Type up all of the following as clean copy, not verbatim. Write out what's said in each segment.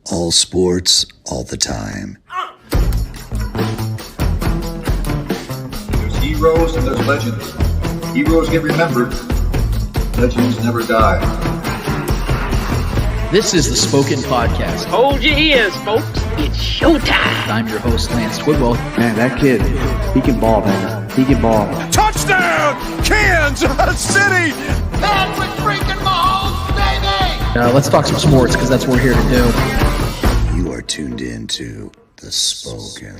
All sports, all the time. There's heroes and there's legends. Heroes get remembered. Legends never die. This is the Spoken Podcast. Hold your ears, folks. It's showtime. I'm your host, Lance Twidwell. Man, that kid, he can ball, man. He can ball. Touchdown, Kansas City! Patrick freaking Mahomes, baby! Let's talk some sports, because that's what we're here to do. You are tuned in to the Spoken.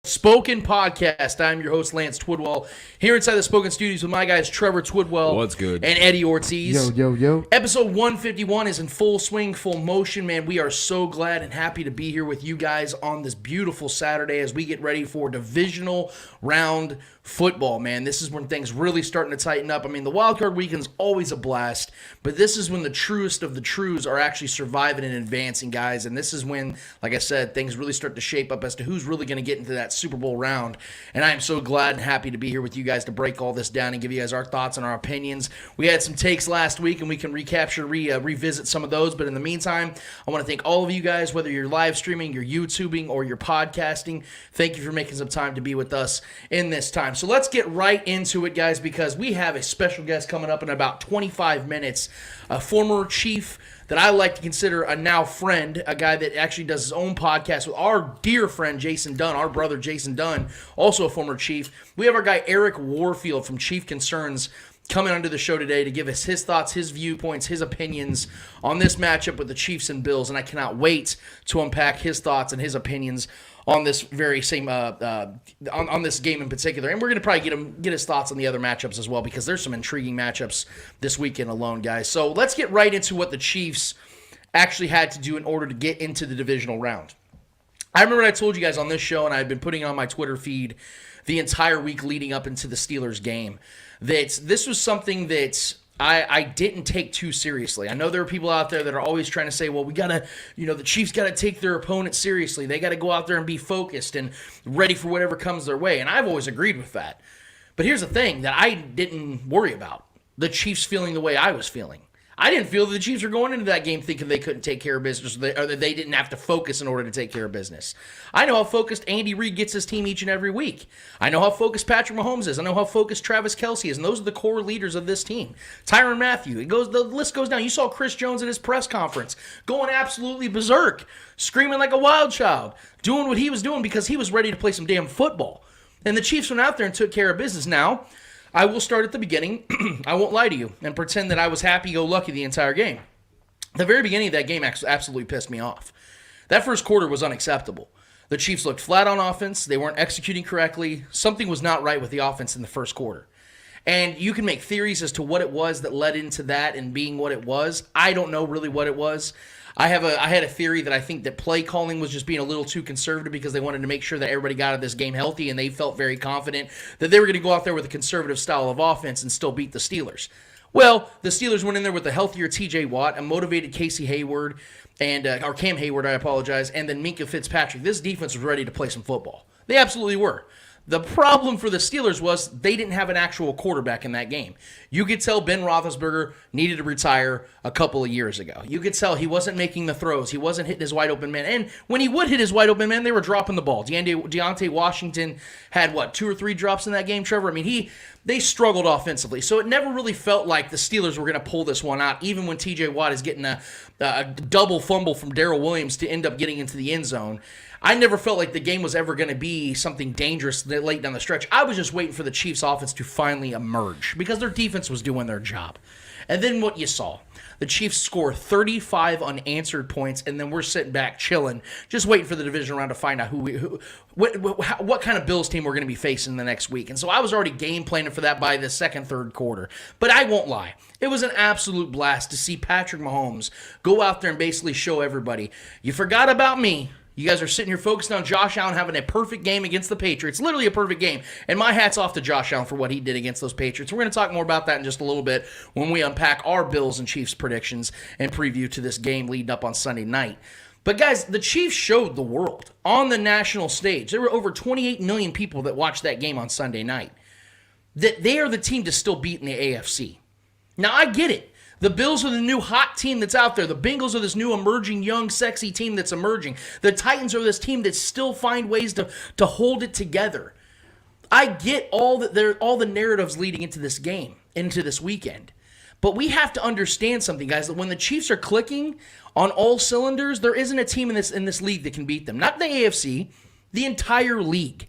Spoken Podcast. I'm your host, Lance Twidwell, here inside the Spoken Studios with my guys, Trevor Twidwell. What's good? And Eddie Ortiz. Yo. Episode 151 is in full swing, full motion, man. We are so glad and happy to be here with you guys on this beautiful Saturday as we get ready for divisional round football, man. This is when things really starting to tighten up. I mean, the wild card weekend's always a blast, but this is when the truest of the trues are actually surviving and advancing, guys. And this is when, like I said, things really start to shape up as to who's really going to get into that Super Bowl round. And I am so glad and happy to be here with you guys to break all this down and give you guys our thoughts and our opinions. We had some takes last week, and we can revisit some of those. But in the meantime, I want to thank all of you guys, whether you're live streaming, you're YouTubing, or you're podcasting. Thank you for making some time to be with us in this time. So let's get right into it, guys, because we have a special guest coming up in about 25 minutes, a former Chief that I like to consider a now friend, a guy that actually does his own podcast with our dear friend Jason Dunn, our brother Jason Dunn, also a former Chief. We have our guy Eric Warfield from Chief Concerns coming onto the show today to give us his thoughts, his viewpoints, his opinions on this matchup with the Chiefs and Bills, and I cannot wait to unpack his thoughts and his opinions on this very same on this game in particular. And we're going to probably get his thoughts on the other matchups as well, because there's some intriguing matchups this weekend alone, guys. So let's get right into what the Chiefs actually had to do in order to get into the divisional round. I remember I told you guys on this show, and I've been putting it on my Twitter feed the entire week leading up into the Steelers game, that this was something that I didn't take too seriously. I know there are people out there that are always trying to say, well, we got to, the Chiefs got to take their opponent seriously. They got to go out there and be focused and ready for whatever comes their way. And I've always agreed with that. But here's the thing that I didn't worry about: the Chiefs feeling the way I was feeling. I didn't feel that the Chiefs were going into that game thinking they couldn't take care of business, or that they didn't have to focus in order to take care of business. I know how focused Andy Reid gets his team each and every week. I know how focused Patrick Mahomes is. I know how focused Travis Kelce is, and those are the core leaders of this team. Tyrann Mathieu, the list goes down. You saw Chris Jones at his press conference going absolutely berserk, screaming like a wild child, doing what he was doing because he was ready to play some damn football. And the Chiefs went out there and took care of business. Now, I will start at the beginning. I won't lie to you and pretend that I was happy-go-lucky the entire game. The very beginning of that game absolutely pissed me off. That first quarter was unacceptable. The Chiefs looked flat on offense. They weren't executing correctly. Something was not right with the offense in the first quarter. And you can make theories as to what it was that led into that and being what it was. I don't know really what it was. I had a theory that I think that play calling was just being a little too conservative because they wanted to make sure that everybody got out of this game healthy, and they felt very confident that they were going to go out there with a conservative style of offense and still beat the Steelers. Well, the Steelers went in there with a healthier T.J. Watt, a motivated Casey Hayward, or Cam Hayward, I apologize, and then Minkah Fitzpatrick. This defense was ready to play some football. They absolutely were. The problem for the Steelers was they didn't have an actual quarterback in that game. You could tell Ben Roethlisberger needed to retire a couple of years ago. You could tell he wasn't making the throws. He wasn't hitting his wide open man. And when he would hit his wide open man, they were dropping the ball. Deontay Washington had, 2 or 3 drops in that game, Trevor? I mean, they struggled offensively. So it never really felt like the Steelers were going to pull this one out, even when T.J. Watt is getting a double fumble from Darrell Williams to end up getting into the end zone. I never felt like the game was ever going to be something dangerous late down the stretch. I was just waiting for the Chiefs' offense to finally emerge because their defense was doing their job. And then what you saw, the Chiefs score 35 unanswered points, and then we're sitting back chilling, just waiting for the division round to find out what kind of Bills team we're going to be facing the next week. And so I was already game planning for that by the second, third quarter. But I won't lie. It was an absolute blast to see Patrick Mahomes go out there and basically show everybody, you forgot about me. You guys are sitting here focused on Josh Allen having a perfect game against the Patriots, literally a perfect game. And my hat's off to Josh Allen for what he did against those Patriots. We're going to talk more about that in just a little bit when we unpack our Bills and Chiefs predictions and preview to this game leading up on Sunday night. But guys, the Chiefs showed the world on the national stage. There were over 28 million people that watched that game on Sunday night. That they are the team to still beat in the AFC. Now, I get it. The Bills are the new hot team that's out there. The Bengals are this new emerging, young, sexy team that's emerging. The Titans are this team that still find ways to hold it together. I get all the narratives leading into this game, into this weekend. But we have to understand something, guys, that when the Chiefs are clicking on all cylinders, there isn't a team in this league that can beat them. Not the AFC, the entire league.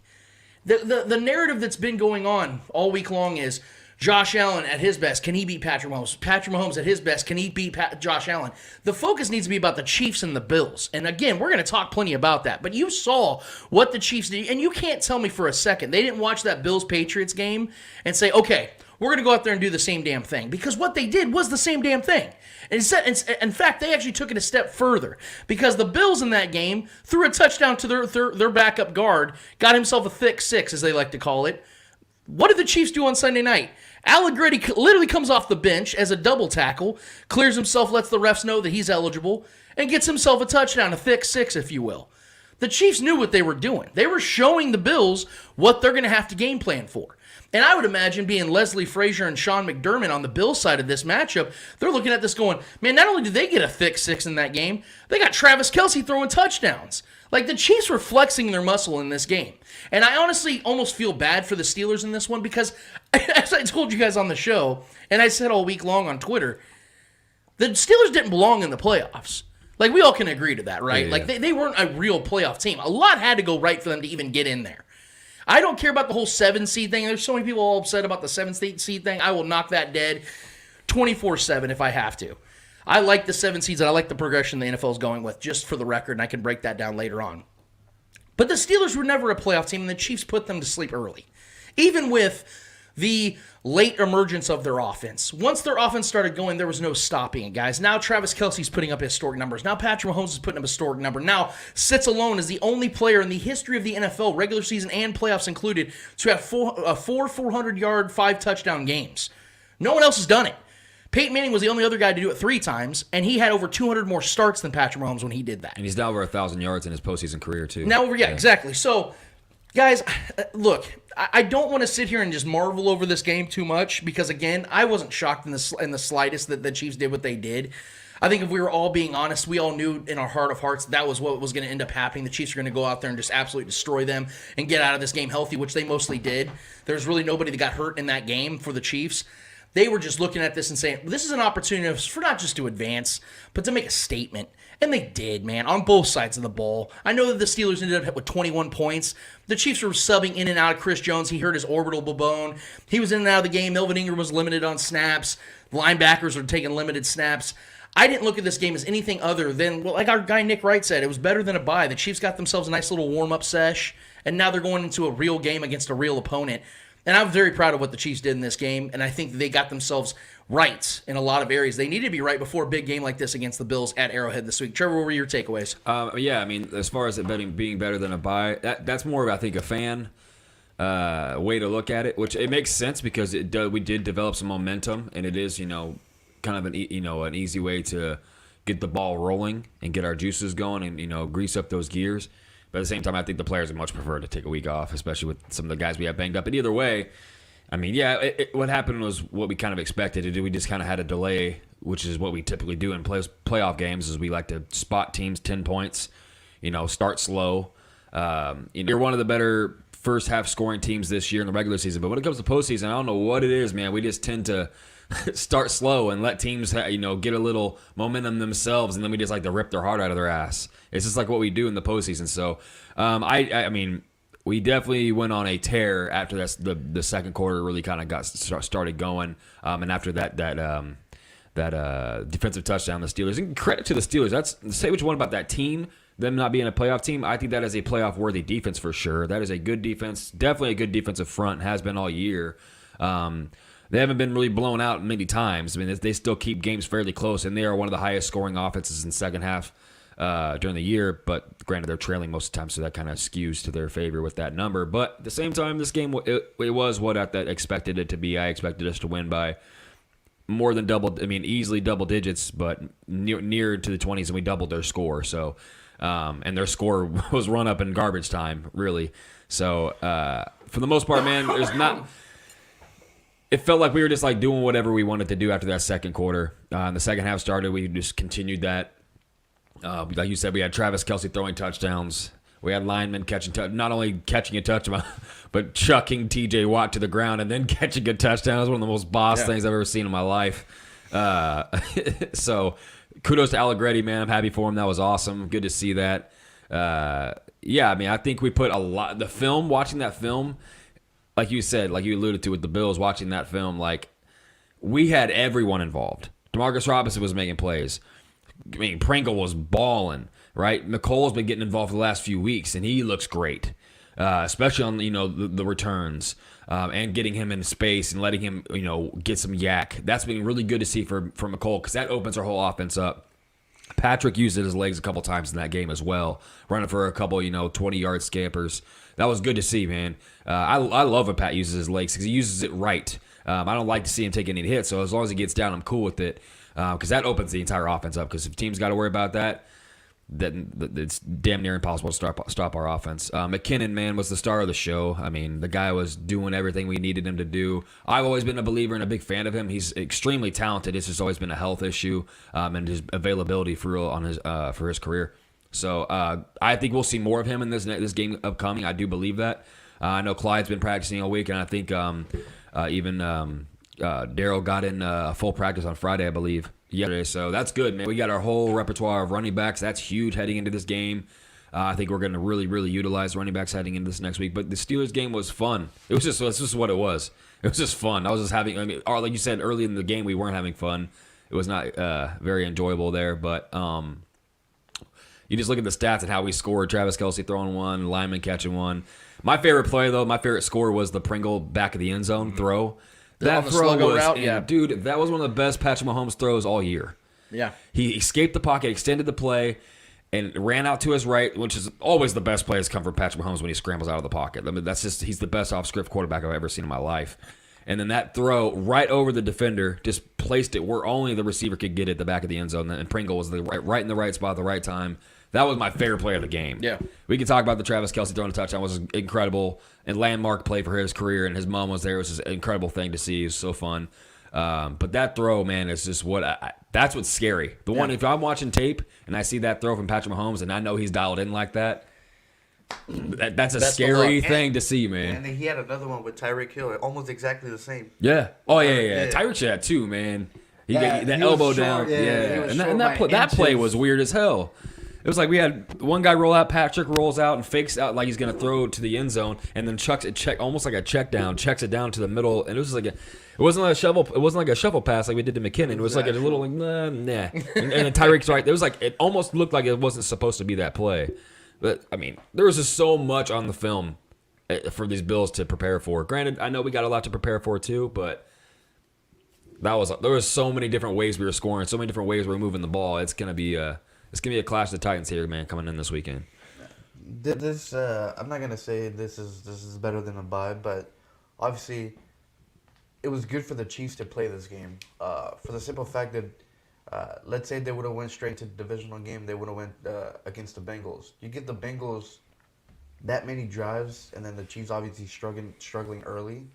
The narrative that's been going on all week long is Josh Allen at his best, can he beat Patrick Mahomes? Patrick Mahomes at his best, can he beat Josh Allen? The focus needs to be about the Chiefs and the Bills. And again, we're going to talk plenty about that. But you saw what the Chiefs did, and you can't tell me for a second they didn't watch that Bills-Patriots game and say, okay, we're going to go out there and do the same damn thing. Because what they did was the same damn thing. And in fact, they actually took it a step further. Because the Bills in that game threw a touchdown to their backup guard, got himself a thick six, as they like to call it. What did the Chiefs do on Sunday night? Allegretti literally comes off the bench as a double tackle, clears himself, lets the refs know that he's eligible, and gets himself a touchdown, a thick six, if you will. The Chiefs knew what they were doing. They were showing the Bills what they're going to have to game plan for. And I would imagine being Leslie Frazier and Sean McDermott on the Bills side of this matchup, they're looking at this going, man, not only did they get a thick six in that game, they got Travis Kelce throwing touchdowns. Like, the Chiefs were flexing their muscle in this game. And I honestly almost feel bad for the Steelers in this one because, as I told you guys on the show, and I said all week long on Twitter, the Steelers didn't belong in the playoffs. Like, we all can agree to that, right? Yeah. Like, they weren't a real playoff team. A lot had to go right for them to even get in there. I don't care about the whole 7-seed thing. There's so many people all upset about the 7-seed thing. I will knock that dead 24/7 if I have to. I like the 7 seeds, and I like the progression the NFL is going with, just for the record, and I can break that down later on. But the Steelers were never a playoff team, and the Chiefs put them to sleep early. Even with the late emergence of their offense. Once their offense started going, there was no stopping it, guys. Now Travis Kelce's putting up historic numbers. Now Patrick Mahomes is putting up a historic number. Now sits alone as the only player in the history of the NFL, regular season and playoffs included, to have four 400-yard, 5-touchdown games. No one else has done it. Peyton Manning was the only other guy to do it 3 times, and he had over 200 more starts than Patrick Mahomes when he did that. And he's now over 1,000 yards in his postseason career, too. Now, yeah, exactly. So, guys, look, I don't want to sit here and just marvel over this game too much because, again, I wasn't shocked in the slightest that the Chiefs did what they did. I think if we were all being honest, we all knew in our heart of hearts that was what was going to end up happening. The Chiefs were going to go out there and just absolutely destroy them and get out of this game healthy, which they mostly did. There's really nobody that got hurt in that game for the Chiefs. They were just looking at this and saying, this is an opportunity for not just to advance, but to make a statement. And they did, man, on both sides of the ball. I know that the Steelers ended up with 21 points. The Chiefs were subbing in and out of Chris Jones. He hurt his orbital bone. He was in and out of the game. Melvin Ingram was limited on snaps. The linebackers were taking limited snaps. I didn't look at this game as anything other than, well, like our guy Nick Wright said, it was better than a bye. The Chiefs got themselves a nice little warm-up sesh, and now they're going into a real game against a real opponent. And I'm very proud of what the Chiefs did in this game, and I think they got themselves right in a lot of areas. They needed to be right before a big game like this against the Bills at Arrowhead this week. Trevor, what were your takeaways? Yeah, I mean, as far as it being better than a bye, that's more of, I think, a fan way to look at it, which it makes sense because we did develop some momentum, and it is, kind of an easy way to get the ball rolling and get our juices going and, grease up those gears. But at the same time, I think the players would much prefer to take a week off, especially with some of the guys we have banged up. But either way, I mean, yeah, what happened was what we kind of expected to do. We just kind of had a delay, which is what we typically do in playoff games, is we like to spot teams 10 points, start slow. You're one of the better first half scoring teams this year in the regular season. But when it comes to postseason, I don't know what it is, man. We just tend to start slow and let teams, get a little momentum themselves, and then we just like to rip their heart out of their ass. It's just like what we do in the postseason. So, I mean, we definitely went on a tear after the second quarter really kind of got started going, and after that defensive touchdown, the Steelers. And credit to the Steelers. That's say what you want about that team. Them not being a playoff team, I think that is a playoff-worthy defense for sure. That is a good defense, definitely a good defensive front, has been all year. They haven't been really blown out many times. I mean, they still keep games fairly close, and they are one of the highest scoring offenses in the second half during the year. But granted, they're trailing most of the time, so that kind of skews to their favor with that number. But at the same time, this game, it was what I expected it to be. I expected us to win by more than easily double digits, but near to the 20s, and we doubled their score. So, and their score was run up in garbage time, really. So, for the most part, man, there's not... it felt like we were just like doing whatever we wanted to do after that second quarter. And the second half started, we just continued that. Like you said, we had Travis Kelce throwing touchdowns. We had linemen not only catching a touchdown, but chucking T.J. Watt to the ground and then catching a touchdown. It was one of the most boss things I've ever seen in my life. So kudos to Allegretti, man. I'm happy for him. That was awesome. Good to see that. Yeah, I mean, I think we put a lot. Watching that film, like you said, like you alluded to with the Bills, watching that film, like we had everyone involved. Demarcus Robinson was making plays. I mean, Pringle was balling, right? McColl's been getting involved for the last few weeks, and he looks great, especially on the returns and getting him in space and letting him get some yak. That's been really good to see for McColl because that opens our whole offense up. Patrick used his legs a couple times in that game as well, running for a couple 20-yard scampers. That was good to see, man. I love when Pat uses his legs because he uses it right. I don't like to see him take any hits, so as long as he gets down, I'm cool with it. Because that opens the entire offense up. Because if teams got to worry about that, then it's damn near impossible to stop our offense. McKinnon, man, was the star of the show. I mean, the guy was doing everything we needed him to do. I've always been a believer and a big fan of him. He's extremely talented. It's just always been a health issue and his availability for real on for his career. So I think we'll see more of him in this game upcoming. I do believe that. I know Clyde's been practicing all week, and I think even Daryl got in full practice on Friday, I believe, yesterday. So that's good, man. We got our whole repertoire of running backs. That's huge heading into this game. I think we're going to really, really utilize running backs heading into this next week. But the Steelers game was fun. It's just what it was. It was just fun. I was just having, like you said, early in the game, we weren't having fun. It was not very enjoyable there. But you just look at the stats and how we scored. Travis Kelce throwing one, lineman catching one. My favorite play, though, my favorite score was the Pringle back of the end zone throw. That throw was, dude, that was one of the best Patrick Mahomes throws all year. Yeah. He escaped the pocket, extended the play, and ran out to his right, which is always the best plays come from Patrick Mahomes when he scrambles out of the pocket. I mean, he's the best off-script quarterback I've ever seen in my life. And then that throw right over the defender, just placed it where only the receiver could get it at the back of the end zone. And Pringle was right in the right spot at the right time. That was my favorite play of the game. Yeah. We can talk about the Travis Kelce throwing a touchdown. It was incredible and landmark play for his career, and his mom was there. It was just an incredible thing to see. It was so fun. But that throw, man, is just that's what's scary. The one, if I'm watching tape and I see that throw from Patrick Mahomes and I know he's dialed in like that, that's a scary thing to see, man. And then he had another one with Tyreek Hill, almost exactly the same. Yeah. Oh, yeah. Tyreek should have too, man. He got that elbow down. Yeah. And that play was weird as hell. It was like we had one guy roll out, Patrick rolls out and fakes out like he's going to throw it to the end zone, and then almost like a check down, checks it down to the middle, and it was like it wasn't like a shuffle pass like we did to McKinnon. It was like a little like nah. And then Tyreek's right. It was like it almost looked like it wasn't supposed to be that play. But I mean, there was just so much on the film for these Bills to prepare for. Granted, I know we got a lot to prepare for too, but there was so many different ways we were scoring, so many different ways we were moving the ball. It's gonna be a clash of the Titans here, man, coming in this weekend. This I'm not gonna say this is better than a bye, but obviously it was good for the Chiefs to play this game. For the simple fact that let's say they would have went straight to the divisional game, they would have went against the Bengals. You get the Bengals that many drives, and then the Chiefs obviously struggling early.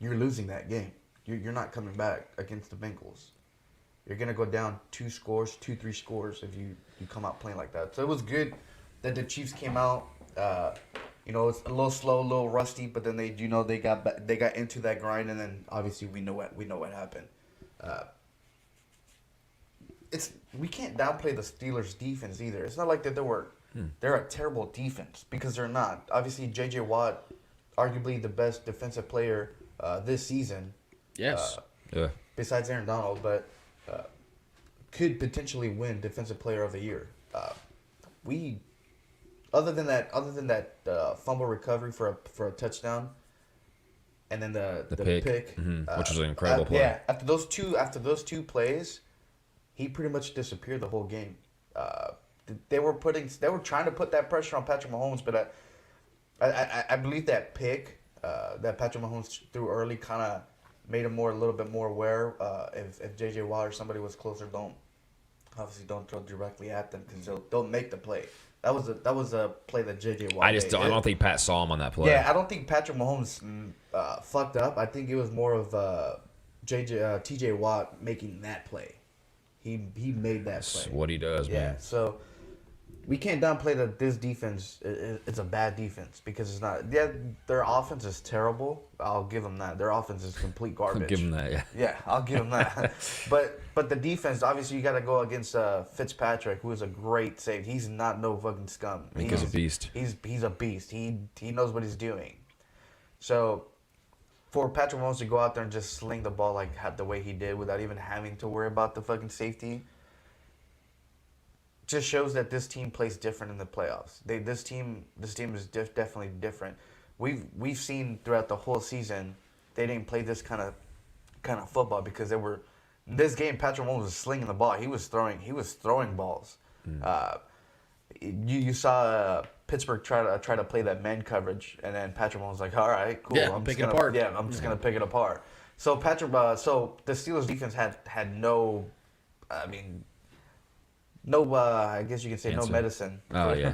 You're losing that game. You're not coming back against the Bengals. You're going to go down 2 scores, 2-3 scores if you come out playing like that. So it was good that the Chiefs came out. It's a little slow, a little rusty, but then they got into that grind, and then obviously we know what happened. We can't downplay the Steelers' defense either. It's not like that they're a terrible defense, because they're not. Obviously, J.J. Watt, arguably the best defensive player this season. Yes. Besides Aaron Donald, but could potentially win Defensive Player of the Year. Other than that fumble recovery for a touchdown, and then the pick, which was an incredible play. Yeah, after those two plays, he pretty much disappeared the whole game. They were trying to put that pressure on Patrick Mahomes, but I believe that pick that Patrick Mahomes threw early kind of made him a little bit more aware. If J.J. Watt or somebody was closer, don't throw directly at them, because they'll make the play. That was a play that J.J. Watt I don't think Pat saw him on that play. Yeah, I don't think Patrick Mahomes fucked up. I think it was more of T.J. Watt making that play. He made that play. That's what he does, Yeah, man. so we can't downplay that this defense. It's a bad defense because it's not. Yeah, their offense is terrible. I'll give them that. Their offense is complete garbage. I'll give him that, yeah. Yeah, I'll give them that. but the defense, obviously, you got to go against Fitzpatrick, who is a great save. He's not no fucking scum. He's a beast. He's a beast. He knows what he's doing. So for Patrick Mahomes to go out there and just sling the ball the way he did without even having to worry about the fucking safety, just shows that this team plays different in the playoffs. This team is definitely different. We've seen throughout the whole season they didn't play this kind of football because they were. This game, Patrick Mahomes was slinging the ball. He was throwing balls. You saw Pittsburgh try to play that man coverage, and then Patrick Mahomes was like, all right, cool. Yeah, pick it apart. Yeah, I'm just gonna pick it apart. So so the Steelers defense had no, I guess you could say Answer. no medicine. Oh, yeah.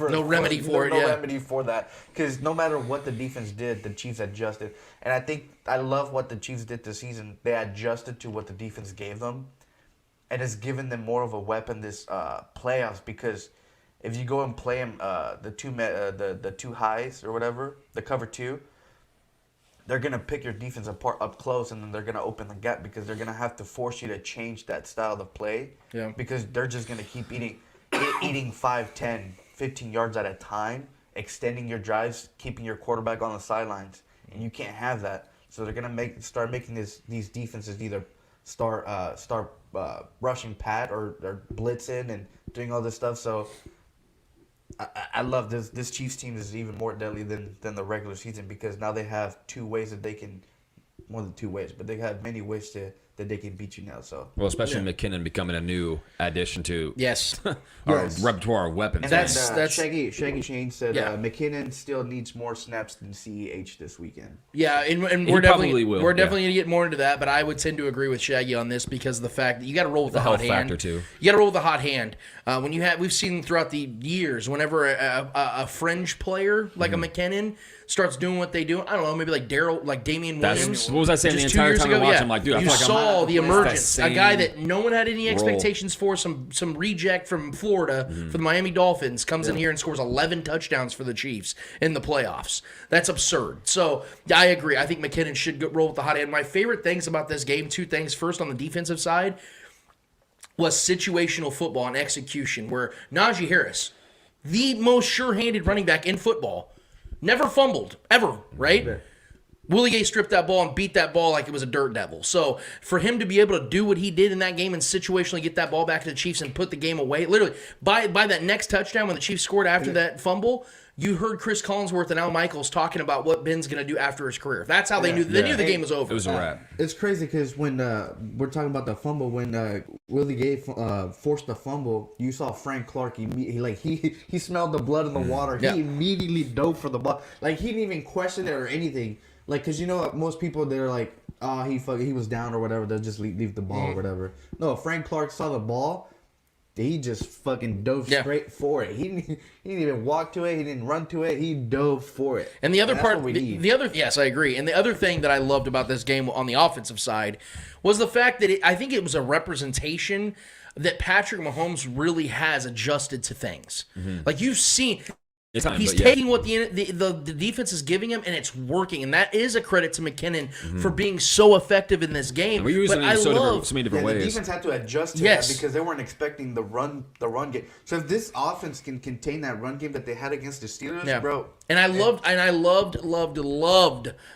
No remedy for it, No yeah. remedy for that. Because no matter what the defense did, the Chiefs adjusted. And I think I love what the Chiefs did this season. They adjusted to what the defense gave them. And it's given them more of a weapon this playoffs because if you go and play them the two highs or whatever, the cover two, they're going to pick your defense apart up close, and then they're going to open the gap because they're going to have to force you to change that style of play. Yeah. Because they're just going to keep eating 5, 10, 15 yards at a time, extending your drives, keeping your quarterback on the sidelines. And you can't have that. So they're going to start making these defenses either start rushing Pat or blitzing and doing all this stuff. So I love this. This Chiefs team is even more deadly than the regular season because now they have two ways that they can, more than two ways, but they have many ways that they can beat you now. So Well, especially McKinnon becoming a new addition to Yes. our repertoire of weapons. and That's- then, Shaggy Shane said Yeah. McKinnon still needs more snaps than CEH this weekend. Yeah, and He we're probably definitely will, we're yeah. definitely gonna get more into that, but I would tend to agree with Shaggy on this because of the fact that you got to roll with the hot health hand. factor, too. You got to roll with the hot hand. We've seen throughout the years whenever a fringe player like a McKinnon starts doing what they do. I don't know, maybe like Damian Williams. What was I saying the just 2 entire years time I ago? watched Yeah. him? Like, dude, I you feel like I'm saw not- the it's that emergence, a guy same that no one had any role. expectations for, some reject from Florida for the Miami Dolphins comes in here and scores 11 touchdowns for the Chiefs in the playoffs. That's absurd. So I agree. I think McKinnon should roll with the hot hand. My favorite things about this game, two things. First, on the defensive side, was situational football and execution, where Najee Harris, the most sure-handed running back in football, never fumbled, ever, right? Willie Gay stripped that ball and beat that ball like it was a dirt devil. So for him to be able to do what he did in that game and situationally get that ball back to the Chiefs and put the game away, literally, by that next touchdown when the Chiefs scored after that fumble, you heard Chris Collinsworth and Al Michaels talking about what Ben's going to do after his career. That's how they knew the game was over. It was a wrap. It's crazy because when we're talking about the fumble, when Willie Gay forced the fumble, you saw Frank Clark. He smelled the blood in the water. Yeah. He immediately dove for the ball. Like he didn't even question it or anything. Like, cause most people they're like, oh, he was down or whatever. They'll just leave the ball or whatever. No, Frank Clark saw the ball. He just fucking dove straight for it. He didn't even walk to it. He didn't run to it. He dove for it. And the other that's part, what we need. yes, I agree. And the other thing that I loved about this game on the offensive side was the fact that I think it was a representation that Patrick Mahomes really has adjusted to things. Like you've seen. It's time, He's but yeah. taking what the defense is giving him, and it's working. And that is a credit to McKinnon for being so effective in this game. And we're using But it I so many different The ways. defense had to adjust to Yes. that because they weren't expecting the run game. So if this offense can contain that run game that they had against the Steelers, bro. And I loved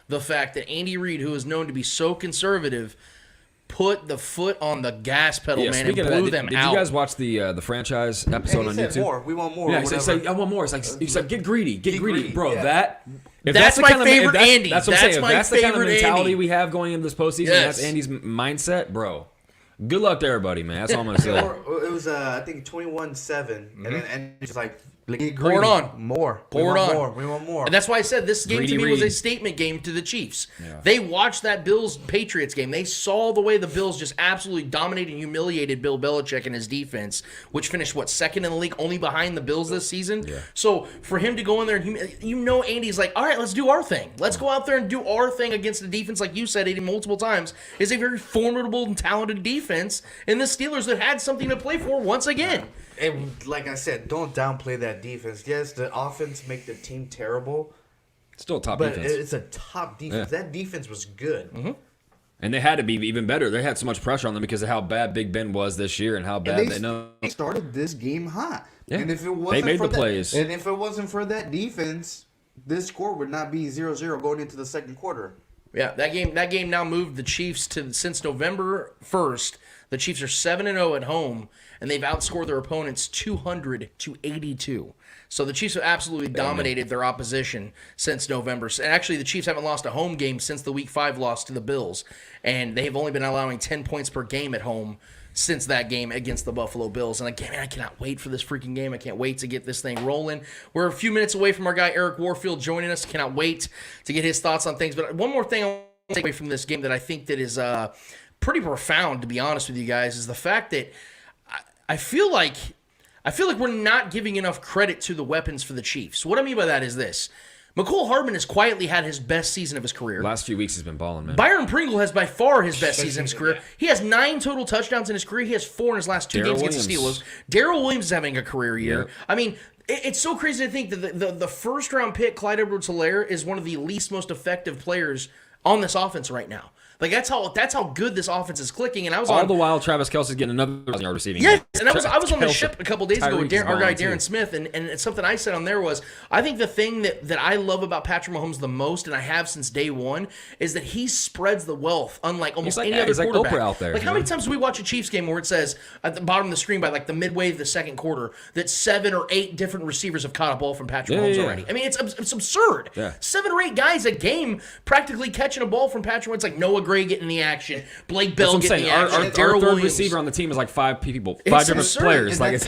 the fact that Andy Reid, who is known to be so conservative, put the foot on the gas pedal, man, and speaking blew of that, them did out. you guys watch the franchise episode on said YouTube? more. We want more. Yeah, or he's whatever. like, I want more. It's like he's like, get greedy, get greedy, greedy, bro. yeah. If That's the my kind of- if favorite that's- Andy. That's what I'm That's saying. my If that's the kind of favorite mentality Andy. we have going into this postseason, Yes. that's Andy's mindset, bro. Good luck to everybody, man. That's all I'm gonna say. It was I think 21-7, and then and just like Like, get Pour it greedy. on. More. Pour we it want on. More. We want more. And that's why I said this game Greedy to me was a Reed. statement game to the Chiefs. Yeah. They watched that Bills-Patriots game. They saw the way the Bills just absolutely dominated and humiliated Bill Belichick and his defense, which finished, second in the league, only behind the Bills this season? Yeah. So for him to go in there, and Andy's like, all right, let's do our thing. Let's go out there and do our thing against a defense, like you said, Andy, multiple times, is a very formidable and talented defense in the Steelers that had something to play for once again. And like I said, don't downplay that defense. Yes, the offense make the team terrible, Still a top but defense. it's a top defense. Yeah. That defense was good. Mm-hmm. And they had to be even better. They had so much pressure on them because of how bad Big Ben was this year and how bad they know. They started this game hot. Yeah. And if it wasn't made for the plays. And if it wasn't for that defense, this score would not be 0-0 going into the second quarter. Yeah, that game now moved the Chiefs to since November 1st. The Chiefs are 7-0 at home, and they've outscored their opponents 200-82. So the Chiefs have absolutely dominated their opposition since November. And actually, the Chiefs haven't lost a home game since the Week 5 loss to the Bills, and they have only been allowing 10 points per game at home since that game against the Buffalo Bills. And again, I cannot wait for this freaking game. I can't wait to get this thing rolling. We're a few minutes away from our guy Eric Warfield joining us. Cannot wait to get his thoughts on things. But one more thing I want to take away from this game that I think that is pretty profound, to be honest with you guys, is the fact that I feel like we're not giving enough credit to the weapons for the Chiefs. What I mean by that is this. McCole Hardman has quietly had his best season of his career. Last few weeks he's been balling, man. Byron Pringle has by far his best season of his career. He has 9 total touchdowns in his career. He has 4 in his last 2 games against the Steelers. Darrell Williams is having a career year. Yep. I mean, it's so crazy to think that the first-round pick, Clyde Edwards-Helaire, is one of the least most effective players on this offense right now. Like, that's how good this offense is clicking. And I was All the while, Travis Kelce's getting another 1,000-yard receiving. yes, game. and I was on the ship a couple days ago with Tyreek is our guy balling, Darren too. Smith, and it's something I said on there was, I think the thing that I love about Patrick Mahomes the most, and I have since day one, is that he spreads the wealth unlike almost any other he's like quarterback. Oprah out there, Like, how many times do we watch a Chiefs game where it says at the bottom of the screen by like the midway of the second quarter that 7 or 8 different receivers have caught a ball from Patrick Mahomes already? I mean, it's absurd. Yeah. 7 or 8 guys a game practically catching a ball from Patrick. It's like Noah Gray getting the action, Blake Bell That's what I'm getting saying. the action, Our Darrell third Williams. receiver on the team is like 5 people, 5 It's different absurd. players. Like it's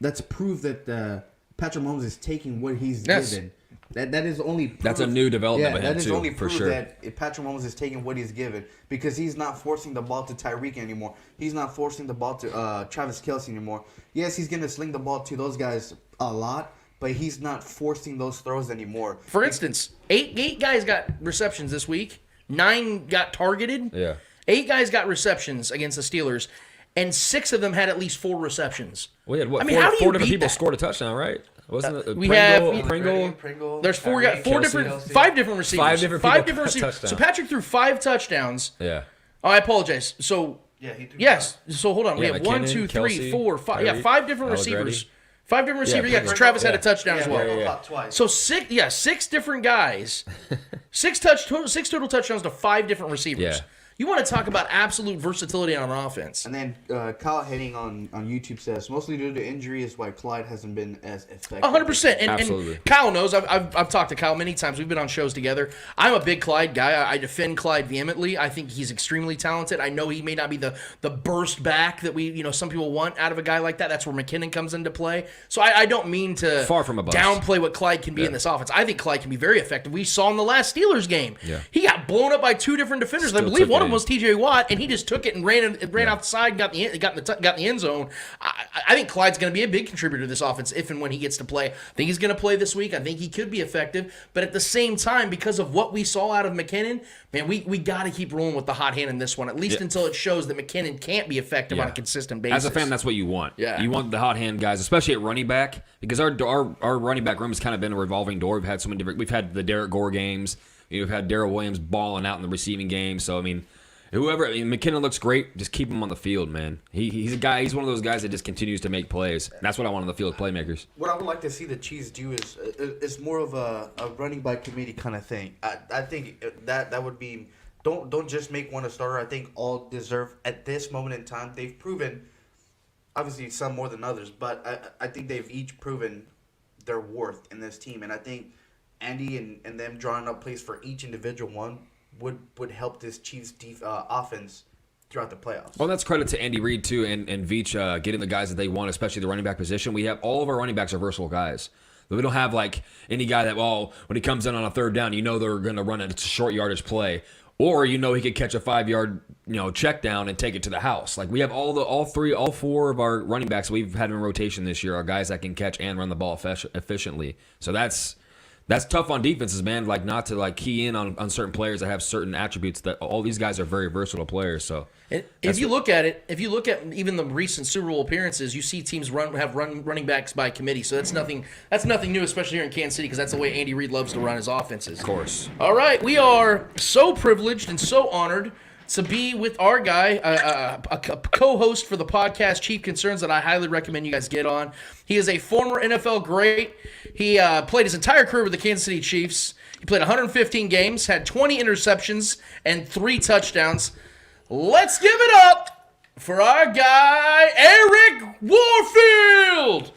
That's proof that Patrick Mahomes is taking what he's Yes. given. That is only proof. That's a new development Yeah, by him, that is too, only for proof sure. that if Patrick Mahomes is taking what he's given because he's not forcing the ball to Tyreek anymore. He's not forcing the ball to Travis Kelce anymore. Yes, he's gonna sling the ball to those guys a lot, but he's not forcing those throws anymore. For instance, eight guys got receptions this week. 9 got targeted. Yeah. 8 guys got receptions against the Steelers, and 6 of them had at least 4 receptions. We had what? I mean, four how do you four different beat people that? scored a touchtown, right? Wasn't it we Pringle? have- Pringle? There's 4 Tyreek, different, Kelce. 5 different receivers. 5 different Five people different got receivers. touchdowns. So Patrick threw 5 touchdowns. Yeah. Oh, I apologize. So Yeah, he threw yes. So hold on. We Yeah, have 1, McKinnon, 2, 3, Kelce, 4, 5. Yeah, Tyreek, 5 different Allegretti. receivers. 5 different receivers. Yeah, because Pringle. Travis had a Yeah. touchdown as well. Pringle yeah. caught twice. So 6 different guys, 6 total touchdowns to 5 different receivers. Yeah. You want to talk about absolute versatility on an offense? And then Kyle Henning on YouTube says mostly due to injury is why Clyde hasn't been as effective. 100%. And Absolutely. Kyle knows. I've talked to Kyle many times. We've been on shows together. I'm a big Clyde guy. I defend Clyde vehemently. I think he's extremely talented. I know he may not be the burst back that some people want out of a guy like that. That's where McKinnon comes into play. So I don't mean to Far from a bust. downplay what Clyde can be in this offense. I think Clyde can be very effective. We saw in the last Steelers game. Yeah. He got blown up by 2 different defenders. I Still believe took one it of them in. was T.J. Watt, and he just took it and ran off the side and got in the end zone. I think Clyde's going to be a big contributor to this offense if and when he gets to play. I think he's going to play this week. I think he could be effective. But at the same time, because of what we saw out of McKinnon, man, we got to keep rolling with the hot hand in this one, at least until it shows that McKinnon can't be effective on a consistent basis. As a fan, that's what you want. Yeah. You want the hot hand guys, especially at running back, because our running back room has kind of been a revolving door. We've had so many different. We've had the Derek Gore games. We've had Darrell Williams balling out in the receiving game. So I mean, McKinnon looks great. Just keep him on the field, man. He's a guy. He's one of those guys that just continues to make plays. And that's what I want on the field, playmakers. What I would like to see the Chiefs do is more of a running by committee kind of thing. I think that would be don't just make one a starter. I think all deserve at this moment in time. They've proven, obviously some more than others, but I think they've each proven their worth in this team. And I think Andy and them drawing up plays for each individual one would help this Chiefs offense throughout the playoffs. Well, that's credit to Andy Reid, too, and Veach getting the guys that they want, especially the running back position. We have all of our running backs are versatile guys. We don't have, like, any guy that, well, when he comes in on a third down, you know they're going to run a short yardage play. Or you know he could catch a 5-yard, check down and take it to the house. Like we have all four of our running backs we've had in rotation this year are guys that can catch and run the ball efficiently. So that's tough on defenses, man. Like not to like key in on certain players that have certain attributes. That all these guys are very versatile players. So if you look at even the recent Super Bowl appearances, you see teams have running backs by committee. So that's nothing new, especially here in Kansas City, because that's the way Andy Reid loves to run his offenses. Of course. All right, we are so privileged and so honored to be with our guy, a co-host for the podcast Chief Concerns that I highly recommend you guys get on. He is a former NFL great. He played his entire career with the Kansas City Chiefs. He played 115 games, had 20 interceptions, and 3 touchdowns. Let's give it up for our guy, Eric Warfield.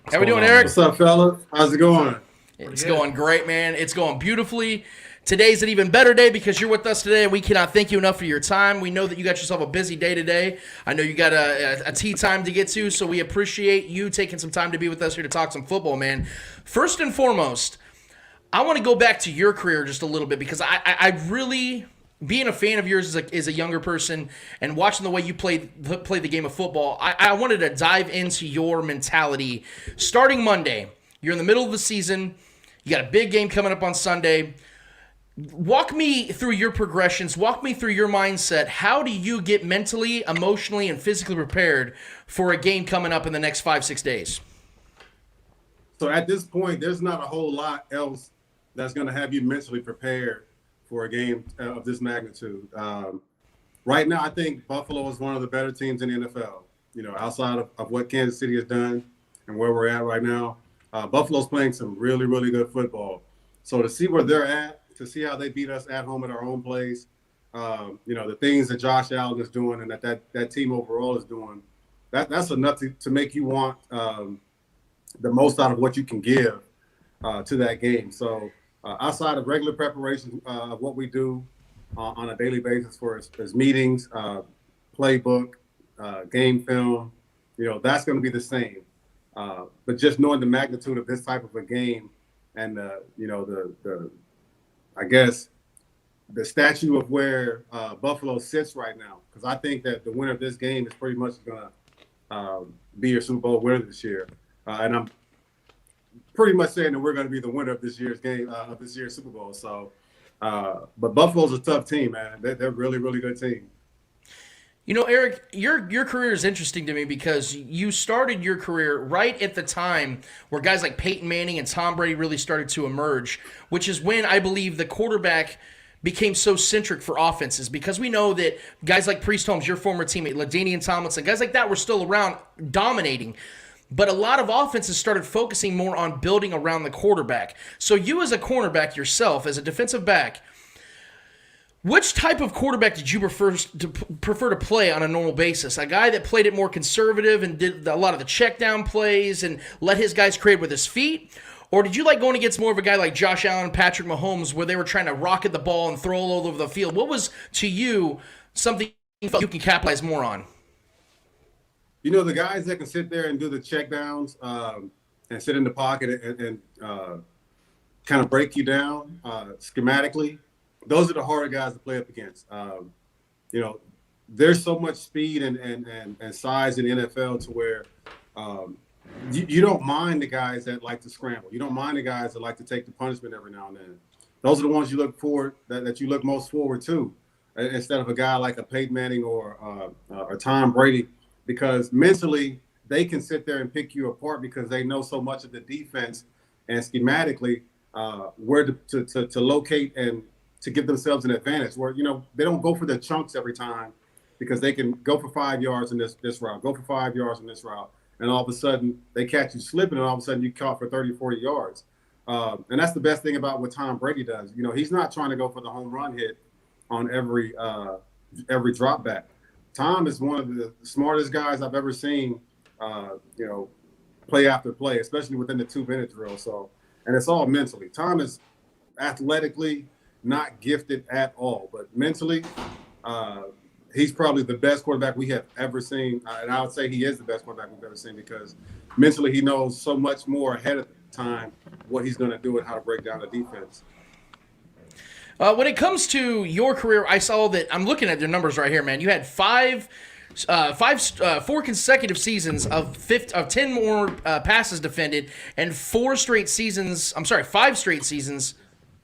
How we doing, Eric? What's up, fella? How's it going? It's going great, man. It's going beautifully. Today's an even better day because you're with us today, and we cannot thank you enough for your time. We know that you got yourself a busy day today. I know you got a tea time to get to, so we appreciate you taking some time to be with us here to talk some football, man. First and foremost, I want to go back to your career just a little bit because I really, being a fan of yours as a younger person and watching the way you play the game of football, I wanted to dive into your mentality. Starting Monday, you're in the middle of the season. You got a big game coming up on Sunday. Walk me through your progressions. Walk me through your mindset. How do you get mentally, emotionally, and physically prepared for a game coming up in the next 5-6 days? So at this point, there's not a whole lot else that's going to have you mentally prepared for a game of this magnitude. Right now, I think Buffalo is one of the better teams in the NFL. Outside of what Kansas City has done and where we're at right now, Buffalo's playing some really, really good football. So to see where they're at, to see how they beat us at home at our own place, the things that Josh Allen is doing and that team overall is doing, that's enough to make you want the most out of what you can give to that game. So outside of regular preparation of what we do on a daily basis for as meetings, playbook, game film, that's going to be the same. But just knowing the magnitude of this type of a game and I guess the statue of where Buffalo sits right now, because I think that the winner of this game is pretty much going to be your Super Bowl winner this year. And I'm pretty much saying that we're going to be the winner of this year's game, of this year's Super Bowl. So, but Buffalo's a tough team, man. They're a really, really good team. Eric, your career is interesting to me because you started your career right at the time where guys like Peyton Manning and Tom Brady really started to emerge, which is when I believe the quarterback became so centric for offenses because we know that guys like Priest Holmes, your former teammate, LaDainian Tomlinson, guys like that were still around dominating. But a lot of offenses started focusing more on building around the quarterback. So you as a cornerback yourself, as a defensive back, which type of quarterback did you prefer to play on a normal basis? A guy that played it more conservative and did a lot of the check down plays and let his guys create with his feet? Or did you like going against more of a guy like Josh Allen, Patrick Mahomes, where they were trying to rocket the ball and throw all over the field? What was, to you, something you felt you can capitalize more on? The guys that can sit there and do the check downs and sit in the pocket and kind of break you down schematically, those are the harder guys to play up against. There's so much speed and size in the NFL to where you don't mind the guys that like to scramble. You don't mind the guys that like to take the punishment every now and then. Those are the ones you look forward that you look most forward to, instead of a guy like a Peyton Manning or Tom Brady, because mentally they can sit there and pick you apart because they know so much of the defense and schematically where to locate and to give themselves an advantage where, they don't go for the chunks every time because they can go for 5 yards in this route, go for 5 yards in this route. And all of a sudden they catch you slipping and all of a sudden you caught for 30, 40 yards. And that's the best thing about what Tom Brady does. He's not trying to go for the home run hit on every drop back. Tom is one of the smartest guys I've ever seen, play after play, especially within the 2-minute drill. So, and it's all mentally. Tom is athletically not gifted at all, but mentally, he's probably the best quarterback we have ever seen. And I would say he is the best quarterback we've ever seen because mentally he knows so much more ahead of time what he's going to do and how to break down the defense. When it comes to your career, I saw that I'm looking at your numbers right here, man. You had 4 consecutive seasons of 10 more passes defended, and 4 straight seasons. I'm sorry, 4 straight seasons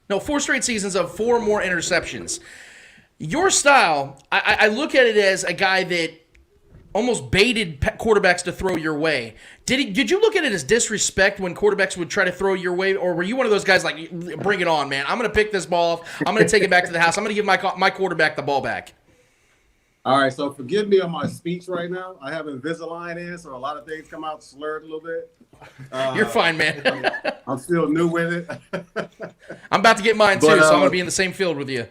of 4 more interceptions. Your style, I look at it as a guy that almost baited quarterbacks to throw your way. Did you look at it as disrespect when quarterbacks would try to throw your way, or were you one of those guys like, bring it on, man? I'm going to pick this ball off. I'm going to take it back to the house. I'm going to give my quarterback the ball back. All right, so forgive me on my speech right now. I have Invisalign in, so a lot of things come out slurred a little bit. You're fine, man. I'm still new with it. I'm about to get mine too, so I'm going to be in the same field with you.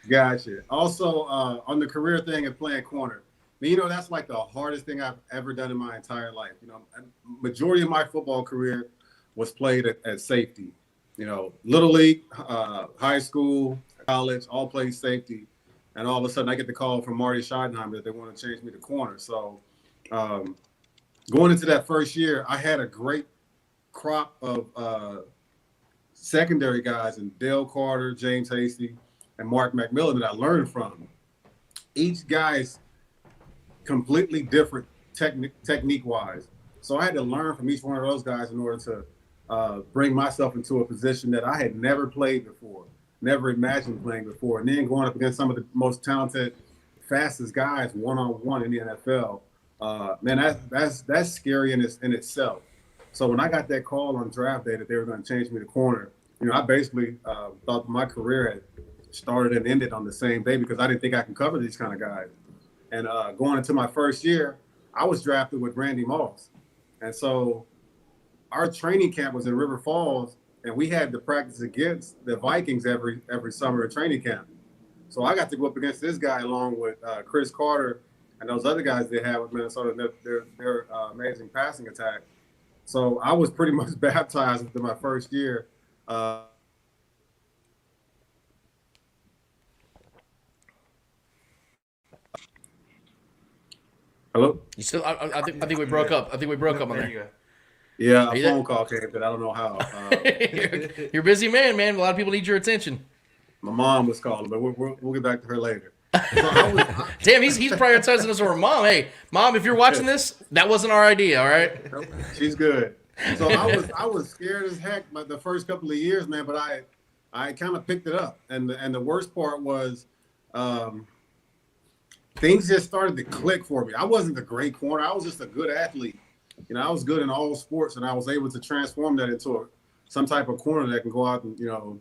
Gotcha. Also, on the career thing and playing corner, you know, that's like the hardest thing I've ever done in my entire life. You know, majority of my football career was played at safety. You know, Little League, high school, college, all played safety. And all of a sudden I get the call from Marty Schottenheimer that they want to change me to corner. So going into that first year, I had a great crop of secondary guys in Dale Carter, James Hasty, and Mark McMillan that I learned from. Each guy's completely different technique-wise. So I had to learn from each one of those guys in order to bring myself into a position that I had never played before, never imagined playing before. And then going up against some of the most talented, fastest guys one-on-one in the NFL, man, that's scary in itself. So when I got that call on draft day that they were going to change me to corner, you know, I basically thought my career had started and ended on the same day because I didn't think I could cover these kind of guys. And going into my first year, I was drafted with Randy Moss. And so our training camp was in River Falls, and we had to practice against the Vikings every summer at training camp. So I got to go up against this guy along with Chris Carter and those other guys they had with Minnesota, their amazing passing attack. So I was pretty much baptized after my first year. Hello? You still? I think we broke up. I think we broke up on there. Yeah, a phone call came, but I don't know how. You're a busy man. A lot of people need your attention. My mom was calling, but we'll get back to her later. Damn, he's prioritizing us over Mom. Hey, Mom, if you're watching this, that wasn't our idea, all right? She's good. So I was scared as heck the first couple of years, man, but I kind of picked it up. And the worst part was things just started to click for me. I wasn't a great corner. I was just a good athlete. You know, I was good in all sports, and I was able to transform that into some type of corner that can go out and, you know,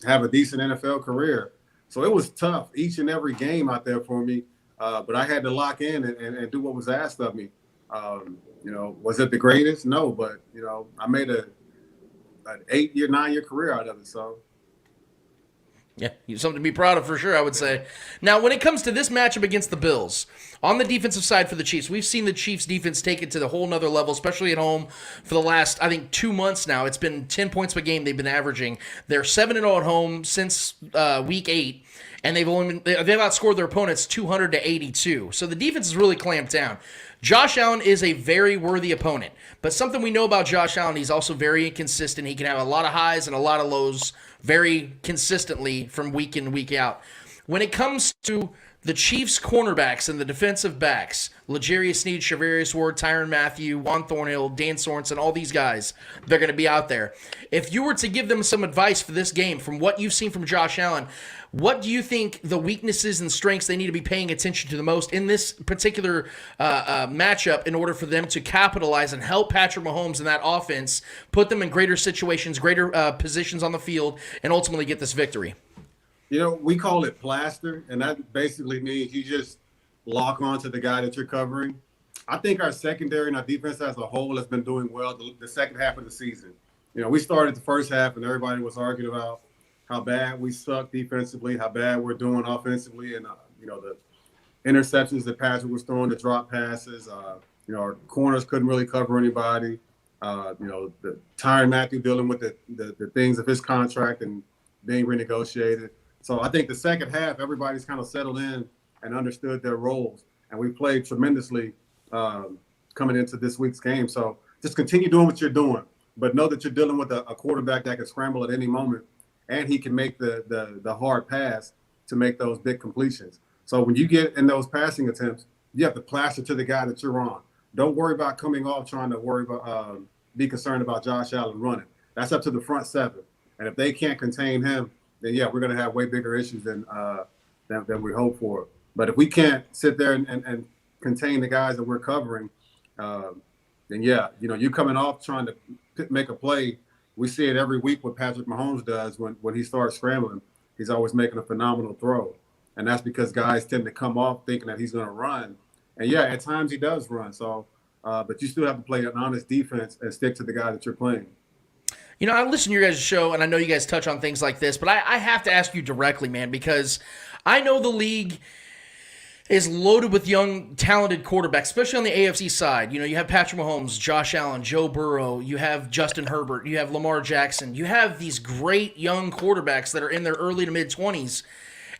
have a decent NFL career. So it was tough each and every game out there for me, but I had to lock in and do what was asked of me. You know, was it the greatest? No, but, you know, I made an 8-year, 9-year career out of it, so. Yeah, something to be proud of for sure, I would say. Now, when it comes to this matchup against the Bills, on the defensive side for the Chiefs, we've seen the Chiefs' defense take it to the whole nother level, especially at home for the last, I think, 2 months now. It's been 10 points per game they've been averaging. They're 7-0 at home since week 8, and they've outscored their opponents 200-82. So the defense has really clamped down. Josh Allen is a very worthy opponent, but something we know about Josh Allen, he's also very inconsistent. He can have a lot of highs and a lot of lows very consistently from week in, week out. When it comes to the Chiefs' cornerbacks and the defensive backs, L'Jarius Sneed, Charvarius Ward, Tyrann Mathieu, Juan Thornhill, Dan Sorensen, all these guys, they're going to be out there. If you were to give them some advice for this game from what you've seen from Josh Allen, what do you think the weaknesses and strengths they need to be paying attention to the most in this particular matchup in order for them to capitalize and help Patrick Mahomes and that offense, put them in greater situations, greater positions on the field, and ultimately get this victory? You know, we call it plaster, and that basically means you just lock onto the guy that you're covering. I think our secondary and our defense as a whole has been doing well the second half of the season. You know, we started the first half, and everybody was arguing about how bad we suck defensively, how bad we're doing offensively, and, you know, the interceptions that Patrick was throwing, the drop passes. You know, our corners couldn't really cover anybody. You know, the Tyrann Mathieu dealing with the things of his contract and being renegotiated. So I think the second half, everybody's kind of settled in and understood their roles. And we played tremendously coming into this week's game. So just continue doing what you're doing, but know that you're dealing with a quarterback that can scramble at any moment, and he can make the hard pass to make those big completions. So when you get in those passing attempts, you have to plaster to the guy that you're on. Don't worry about coming off trying to worry about be concerned about Josh Allen running. That's up to the front seven. And if they can't contain him, then yeah, we're going to have way bigger issues than we hope for. But if we can't sit there and contain the guys that we're covering, then yeah, you coming off trying to make a play. We see it every week what Patrick Mahomes does when he starts scrambling. He's always making a phenomenal throw. And that's because guys tend to come off thinking that he's going to run. And yeah, at times he does run. So, but you still have to play an honest defense and stick to the guy that you're playing. I listen to your guys' show, and I know you guys touch on things like this, but I have to ask you directly, man, because I know the league is loaded with young, talented quarterbacks, especially on the AFC side. You have Patrick Mahomes, Josh Allen, Joe Burrow, you have Justin Herbert, you have Lamar Jackson. You have these great young quarterbacks that are in their early to mid-20s.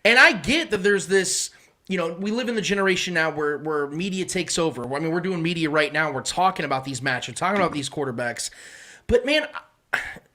And I get that there's this, we live in the generation now where media takes over. I mean, we're doing media right now. We're talking about these matchups, talking about these quarterbacks. But, man,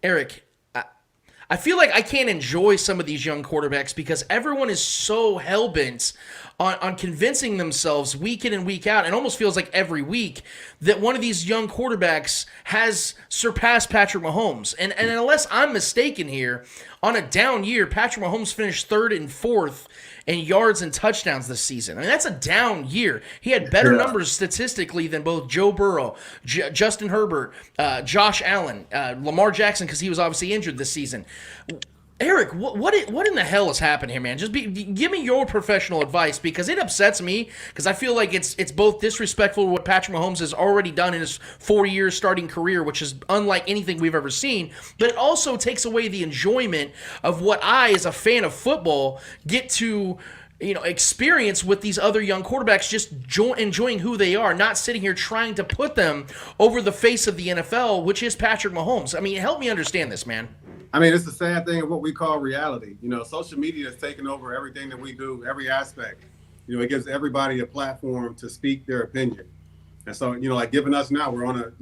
Eric, I feel like I can't enjoy some of these young quarterbacks because everyone is so hell-bent on convincing themselves week in and week out, and almost feels like every week, that one of these young quarterbacks has surpassed Patrick Mahomes. And unless I'm mistaken here, on a down year, Patrick Mahomes finished 3rd and 4th in yards and touchdowns this season. I mean, that's a down year. He had better numbers statistically than both Joe Burrow, Justin Herbert, Josh Allen, Lamar Jackson, because he was obviously injured this season. Eric, what in the hell is happening here, man? Just give me your professional advice, because it upsets me, because I feel like it's both disrespectful to what Patrick Mahomes has already done in his 4 years starting career, which is unlike anything we've ever seen, but it also takes away the enjoyment of what I, as a fan of football, get to experience with these other young quarterbacks, just enjoying who they are, not sitting here trying to put them over the face of the NFL, which is Patrick Mahomes. I mean, help me understand this, man. I mean, it's the sad thing of what we call reality. Social media has taken over everything that we do, every aspect. It gives everybody a platform to speak their opinion. And so, like giving us now, we're on a,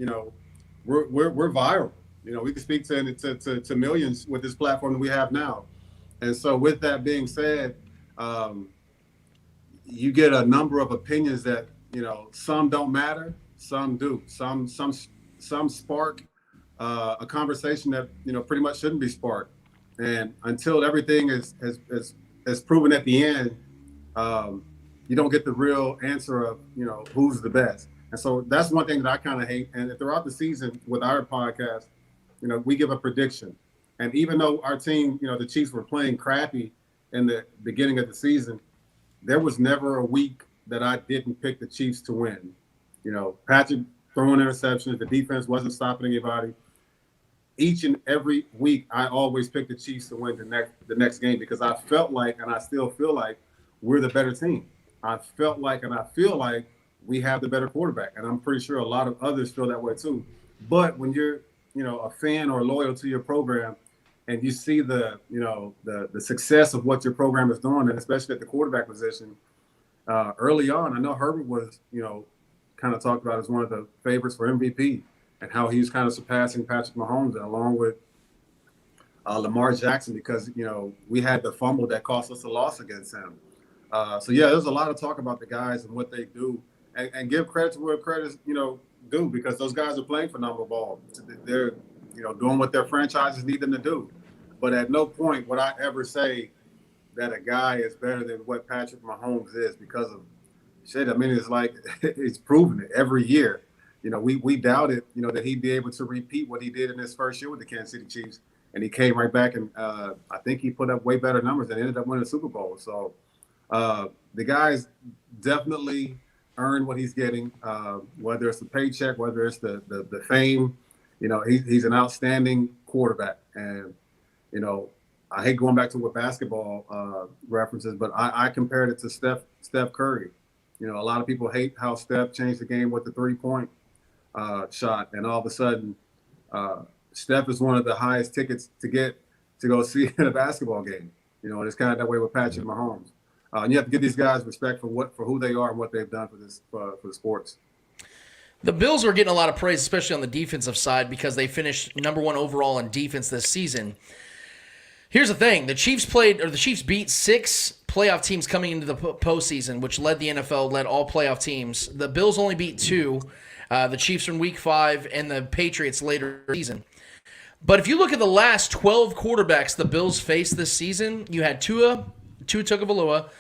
we're viral. We can speak to millions with this platform that we have now. And so with that being said, you get a number of opinions that, some don't matter, some do. Some spark a conversation that pretty much shouldn't be sparked, and until everything is proven at the end, you don't get the real answer of who's the best. And so that's one thing that I kind of hate. And throughout the season with our podcast, we give a prediction, and even though our team, the Chiefs, were playing crappy in the beginning of the season, there was never a week that I didn't pick the Chiefs to win. Patrick throwing interceptions, the defense wasn't stopping anybody. Each and every week, I always pick the Chiefs to win the next game, because I felt like, and I still feel like, we're the better team. I felt like, and I feel like, we have the better quarterback, and I'm pretty sure a lot of others feel that way too. But when you're, a fan or loyal to your program, and you see the success of what your program is doing, and especially at the quarterback position, early on, I know Herbert was, kind of talked about as one of the favorites for MVP, and how he's kind of surpassing Patrick Mahomes, and along with Lamar Jackson, because, we had the fumble that cost us a loss against him. So, yeah, there's a lot of talk about the guys and what they do, and give credit to where credit's, due, because those guys are playing phenomenal ball. They're, doing what their franchises need them to do. But at no point would I ever say that a guy is better than what Patrick Mahomes is, because of shit. I mean, it's like, it's proven it every year. We doubted, that he'd be able to repeat what he did in his first year with the Kansas City Chiefs. And he came right back, and I think he put up way better numbers and ended up winning the Super Bowl. So the guys definitely earn what he's getting, whether it's the paycheck, whether it's the fame. He's an outstanding quarterback. And, I hate going back to what basketball references, but I compared it to Steph Curry. A lot of people hate how Steph changed the game with the 3-point shot, and all of a sudden, Steph is one of the highest tickets to get to go see in a basketball game. And it's kind of that way with Patrick Mahomes. And you have to give these guys respect for who they are and what they've done for the sports. The Bills are getting a lot of praise, especially on the defensive side, because they finished number 1 overall in defense this season. Here's the thing. The Chiefs beat 6 playoff teams coming into the postseason, which led the NFL, led all playoff teams. The Bills only beat 2. The Chiefs in Week 5 and the Patriots later in the season. But if you look at the last 12 quarterbacks the Bills faced this season, you had Tua Tagovailoa,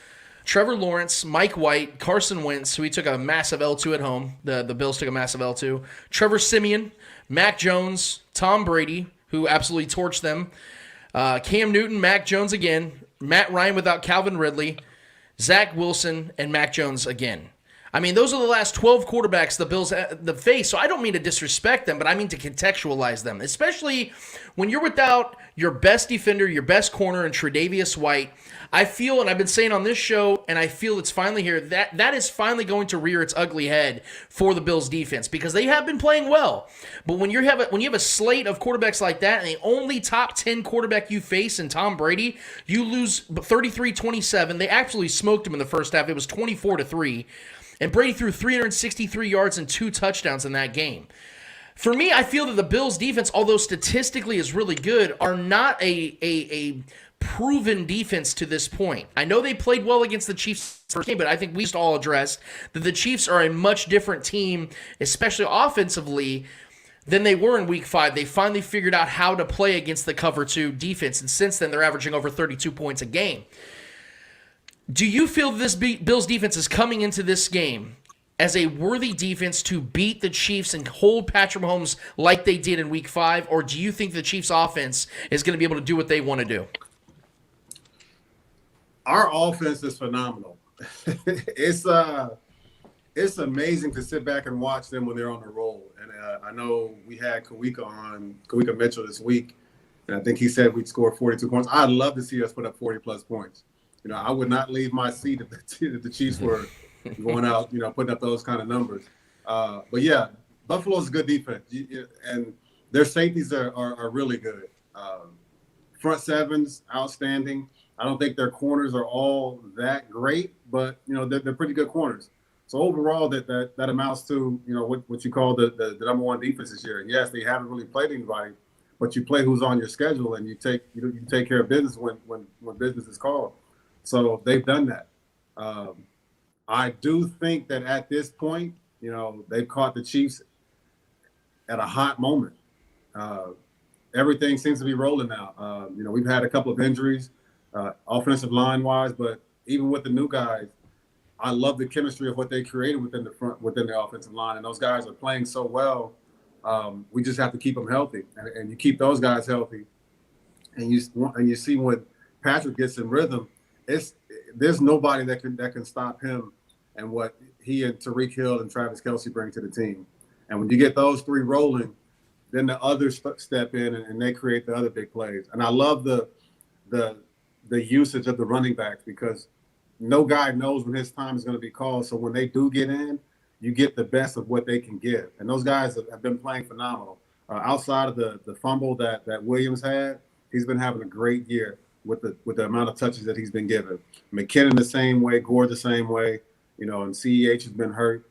Trevor Lawrence, Mike White, Carson Wentz, who he took a massive L2 at home. The Bills took a massive L2. Trevor Siemian, Mac Jones, Tom Brady, who absolutely torched them. Cam Newton, Mac Jones again, Matt Ryan without Calvin Ridley, Zach Wilson, and Mac Jones again. I mean, those are the last 12 quarterbacks the Bills face, so I don't mean to disrespect them, but I mean to contextualize them, especially when you're without your best defender, your best corner, and Tre'Davious White. I feel, and I've been saying on this show, and I feel it's finally here, that is finally going to rear its ugly head for the Bills defense, because they have been playing well. But when you have a slate of quarterbacks like that, and the only top 10 quarterback you face in Tom Brady, you lose 33-27. They absolutely smoked him in the first half. It was 24-3. And Brady threw 363 yards and 2 touchdowns in that game. For me, I feel that the Bills' defense, although statistically is really good, are not a proven defense to this point. I know they played well against the Chiefs first game, but I think we just all addressed that the Chiefs are a much different team, especially offensively, than they were in Week 5. They finally figured out how to play against the cover 2 defense, and since then they're averaging over 32 points a game. Do you feel this Bills defense is coming into this game as a worthy defense to beat the Chiefs and hold Patrick Mahomes like they did in Week 5, or do you think the Chiefs offense is going to be able to do what they want to do? Our offense is phenomenal. It's amazing to sit back and watch them when they're on the roll. And I know we had Kawika Mitchell this week, and I think he said we'd score 42 points. I'd love to see us put up 40-plus points. You know, I would not leave my seat if the Chiefs were going out, putting up those kind of numbers. But yeah, Buffalo's a good defense, and their safeties are really good. Front sevens, outstanding. I don't think their corners are all that great, but they're pretty good corners. So overall, that amounts to what you call the number 1 defense this year. And yes, they haven't really played anybody, but you play who's on your schedule, and you take care of business when business is called. So they've done that. I do think that at this point, they've caught the Chiefs at a hot moment. Everything seems to be rolling now. We've had a couple of injuries, offensive line wise, but even with the new guys, I love the chemistry of what they created within the offensive line, and those guys are playing so well. We just have to keep them healthy, and you keep those guys healthy, and you see when Patrick gets in rhythm. There's nobody that can stop him and what he and Tyreek Hill and Travis Kelce bring to the team. And when you get those 3 rolling, then the others step in and they create the other big plays. And I love the usage of the running backs, because no guy knows when his time is going to be called. So when they do get in, you get the best of what they can give. And those guys have been playing phenomenal. Outside of the fumble that Williams had, he's been having a great year with the amount of touches that he's been given. McKinnon the same way, Gore the same way, and CEH has been hurt,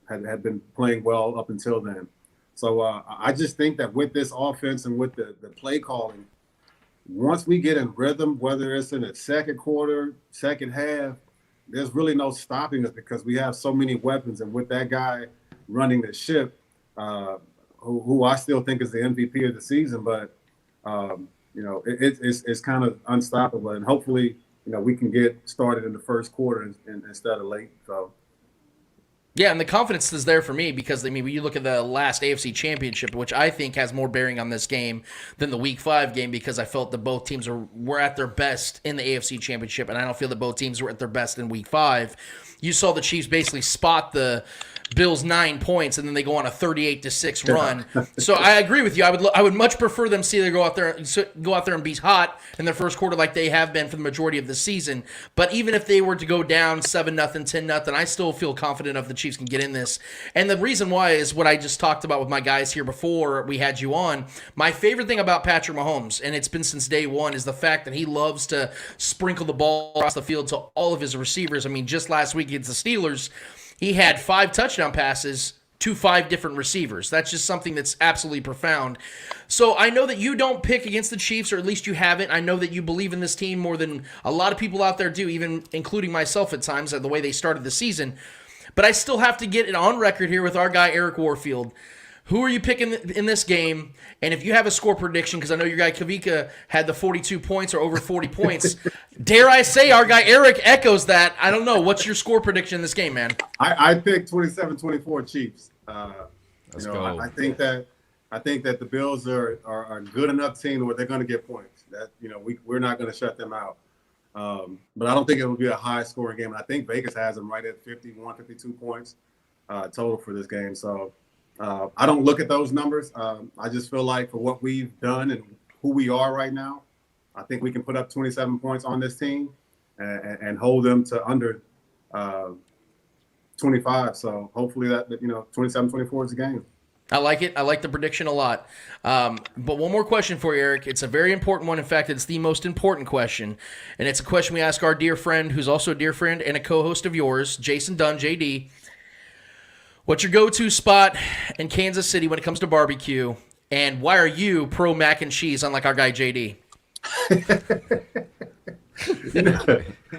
had been playing well up until then. So I just think that with this offense and with the play calling, once we get in rhythm, whether it's in the second quarter, second half, there's really no stopping us, because we have so many weapons. And with that guy running the ship, who I still think is the MVP of the season, but it's kind of unstoppable, and hopefully, we can get started in the first quarter instead of late. So, yeah, and the confidence is there for me, because when you look at the last AFC Championship, which I think has more bearing on this game than the Week 5 game, because I felt that both teams were at their best in the AFC Championship, and I don't feel that both teams were at their best in Week 5. You saw the Chiefs basically spot the Bills 9 points, and then they go on a 38-6 run. So I agree with you. I would much prefer them see they go out there and be hot in their first quarter like they have been for the majority of the season. But even if they were to go down 7-0, 10-0, I still feel confident of the Chiefs Chiefs can get in this. And the reason why is what I just talked about with my guys here before we had you on. My favorite thing about Patrick Mahomes, and it's been since day one, is the fact that he loves to sprinkle the ball across the field to all of his receivers. I mean, just last week against the Steelers, he had 5 touchdown passes to 5 different receivers. That's just something that's absolutely profound. So I know that you don't pick against the Chiefs, or at least you haven't. I know that you believe in this team more than a lot of people out there do, even including myself at times, the way they started the season. But I still have to get it on record here with our guy, Eric Warfield. Who are you picking in this game? And if you have a score prediction, because I know your guy Kavika had the 42 points or over 40 points, dare I say our guy Eric echoes that. I don't know. What's your score prediction in this game, man? I picked 27-24 Chiefs. Let's go. I think that the Bills are a good enough team where they're going to get points. That we're not going to shut them out. But I don't think it will be a high scoring game. And I think Vegas has them right at 51, 52 points total for this game. So I don't look at those numbers. I just feel like for what we've done and who we are right now, I think we can put up 27 points on this team and hold them to under 25. So hopefully that 27-24 is the game. I like it. I like the prediction a lot. But one more question for you, Eric. It's a very important one. In fact, it's the most important question. And it's a question we ask our dear friend, who's also a dear friend and a co-host of yours, Jason Dunn, JD. What's your go-to spot in Kansas City when it comes to barbecue? And why are you pro mac and cheese, unlike our guy JD?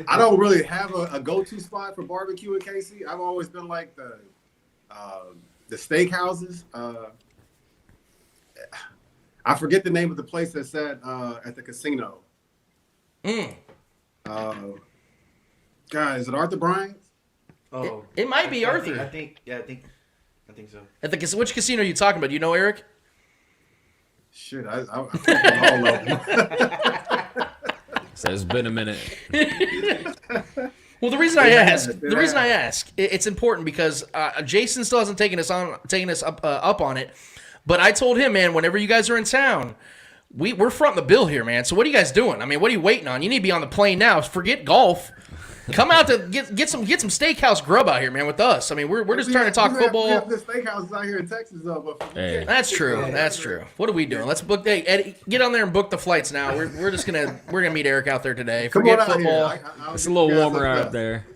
I don't really have a go-to spot for barbecue in KC. I've always been like the steakhouses. I forget the name of the place that's at the casino. God, is it Arthur Bryant's? Oh, It might be Arthur. I think so. At the which casino are you talking about? Do you know, Eric? Shit, I all of them. So it's been a minute. Well, the reason I ask, it's important because Jason still hasn't taken us up on it. But I told him, man, whenever you guys are in town, we're fronting the bill here, man. So what are you guys doing? I mean, what are you waiting on? You need to be on the plane now. Forget golf. Come out to get some steakhouse grub out here, man, with us. I mean, we're just trying to talk football. We have the steakhouses out here in Texas, though. But Hey. That's true. That's true. What are we doing? Let's book. Hey, Eddie, get on there and book the flights now. We're gonna meet Eric out there today. Forget football. It's a little warmer out there.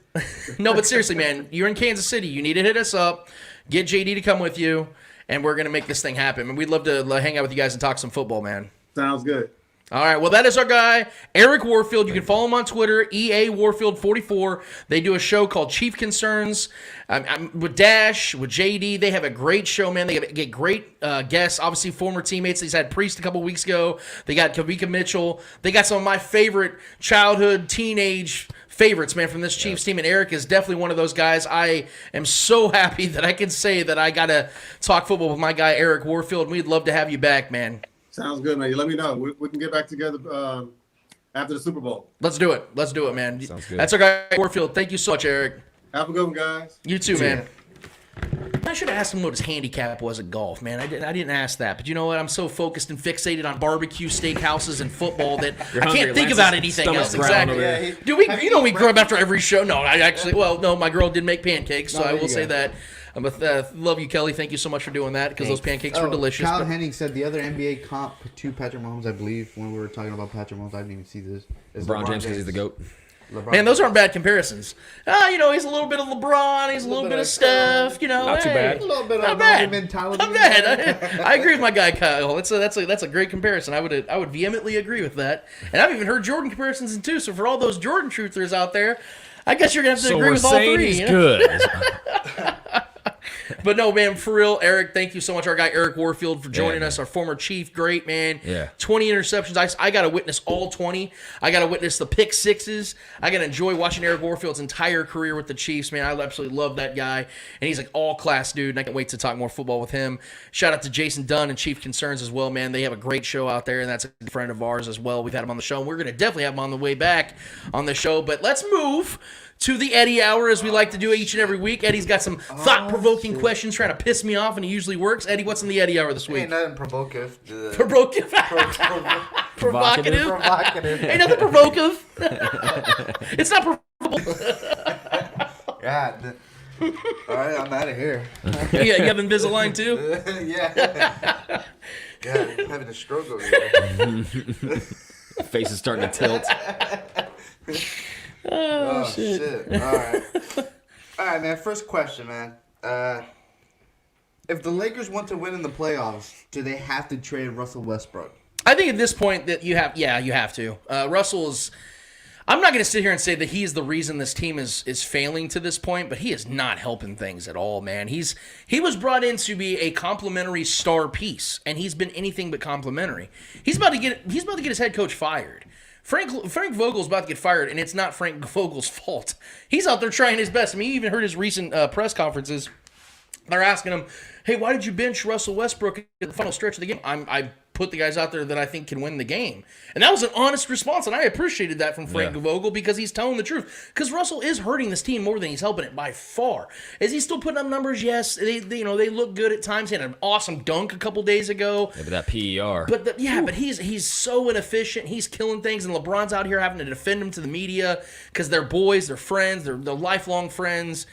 No, but seriously, man, you're in Kansas City. You need to hit us up. Get JD to come with you, and we're gonna make this thing happen. And we'd love to hang out with you guys and talk some football, man. Sounds good. All right, well, that is our guy, Eric Warfield. You can follow him on Twitter, EA Warfield44. They do a show called Chief Concerns with Dash, with JD. They have a great show, man. They get great guests, obviously former teammates. They had Priest a couple weeks ago. They got Kavika Mitchell. They got some of my favorite childhood, teenage favorites, man, from this Chiefs team, and Eric is definitely one of those guys. I am so happy that I can say that I got to talk football with my guy, Eric Warfield, and we'd love to have you back, man. Sounds good, man. You let me know. We can get back together after the Super Bowl. Let's do it. Let's do it, man. Sounds good. That's our guy, Warfield. Thank you so much, Eric. Have a good one, guys. You too, man. I should have asked him what his handicap was at golf, man. I didn't ask that. But you know what? I'm so focused and fixated on barbecue, steakhouses, and football that I can't think about anything else. Exactly. Yeah, Do we? We grub after every show. No, no. My girl did make pancakes, so I will say that. Love you, Kelly. Thank you so much for doing that because those pancakes were delicious. Kyle Henning said the other NBA comp to Patrick Mahomes, I believe, when we were talking about Patrick Mahomes, I didn't even see this. Is LeBron James because he's the GOAT. Man, those aren't bad comparisons. He's a little bit of LeBron, he's a little bit of Steph. Not too bad. A little bit Not of bad. mentality. Not bad. I agree with my guy Kyle. That's a great comparison. I would vehemently agree with that. And I've even heard Jordan comparisons too. So for all those Jordan truthers out there, I guess you're gonna have to agree with all three. He's good. But no, man, for real, Eric, thank you so much. Our guy Eric Warfield for joining us, our former Chief. Great, man. Yeah. 20 interceptions. I got to witness all 20. I got to witness the pick sixes. I got to enjoy watching Eric Warfield's entire career with the Chiefs, man. I absolutely love that guy. And he's like all-class dude, and I can't wait to talk more football with him. Shout out to Jason Dunn and Chief Concerns as well, man. They have a great show out there, and that's a good friend of ours as well. We've had him on the show, and we're going to definitely have him on the way back on the show. But let's move to the Eddie Hour, as we like to do each and every week. Eddie's got some thought-provoking questions trying to piss me off, and he usually works. Eddie, what's in the Eddie Hour this week? Ain't nothing provocative. Provocative. Provocative. Ain't nothing provocative. It's not provocative. Yeah. All right, I'm out of here. Yeah, you have Invisalign too? Yeah. God, I'm having a stroke over here. Face is starting to tilt. Oh, shit. All right. All right, man. First question, man. If the Lakers want to win in the playoffs, do they have to trade Russell Westbrook? I think at this point that you have to. Russell is. I'm not going to sit here and say that he is the reason this team is failing to this point, but he is not helping things at all, man. He was brought in to be a complimentary star piece, and he's been anything but complimentary. He's about to get his head coach fired. Frank Vogel's about to get fired, and it's not Frank Vogel's fault. He's out there trying his best. I mean, you even heard his recent press conferences. They're asking him, "Hey, why did you bench Russell Westbrook in the final stretch of the game?" I put the guys out there that I think can win the game. And that was an honest response, and I appreciated that from Frank Vogel because he's telling the truth. Because Russell is hurting this team more than he's helping it by far. Is he still putting up numbers? Yes. They look good at times. He had an awesome dunk a couple days ago. Yeah, but that PER. But he's so inefficient. He's killing things, and LeBron's out here having to defend him to the media because they're boys, they're friends, they're lifelong friends.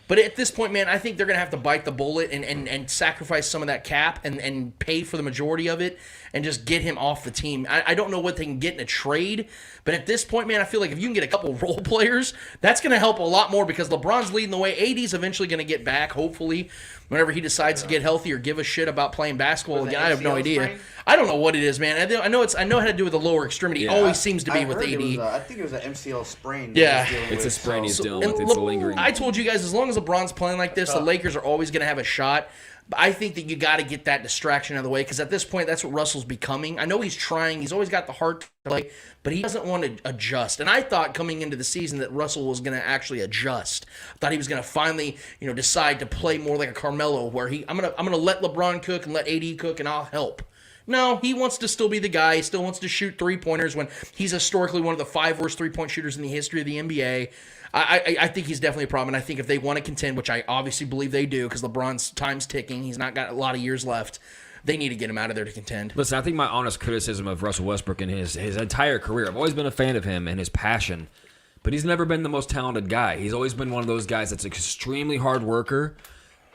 But at this point, man, I think they're going to have to bite the bullet and sacrifice some of that cap and pay for the majority of it and just get him off the team. I don't know what they can get in a trade, but at this point, man, I feel like if you can get a couple role players, that's going to help a lot more because LeBron's leading the way. AD's eventually going to get back, hopefully, whenever he decides to get healthy or give a shit about playing basketball again. I have no idea. Sprain? I don't know what it is, man. I know it had to do with the lower extremity. It always seems to be with AD. I think it was an MCL sprain. Yeah. It's a sprain he's dealing with. It's a lingering. I told you guys, as long as LeBron's playing like this, the Lakers are always going to have a shot. But I think that you got to get that distraction out of the way because at this point, that's what Russell's becoming. I know he's trying. He's always got the heart to play, but he doesn't want to adjust. And I thought coming into the season that Russell was going to actually adjust. I thought he was going to finally, decide to play more like a Carmelo, where I'm gonna let LeBron cook and let AD cook, and I'll help. No, he wants to still be the guy. He still wants to shoot three-pointers when he's historically one of the 5 worst three-point shooters in the history of the NBA. I think he's definitely a problem, and I think if they want to contend, which I obviously believe they do because LeBron's time's ticking, he's not got a lot of years left, they need to get him out of there to contend. Listen, I think my honest criticism of Russell Westbrook in his entire career, I've always been a fan of him and his passion, but he's never been the most talented guy. He's always been one of those guys that's an extremely hard worker.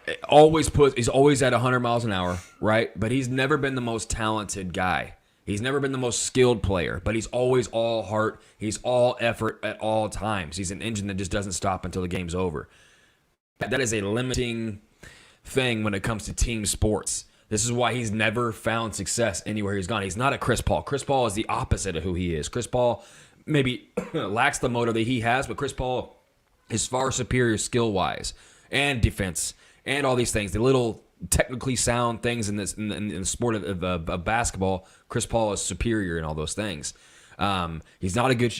He's always at 100 miles an hour, right? But he's never been the most talented guy. He's never been the most skilled player, but he's always all heart. He's all effort at all times. He's an engine that just doesn't stop until the game's over. That is a limiting thing when it comes to team sports. This is why he's never found success anywhere he's gone. He's not a Chris Paul. Chris Paul is the opposite of who he is. Chris Paul maybe lacks the motor that he has, but Chris Paul is far superior skill-wise and defense and all these things. The little technically sound things in the sport of basketball, Chris Paul is superior in all those things. He's not a good,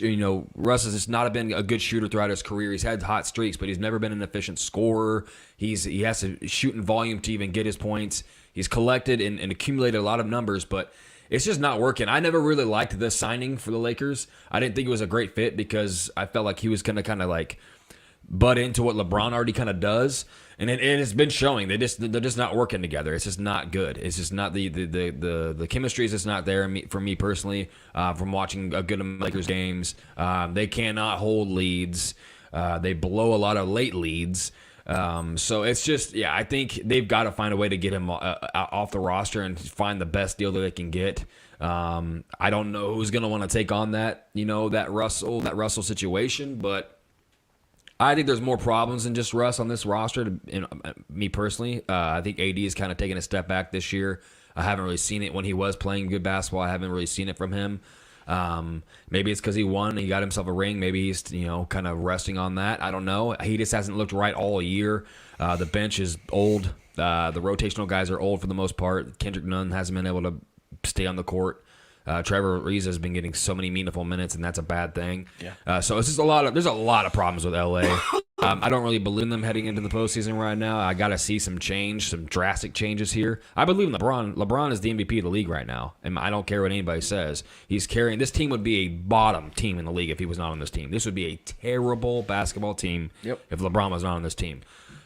Russ has just not been a good shooter throughout his career. He's had hot streaks, but he's never been an efficient scorer. He has to shoot in volume to even get his points. He's collected and accumulated a lot of numbers, but it's just not working. I never really liked this signing for the Lakers. I didn't think it was a great fit because I felt like he was going to kind of like butt into what LeBron already kind of does. And it's been showing they're just not working together. It's just not good. It's just not the chemistry is just not there for me personally. From watching a good amount of Lakers games, they cannot hold leads. They blow a lot of late leads. So it's just I think they've got to find a way to get him off the roster and find the best deal that they can get. I don't know who's going to want to take on that that Russell situation, but I think there's more problems than just Russ on this roster. Me personally, I think AD is kind of taking a step back this year. I haven't really seen it when he was playing good basketball. I haven't really seen it from him. Maybe it's because he won and he got himself a ring. Maybe he's kind of resting on that. I don't know. He just hasn't looked right all year. The bench is old. The rotational guys are old for the most part. Kendrick Nunn hasn't been able to stay on the court. Trevor Ariza has been getting so many meaningful minutes, and that's a bad thing. Yeah. So it's just there's a lot of problems with LA. I don't really believe in them heading into the postseason right now. I got to see some change, some drastic changes here. I believe in LeBron. LeBron is the MVP of the league right now, and I don't care what anybody says. He's carrying this team. Would be a bottom team in the league if he was not on this team. This would be a terrible basketball team if LeBron was not on this team.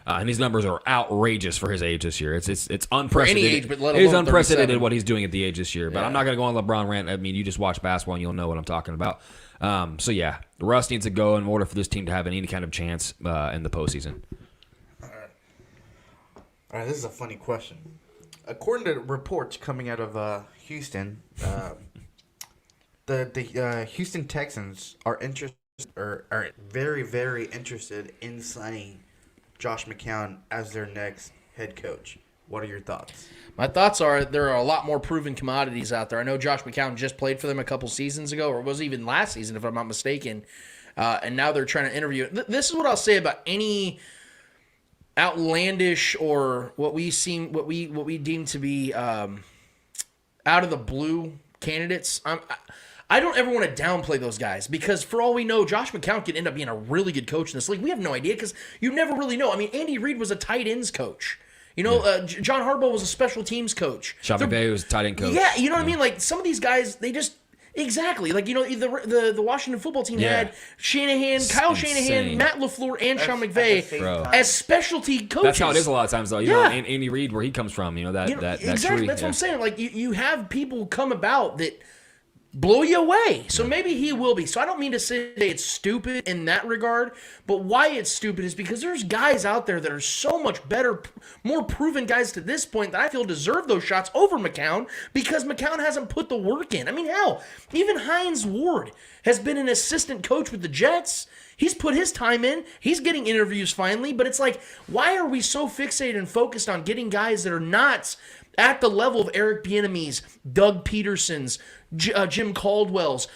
And these numbers are outrageous for his age this year. It's unprecedented. For any age, but let alone it is unprecedented 37. What he's doing at the age this year. But I'm not going to go on LeBron rant. I mean, you just watch basketball and you'll know what I'm talking about. Russ needs to go in order for this team to have any kind of chance in the postseason. All right, this is a funny question. According to reports coming out of Houston, the Houston Texans are very, very interested in signing Josh McCown as their next head coach. What are your thoughts? My thoughts are there are a lot more proven commodities out there. I know Josh McCown just played for them a couple seasons ago, or was even last season, if I'm not mistaken. And now they're trying to interview. This is what I'll say about any outlandish or what we deem to be out of the blue candidates. I don't ever want to downplay those guys because for all we know, Josh McCown could end up being a really good coach in this league. We have no idea because you never really know. I mean, Andy Reid was a tight ends coach. You know, John Harbaugh was a special teams coach. Sean McVay was a tight end coach. Yeah, you know what I mean? Like, some of these guys, they just... Exactly. Like, you know, the Washington football team had Shanahan, Kyle Shanahan, Matt LaFleur, and Sean McVay as specialty coaches. That's how it is a lot of times, though. You know, Andy Reid, where he comes from, you know, that exactly. tree. That's what I'm saying. Like, you have people come about that blow you away. So maybe he will be. So I don't mean to say it's stupid in that regard, but why it's stupid is because there's guys out there that are so much better, more proven guys to this point that I feel deserve those shots over McCown because McCown hasn't put the work in. I mean, hell, even Hines Ward has been an assistant coach with the Jets. He's put his time in. He's getting interviews finally, but it's like, why are we so fixated and focused on getting guys that are not at the level of Eric Bieniemy's, Doug Peterson's, Jim Caldwell's,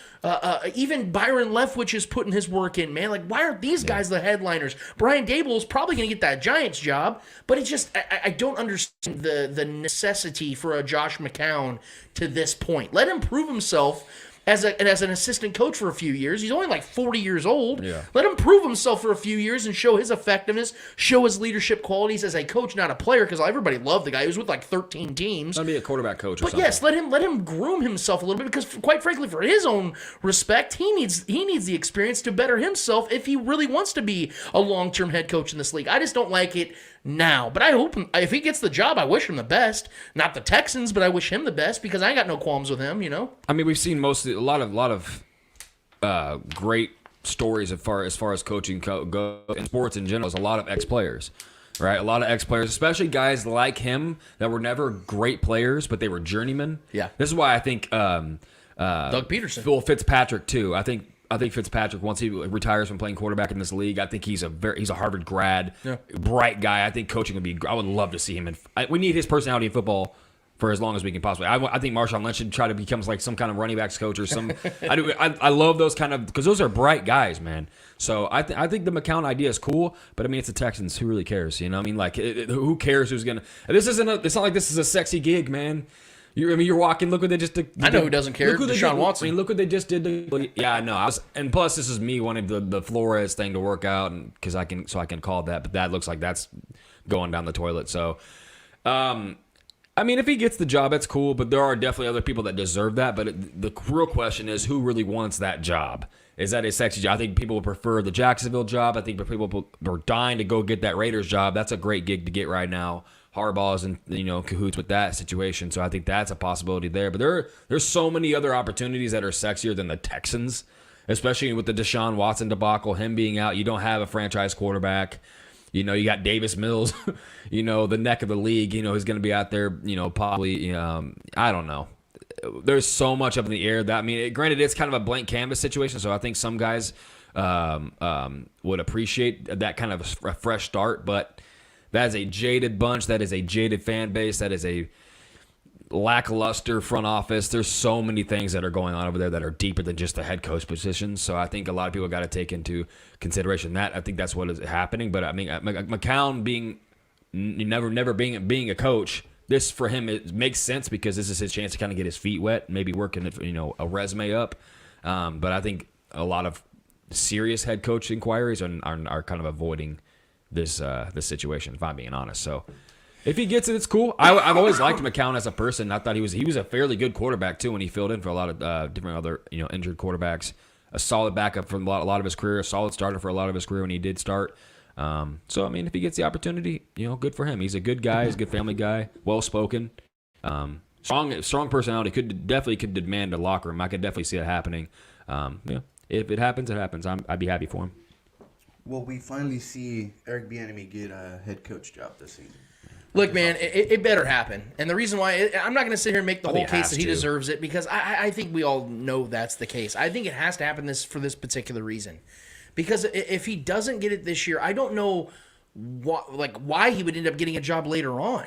even Byron Leftwich is putting his work in, man. Like, why aren't these guys the headliners? Brian Dable is probably going to get that Giants job, but it's just, I don't understand the necessity for a Josh McCown to this point. Let him prove himself as an assistant coach for a few years. He's only like 40 years old. Yeah. Let him prove himself for a few years and show his effectiveness, show his leadership qualities as a coach, not a player, because everybody loved the guy. He was with like 13 teams. Gonna be a quarterback coach or But something. yes, let him groom himself a little bit because, quite frankly, for his own respect, he needs the experience to better himself if he really wants to be a long-term head coach in this league. I just don't like it now. But I hope if he gets the job, I wish him the best. Not the Texans, but I wish him the best because I ain't got no qualms with him, you know? I mean, we've seen a lot of great stories as far as coaching go in sports in general. There's a lot of ex-players, right? A lot of ex-players, especially guys like him that were never great players, but they were journeymen. Yeah. This is why I think Doug Peterson. Phil Fitzpatrick too. I think Fitzpatrick, once he retires from playing quarterback in this league, I think he's a Harvard grad, bright guy. I think coaching would be. I would love to see him. We need his personality in football for as long as we can possibly. I think Marshawn Lynch should try to become like some kind of running backs coach or some. I love those kind of because those are bright guys, man. So I think the McCown idea is cool, but I mean it's the Texans. Who really cares? You know, I mean, like who cares who's gonna? It's not like this is a sexy gig, man. You're walking. Look what they just did. I know who doesn't care. Deshaun Watson. I mean, look what they just did. Yeah, I know. And plus, this is me wanting the Flores thing to work out, and because I can call that. But that looks like that's going down the toilet. So, I mean, if he gets the job, that's cool. But there are definitely other people that deserve that. But the real question is, who really wants that job? Is that a sexy job? I think people would prefer the Jacksonville job. I think people are dying to go get that Raiders job. That's a great gig to get right now. Harbaugh's in cahoots with that situation, so I think that's a possibility there. But there's so many other opportunities that are sexier than the Texans, especially with the Deshaun Watson debacle, him being out. You don't have a franchise quarterback. You know, you got Davis Mills, the neck of the league. Who's going to be out there. Probably. I don't know. There's so much up in the air that granted, it's kind of a blank canvas situation. So I think some guys would appreciate that kind of a fresh start, but. That is a jaded bunch. That is a jaded fan base. That is a lackluster front office. There's so many things that are going on over there that are deeper than just the head coach position. So I think a lot of people got to take into consideration that. I think that's what is happening. But I mean, McCown being never being a coach, this for him it makes sense because this is his chance to kind of get his feet wet, maybe working a resume up. But I think a lot of serious head coach inquiries are kind of avoiding this situation, if I'm being honest. So if he gets it, it's cool. I've always liked McCown as a person. I thought he was a fairly good quarterback too when he filled in for a lot of different other injured quarterbacks. A solid backup for a lot of his career, a solid starter for a lot of his career when he did start. So I mean, if he gets the opportunity, good for him. He's a good guy. He's a good family guy, well spoken, strong personality. Could demand a locker room. I could definitely see it happening. If it happens, it happens. I'd be happy for him. Will we finally see Eric Bieniemy get a head coach job this season? Look, man, it better happen. And the reason why, I'm not going to sit here and make the whole case that he deserves it, because I think we all know that's the case. I think it has to happen for this particular reason. Because if he doesn't get it this year, I don't know why he would end up getting a job later on.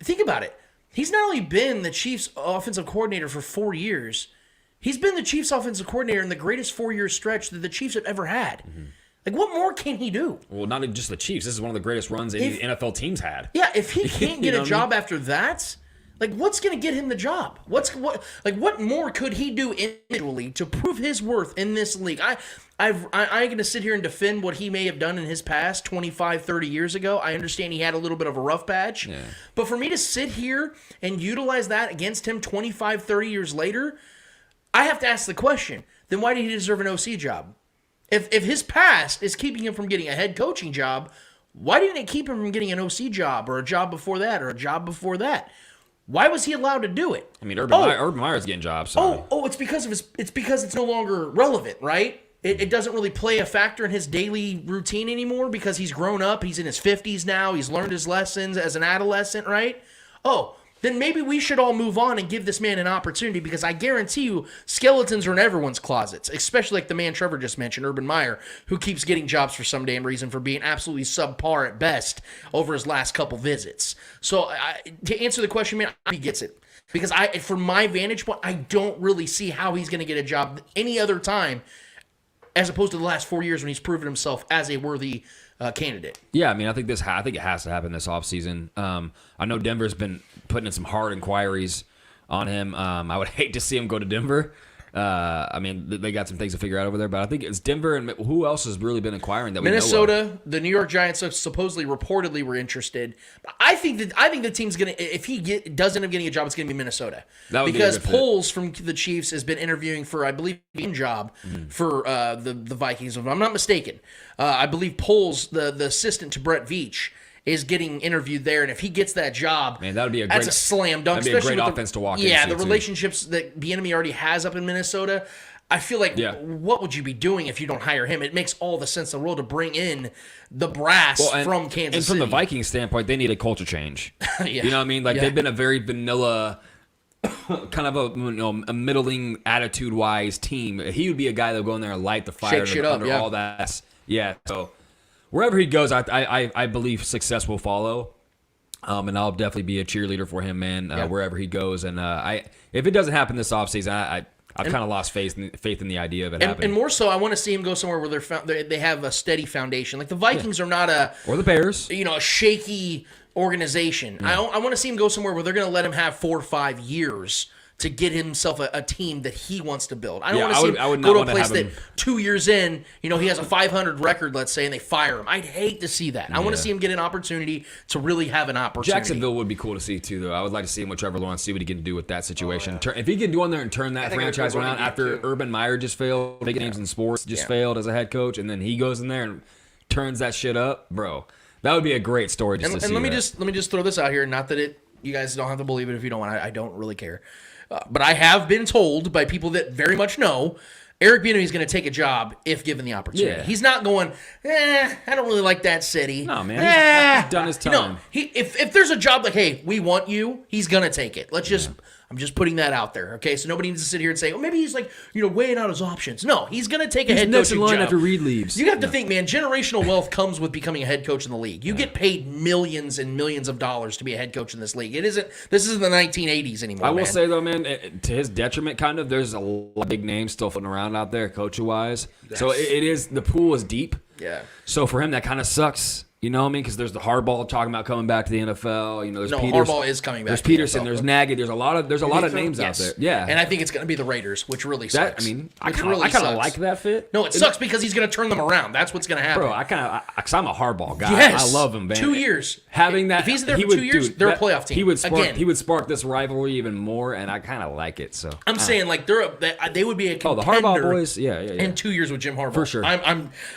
Think about it. He's not only been the Chiefs offensive coordinator for 4 years, he's been the Chiefs offensive coordinator in the greatest 4-year stretch that the Chiefs have ever had. Like, what more can he do? Well, not just the Chiefs. This is one of the greatest runs any NFL team's had. Yeah, if he can't get a job after that, like, what's going to get him the job? What more could he do individually to prove his worth in this league? I'm going to sit here and defend what he may have done in his past 25, 30 years ago. I understand he had a little bit of a rough patch. Yeah. But for me to sit here and utilize that against him 25, 30 years later, I have to ask the question, then why did he deserve an OC job? If his past is keeping him from getting a head coaching job, why didn't it keep him from getting an OC job or a job before that or a job before that? Why was he allowed to do it? I mean, Urban Meyer's getting jobs. So. It's because it's no longer relevant, right? It doesn't really play a factor in his daily routine anymore because he's grown up. He's in his 50s now. He's learned his lessons as an adolescent, right? Then maybe we should all move on and give this man an opportunity, because I guarantee you skeletons are in everyone's closets, especially like the man Trevor just mentioned, Urban Meyer, who keeps getting jobs for some damn reason for being absolutely subpar at best over his last couple visits. So to answer the question, man, he gets it. Because from my vantage point, I don't really see how he's going to get a job any other time as opposed to the last 4 years when he's proven himself as a worthy candidate. Yeah, I mean, I think it has to happen this offseason. I know Denver's been putting in some hard inquiries on him. I would hate to see him go to Denver. I mean, they got some things to figure out over there, but I think it's Denver, and who else has really been inquiring that we know of? Minnesota, the New York Giants supposedly reportedly were interested. I think the team's gonna, if he doesn't end up getting a job, it's gonna be Minnesota, because Poles from the Chiefs has been interviewing for, I believe, a job for the Vikings. If I'm not mistaken, I believe Poles, the assistant to Brett Veach, is getting interviewed there, and if he gets that job, man, that's a slam dunk. That'd be a great offense to walk into. Yeah, the relationships that the enemy already has up in Minnesota. I feel like, what would you be doing if you don't hire him? It makes all the sense in the world to bring in the brass from Kansas City. And from the Vikings standpoint, they need a culture change. You know what I mean? Like, they've been a very vanilla, kind of a middling attitude-wise team. He would be a guy that would go in there and light the fire under all that. Yeah, so wherever he goes, I believe success will follow. And I'll definitely be a cheerleader for him, man, wherever he goes. And if it doesn't happen this offseason, I've kind of lost faith in the idea of it happening. And more so, I want to see him go somewhere where they have a steady foundation. Like the Vikings are not or the Bears, a shaky organization. I want to see him go somewhere where they're going to let him have 4 or 5 years to get himself a team that he wants to build. I don't want to see him go to a place that 2 years in, he has a 500 record, let's say, and they fire him. I'd hate to see that. I want to see him get an opportunity to really have an opportunity. Jacksonville would be cool to see, too, though. I would like to see him with Trevor Lawrence, see what he can do with that situation. If he can go in there and turn that franchise around after Urban Meyer just failed, big names in sports failed as a head coach, and then he goes in there and turns that shit up, bro. That would be a great story to see. And let me just throw this out here. Not that you guys don't have to believe it if you don't want. I don't really care. But I have been told by people that very much know Eric Bieniemy is going to take a job if given the opportunity. Yeah. He's not going, I don't really like that city. No, man. He's done his time. No, if there's a job like, hey, we want you, he's going to take it. I'm just putting that out there, okay? So nobody needs to sit here and say, maybe he's like, weighing out his options. No, he's going to take a head coaching job. After Reed leaves. You have to think, man, generational wealth comes with becoming a head coach in the league. You get paid millions and millions of dollars to be a head coach in this league. This isn't the 1980s anymore, I will say, though, man, to his detriment, kind of, there's a lot of big names still floating around out there, coach-wise. Yes. So the pool is deep. Yeah. So for him, that kind of sucks. You know what I mean? Because there's the Harbaugh talking about coming back to the NFL. There's Harbaugh is coming back. There's Peterson. There's Nagy. There's a lot of names out there. Yeah, and I think it's going to be the Raiders, which really sucks. I kind of like that fit. No, it sucks because he's going to turn them around. That's what's going to happen. Bro, because I'm a Harbaugh guy. Yes. I love him, man. 2 years. Having that, if he's there for 2 years, they're a playoff team. He would spark this rivalry even more, and I kind of like it. So I'm saying they would be a contender. The Harbaugh boys, yeah. In 2 years with Jim Harbaugh, for sure.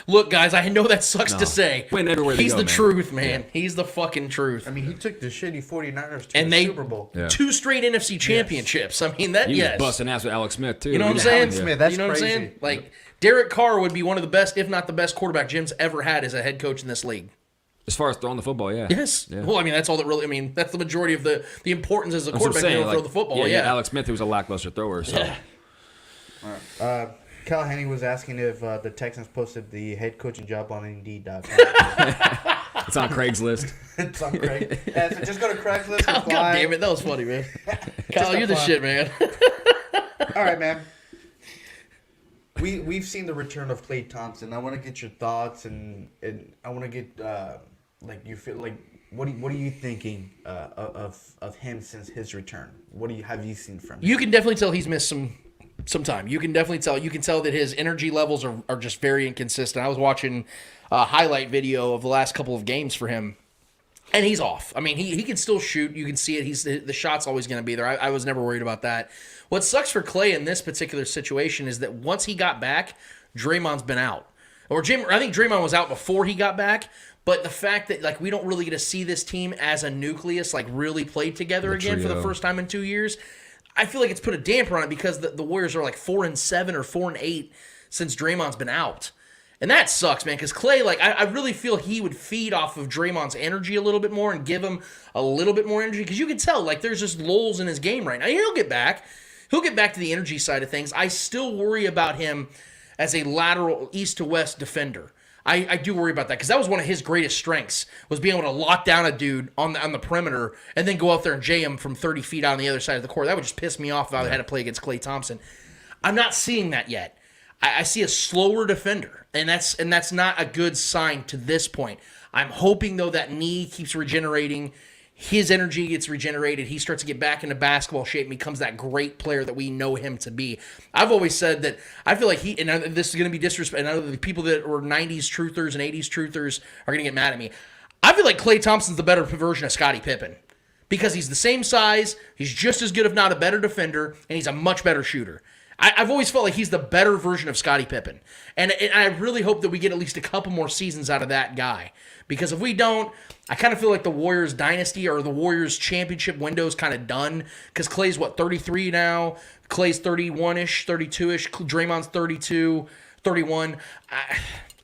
Look, guys, I know that sucks to say. Win everywhere they go, he's the truth, man. He's the fucking truth. I mean, he took the shitty 49ers to the Super Bowl. 2 straight NFC championships. I mean, he was busting ass with Alex Smith, too. You know what I'm saying? Alex Smith, that's you know what I'm saying? Like, Derek Carr would be one of the best, if not the best quarterback Jim's ever had as a head coach in this league. As far as throwing the football, yeah. Yes. Yeah. Well, I mean, that's all that really. I mean, that's the majority of the importance as a That's what I'm quarterback. saying, Throw the football. Yeah. Alex Smith, who was a lackluster thrower. So. Yeah. Kyle Henning was asking if the Texans posted the head coaching job on Indeed.com. It's on Craigslist. It's on Craig. Yeah, so just go to Craigslist. God damn it, that was funny, man. Kyle, you're the shit, man. All right, man. We've seen the return of Klay Thompson. I want to get your thoughts, and I want to get like you feel like what are you thinking of him since his return? What have you seen from him? You can definitely tell he's missed some time. You can definitely tell. You can tell that his energy levels are just very inconsistent. I was watching a highlight video of the last couple of games for him, and he's off. I mean, he can still shoot. You can see it. The shot's always going to be there. I was never worried about that. What sucks for Klay in this particular situation is that once he got back, Draymond's been out. I think Draymond was out before he got back. But the fact that like we don't really get to see this team as a nucleus like really played together again for the first time in 2 years, I feel like it's put a damper on it because the Warriors are like 4-7 or 4-8 since Draymond's been out. And that sucks, man, because Klay, like, I really feel he would feed off of Draymond's energy a little bit more and give him a little bit more energy because you can tell, like, there's just lulls in his game right now. He'll get back. He'll get back to the energy side of things. I still worry about him as a lateral east to west defender. I do worry about that because that was one of his greatest strengths was being able to lock down a dude on the perimeter and then go out there and jay him from 30 feet out on the other side of the court. That would just piss me off if I had to play against Klay Thompson. I'm not seeing that yet. I see a slower defender, and that's not a good sign to this point. I'm hoping, though, that knee keeps regenerating. His energy gets regenerated. He starts to get back into basketball shape and becomes that great player that we know him to be. I've always said that I feel like and this is going to be disrespect, and I know the people that were 90s truthers and 80s truthers are going to get mad at me. I feel like Klay Thompson's the better version of Scottie Pippen because he's the same size, he's just as good, if not a better defender, and he's a much better shooter. I've always felt like he's the better version of Scottie Pippen. And I really hope that we get at least a couple more seasons out of that guy. Because if we don't, I kind of feel like the Warriors dynasty or the Warriors championship window is kind of done. Because Klay's, 33 now? Klay's 31-ish, 32-ish. Draymond's 32, 31.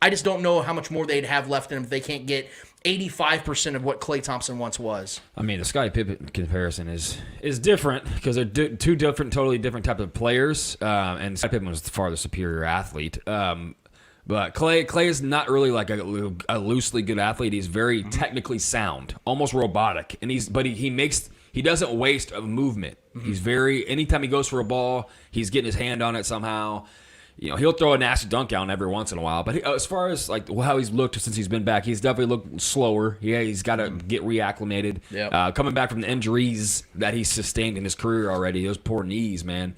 I just don't know how much more they'd have left in them if they can't get 85% of what Klay Thompson once was. I mean, the Scottie Pippen comparison is different because they're two totally different types of players, and Scottie Pippen was far the superior athlete. But Klay is not really like a loosely good athlete. He's very technically sound, almost robotic, and he doesn't waste a movement. He's anytime he goes for a ball, he's getting his hand on it somehow. You know, he'll throw a nasty dunk down every once in a while. But as far as like how he's looked since he's been back, he's definitely looked slower. Yeah, he's got to get reacclimated. Yep. Coming back from the injuries that he's sustained in his career already, those poor knees, man.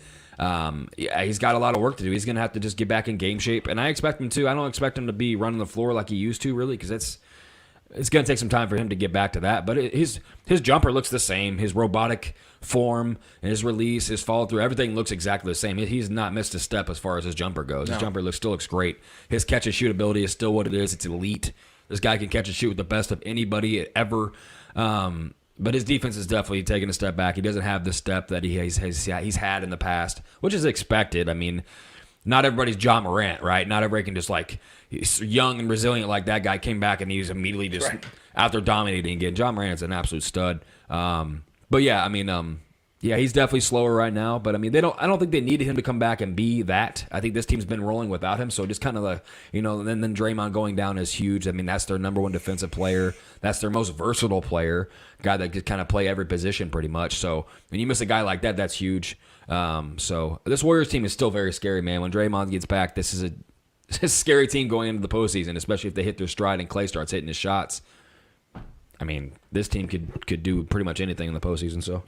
He's got a lot of work to do. He's going to have to just get back in game shape. And I expect him to. I don't expect him to be running the floor like he used to, really, because it's going to take some time for him to get back to that. But his jumper looks the same. His robotic form and his release, his follow through, everything looks exactly the same. He's not missed a step as far as his jumper goes. His jumper still looks great. His catch and shoot ability is still what it is. It's elite. This guy can catch and shoot with the best of anybody ever. But his defense is definitely taking a step back. He doesn't have the step that he's had in the past, which is expected. I mean, not everybody's John Morant, right? Not everybody can just he's young and resilient like that guy came back and he's immediately just out there dominating again. John Morant's an absolute stud. But yeah, I mean, he's definitely slower right now. But I mean, I don't think they needed him to come back and be that. I think this team's been rolling without him. So just kind of then Draymond going down is huge. I mean, that's their number one defensive player. That's their most versatile player, guy that could kind of play every position pretty much. So when you miss a guy like that, that's huge. So this Warriors team is still very scary, man. When Draymond gets back, this is a scary team going into the postseason, especially if they hit their stride and Klay starts hitting his shots. I mean, this team could do pretty much anything in the postseason. So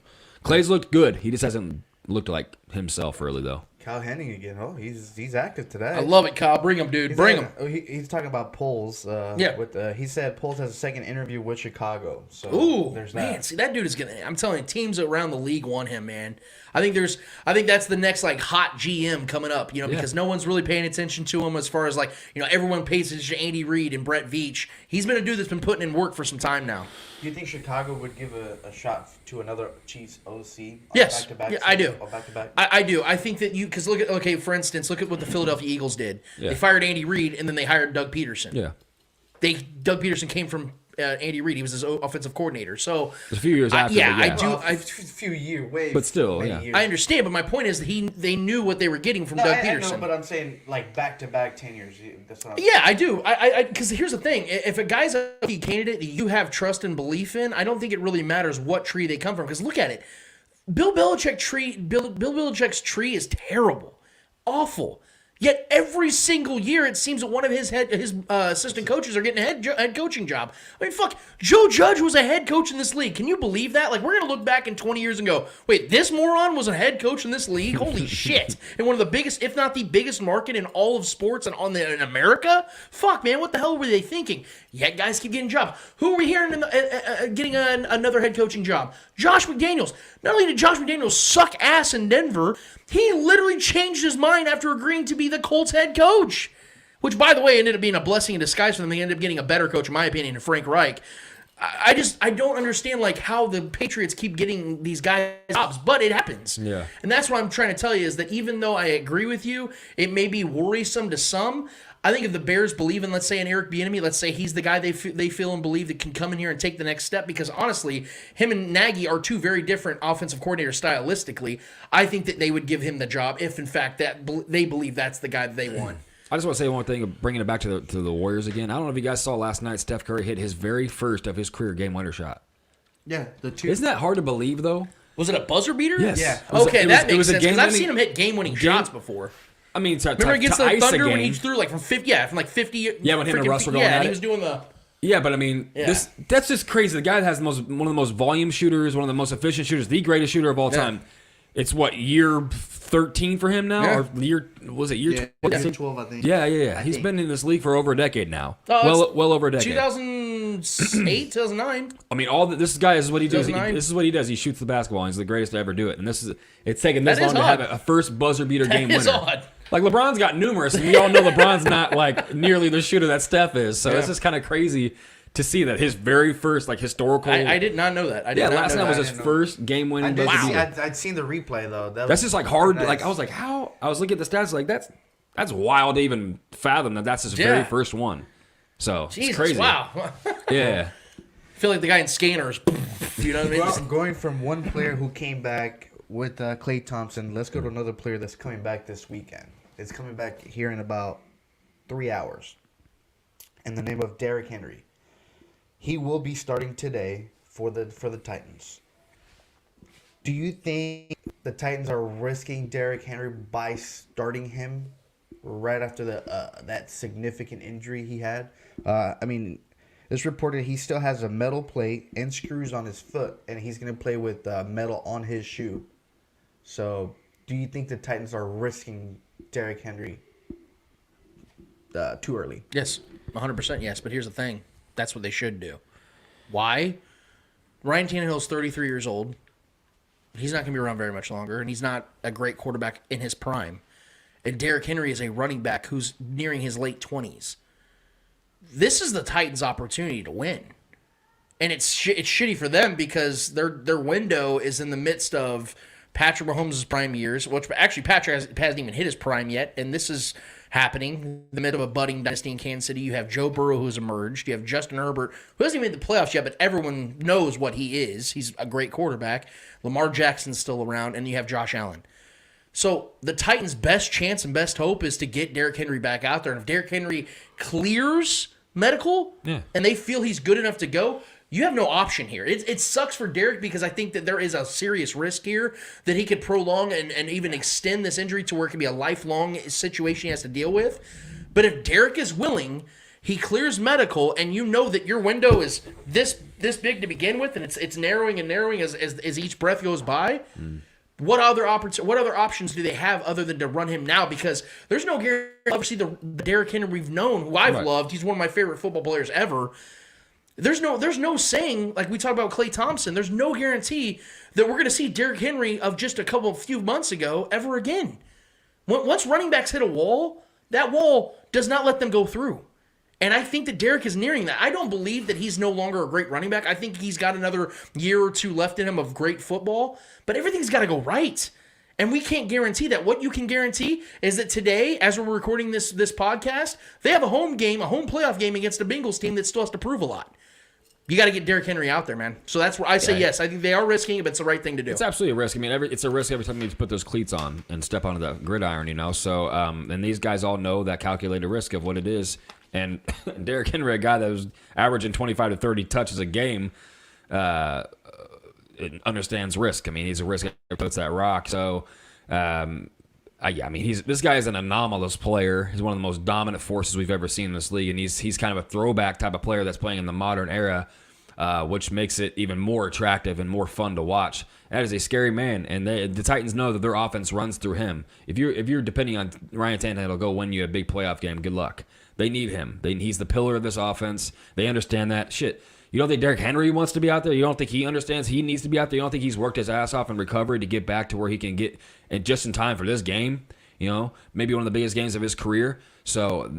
Klay's looked good. He just hasn't looked like himself really, though. Kyle Henning again. Oh, he's active today. I love it, Kyle. Bring him, dude. Bring him. He's talking about Poles. He said Poles has a second interview with Chicago. So there's that. Man, see that dude is gonna. I'm telling you, teams around the league want him, man. I think that's the next hot GM coming up. Because no one's really paying attention to him as far as everyone pays attention to Andy Reid and Brett Veach. He's been a dude that's been putting in work for some time now. Do you think Chicago would give a shot to another Chiefs OC? Yes, back-to-back yeah, I do. Back-to-back? I do. I think that because for instance, look at what the Philadelphia Eagles did. Yeah. They fired Andy Reid and then they hired Doug Peterson. Yeah. Doug Peterson came from Andy Reid. He was his offensive coordinator. So It was a few years after. yeah, but I yeah. do. A few years, way. But still, many yeah. years. I understand, but my point is that they knew what they were getting from Doug I Peterson. know, but I'm saying like back to back tenures. That's what I'm Yeah, I do. Because here's the thing: if a guy's a candidate that you have trust and belief in, I don't think it really matters what tree they come from. Because look at it, Bill Belichick's tree is terrible, awful. Yet every single year, it seems that one of his assistant coaches are getting a head coaching job. I mean, fuck, Joe Judge was a head coach in this league. Can you believe that? Like, we're gonna look back in 20 years and go, wait, this moron was a head coach in this league? Holy shit! And one of the biggest, if not the biggest, market in all of sports and in America. Fuck, man, what the hell were they thinking? Yet guys keep getting jobs. Who are we hearing getting another head coaching job? Josh McDaniels. Not only did Josh McDaniels suck ass in Denver, he literally changed his mind after agreeing to be the Colts head coach. Which, by the way, ended up being a blessing in disguise for them. They ended up getting a better coach, in my opinion, than Frank Reich. I don't understand like how the Patriots keep getting these guys jobs, but it happens. Yeah. And that's what I'm trying to tell you is that even though I agree with you, it may be worrisome to some. I think if the Bears believe in, let's say, an Eric Bieniemy, let's say he's the guy they feel and believe that can come in here and take the next step, because honestly, him and Nagy are two very different offensive coordinators stylistically. I think that they would give him the job if, in fact, that they believe that's the guy that they want. I just want to say one thing, bringing it back to the Warriors again. I don't know if you guys saw last night, Steph Curry hit his very first of his career game winner shot. Yeah, the two. Isn't that hard to believe, though? Was it a buzzer beater? Yes. Yeah. Okay, that makes was a sense, because I've game-winning- seen him hit game-winning shots before. I mean, Remember against the ice a Thunder when he game. threw like from 50? Yeah, from like 50. Yeah, when him and freaking Russ were feet. going Yeah, at and he it. was doing the. Yeah, but I mean, Yeah. that's just crazy. The guy that has one of the most volume shooters, one of the most efficient shooters, the greatest shooter of all time. It's what, year 13 for him now, Yeah. or year 12? 12, I think. Yeah. He's been in this league for over a decade now. Oh, well over a decade. 2008, 2009. I mean, this guy is what he does. 2009. This is what he does. He shoots the basketball. And he's the greatest to ever do it. And it's taken this That is long to have odd. a first buzzer beater game is winner. odd. Like LeBron's got numerous, and we all know LeBron's not like nearly the shooter that Steph is. So it's just kind of crazy to see that his very first like historical. I did not know that. Last night was his first game I winning did buzzer see, beater. I'd seen the replay though. That's just like hard. Nice. Like I was like, how? I was looking at the stats. Like that's wild to even fathom that's his very first one. So Jesus, it's crazy. wow. Yeah. I feel like the guy in Scanners. You know what I mean? Well, going from one player who came back with Klay Thompson, let's go to another player that's coming back this weekend. It's coming back here in about 3 hours. In the name of Derrick Henry. He will be starting today for the Titans. Do you think the Titans are risking Derrick Henry by starting him right after that significant injury he had? I mean, it's reported he still has a metal plate and screws on his foot, and he's going to play with metal on his shoe. So, do you think the Titans are risking Derrick Henry too early? Yes, 100% yes. But here's the thing. That's what they should do. Why? Ryan Tannehill's 33 years old. He's not going to be around very much longer, and he's not a great quarterback in his prime. And Derrick Henry is a running back who's nearing his late 20s. This is the Titans' opportunity to win. And it's shitty for them because their window is in the midst of Patrick Mahomes' prime years, which actually Patrick hasn't even hit his prime yet, and this is happening in the middle of a budding dynasty in Kansas City. You have Joe Burrow, who's emerged. You have Justin Herbert, who hasn't even made the playoffs yet, but everyone knows what he is. He's a great quarterback. Lamar Jackson's still around, and you have Josh Allen. So the Titans' best chance and best hope is to get Derrick Henry back out there. And if Derrick Henry clears medical and they feel he's good enough to go, you have no option here. It sucks for Derrick because I think that there is a serious risk here that he could prolong and even extend this injury to where it could be a lifelong situation he has to deal with. But if Derrick is willing, he clears medical, and you know that your window is this big to begin with, and it's narrowing and narrowing as each breath goes by. What other options do they have other than to run him now? Because there's no guarantee. Obviously, the Derrick Henry we've known, who I've loved, he's one of my favorite football players ever. There's no saying, like we talk about Klay Thompson, there's no guarantee that we're going to see Derrick Henry of just a few months ago ever again. Once running backs hit a wall, that wall does not let them go through. And I think that Derrick is nearing that. I don't believe that he's no longer a great running back. I think he's got another year or two left in him of great football, but everything's got to go right. And we can't guarantee that. What you can guarantee is that today, as we're recording this podcast, they have a home playoff game against a Bengals team that still has to prove a lot. You got to get Derrick Henry out there, man. So that's where I say yes. I think they are risking it, but it's the right thing to do. It's absolutely a risk. I mean, it's a risk every time you put those cleats on and step onto the gridiron, you know. So, and these guys all know that calculated risk of what it is. And Derrick Henry, a guy that was averaging 25 to 30 touches a game, understands risk. I mean, he's a risk that puts that rock. So, I mean, this guy is an anomalous player. He's one of the most dominant forces we've ever seen in this league, and he's kind of a throwback type of player that's playing in the modern era, which makes it even more attractive and more fun to watch. That is a scary man, and the Titans know that their offense runs through him. If you're depending on Ryan Tannehill to go win you a big playoff game, good luck. They need him. He's the pillar of this offense. They understand that. Shit. You don't think Derrick Henry wants to be out there? You don't think he understands he needs to be out there? You don't think he's worked his ass off in recovery to get back to where he can get and just in time for this game? You know, maybe one of the biggest games of his career. So,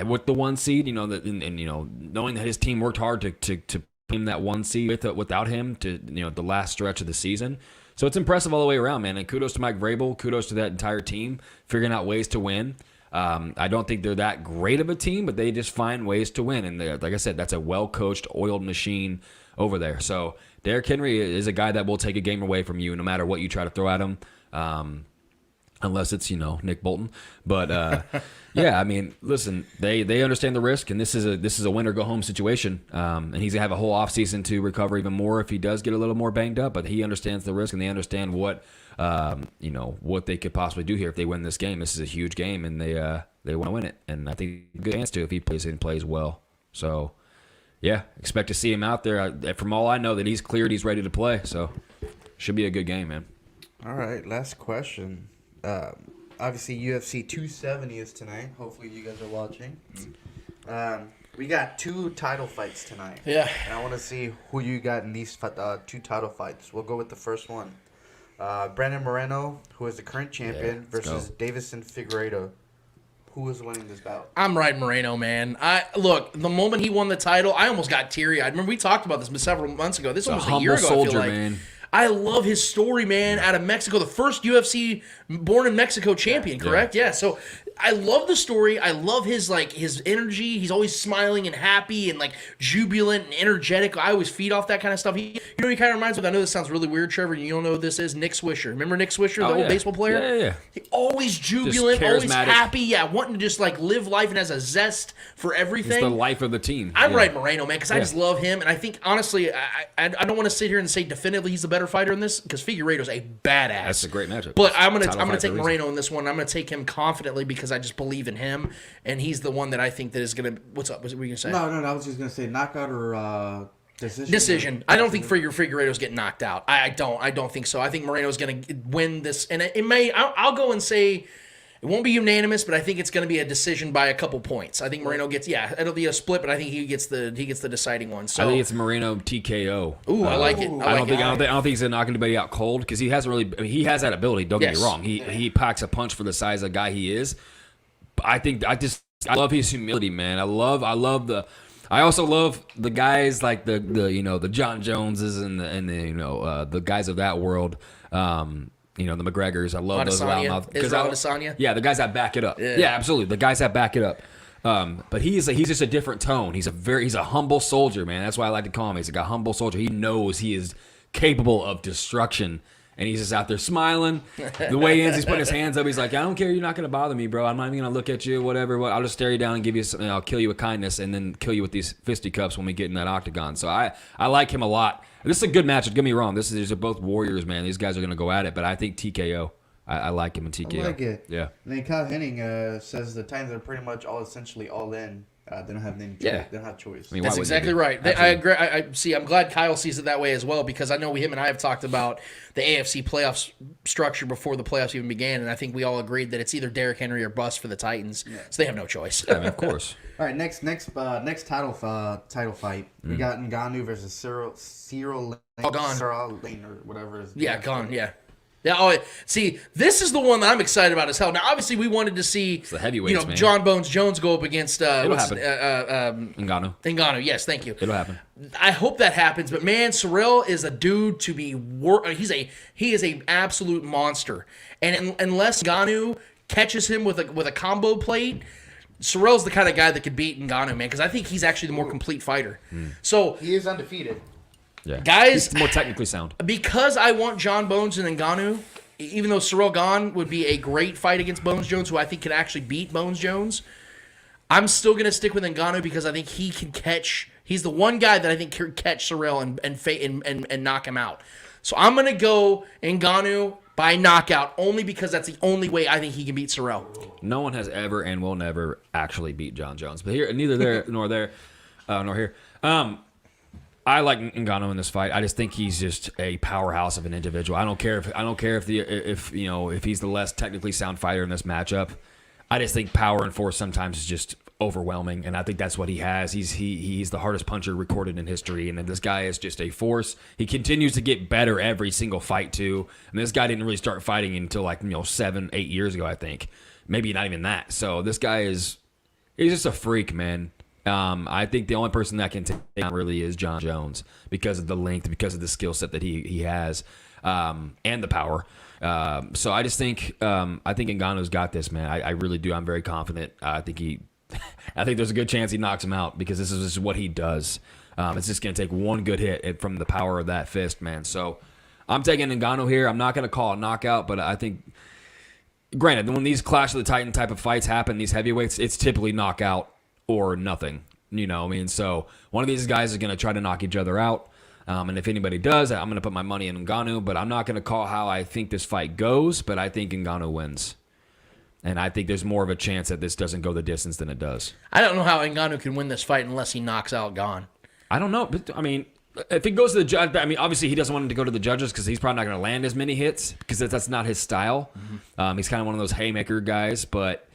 with the 1 seed, knowing that his team worked hard to win that 1 seed without him to the last stretch of the season. So it's impressive all the way around, man. And kudos to Mike Vrabel. Kudos to that entire team figuring out ways to win. I don't think they're that great of a team, but they just find ways to win. And like I said, that's a well-coached, oiled machine over there. So Derrick Henry is a guy that will take a game away from you no matter what you try to throw at him, unless it's, Nick Bolton. But, yeah, I mean, listen, they understand the risk, and this is a win-or-go-home situation. And he's going to have a whole offseason to recover even more if he does get a little more banged up. But he understands the risk, and they understand what they could possibly do here if they win this game. This is a huge game, and they want to win it. And I think a good chance to if he plays well. So, yeah, expect to see him out there. From all I know, that he's cleared, he's ready to play. So, should be a good game, man. All right, last question. Obviously, UFC 270 is tonight. Hopefully, you guys are watching. We got 2 title fights tonight. Yeah. And I want to see who you got in these 2 title fights. We'll go with the first one. Brandon Moreno, who is the current champion, versus Davison Figueiredo. Who is winning this bout? I'm riding Moreno, man. Look, the moment he won the title, I almost got teary-eyed. Remember, we talked about this several months ago. This was almost a year ago, soldier, I feel like. Man. I love his story, man, out of Mexico. The first UFC born in Mexico champion, correct? Yeah. So I love the story. I love his energy. He's always smiling and happy and jubilant and energetic. I always feed off that kind of stuff. He kind of reminds me. I know this sounds really weird, Trevor. You don't know who this is? Nick Swisher. Remember Nick Swisher, the old baseball player? Yeah. He always jubilant, always happy. Yeah, wanting to just live life and has a zest for everything. It's the life of the team. I'm right, Moreno, man, because I just love him, and I think honestly, I don't want to sit here and say definitively he's the better fighter in this because Figueiredo's a badass. That's a great matchup. But I'm gonna take Moreno in this one. I'm gonna take him confidently because I just believe in him, and he's the one that I think that is gonna. What's up? What were you gonna say? No. I was just gonna say knockout or decision. Decision. I don't think Figueiredo's getting knocked out. I don't think so. I think Moreno's gonna win this, and it may. I'll go and say. It won't be unanimous, but I think it's going to be a decision by a couple points. I think Moreno gets, it'll be a split, but I think he gets the deciding one. So I think it's Moreno TKO. Ooh, I like it. I don't think he's going to knock anybody out cold because he hasn't really. I mean, he has that ability. Don't get me wrong. He packs a punch for the size of guy he is. But I think I love his humility, man. I also love the guys like the John Joneses and the guys of that world. The McGregors. I love those loudmouth. Israel Adesanya? Yeah, the guys that back it up. Yeah, absolutely. The guys that back it up. But he's just a different tone. He's a humble soldier, man. That's why I like to call him. He's like a humble soldier. He knows he is capable of destruction. And he's just out there smiling. The way he ends, he's putting his hands up. He's like, I don't care. You're not going to bother me, bro. I'm not even going to look at you, whatever. I'll just stare you down and give you something. I'll kill you with kindness and then kill you with these fisticuffs when we get in that octagon. So I like him a lot. This is a good match. Don't get me wrong. These are both warriors, man. These guys are going to go at it. But I think TKO. I like him in TKO. I like it. Yeah. And then Kyle Henning says the Titans are pretty much essentially all in. They don't have any choice. They don't have choice. I mean, that's exactly right. I agree. I see. I'm glad Kyle sees it that way as well because I know him and I have talked about the AFC playoffs structure before the playoffs even began, and I think we all agreed that it's either Derrick Henry or bust for the Titans. Yeah. So they have no choice. I mean, of course. All right, next title fight. We got Ngannou versus Cyril Lane or whatever. Gone. Yeah. Yeah. See, this is the one that I'm excited about as hell. Now, obviously, we wanted to see the heavyweights, man. John Bones Jones go up against Ngannou. Ngannou. Yes, thank you. It'll happen. I hope that happens. But man, Cyril is a dude to be. He is a absolute monster. And unless Ngannou catches him with a combo plate. Sorrell's the kind of guy that could beat Ngannou, man, because I think he's actually the more complete fighter. So, He is undefeated. Yeah. guys, He's more technically sound. because I want John Bones and Ngannou, even though Ciryl Gane would be a great fight against Bones Jones, who I think could actually beat Bones Jones, I'm still going to stick with Ngannou because I think he can catch. He's the one guy that I think can catch Ciryl and knock him out. So I'm going to go Ngannou by knockout only because that's the only way I think he can beat Ciryl. No one has ever and will never actually beat John Jones. But here, neither there nor there, nor here. I like Ngannou in this fight. I just think he's just a powerhouse of an individual. I don't care if he's the less technically sound fighter in this matchup. I just think power and force sometimes is just overwhelming, and I think that's what he has. He's the hardest puncher recorded in history, and this guy is just a force. He continues to get better every single fight too. And this guy didn't really start fighting until 7-8 years ago, I think. Maybe not even that. So this guy he's just a freak, man. I think the only person that can take him really is John Jones because of the length, because of the skill set that he has, and the power. So I just think Ngannou's got this, man. I really do. I'm very confident. I think there's a good chance he knocks him out because this is what he does. It's just going to take one good hit from the power of that fist, man. So I'm taking Ngannou here. I'm not going to call a knockout, but I think, granted, when these Clash of the Titan type of fights happen, these heavyweights, it's typically knockout or nothing. You know what I mean? So one of these guys is going to try to knock each other out. And if anybody does, I'm going to put my money in Ngannou, but I'm not going to call how I think this fight goes, but I think Ngannou wins. And I think there's more of a chance that this doesn't go the distance than it does. I don't know how Ngannou can win this fight unless he knocks out Gane. I don't know. But, I mean, if it goes to the judge, I mean, obviously he doesn't want him to go to the judges because he's probably not going to land as many hits because that's not his style. Mm-hmm. He's kind of one of those haymaker guys, but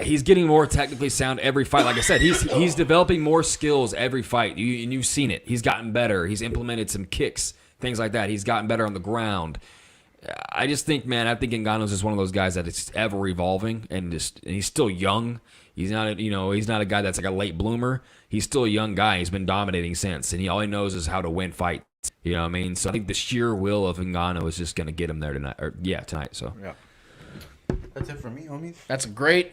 he's getting more technically sound every fight. Like I said, he's developing more skills every fight. And you've seen it. He's gotten better. He's implemented some kicks, things like that. He's gotten better on the ground. I just think, man, I think Ngannou's just one of those guys that is ever evolving, and he's still young. He's not a guy that's like a late bloomer. He's still a young guy. He's been dominating since, and all he knows is how to win fights. You know what I mean? So I think the sheer will of Ngannou is just going to get him there tonight. Tonight. So yeah, that's it for me, homies. That's a great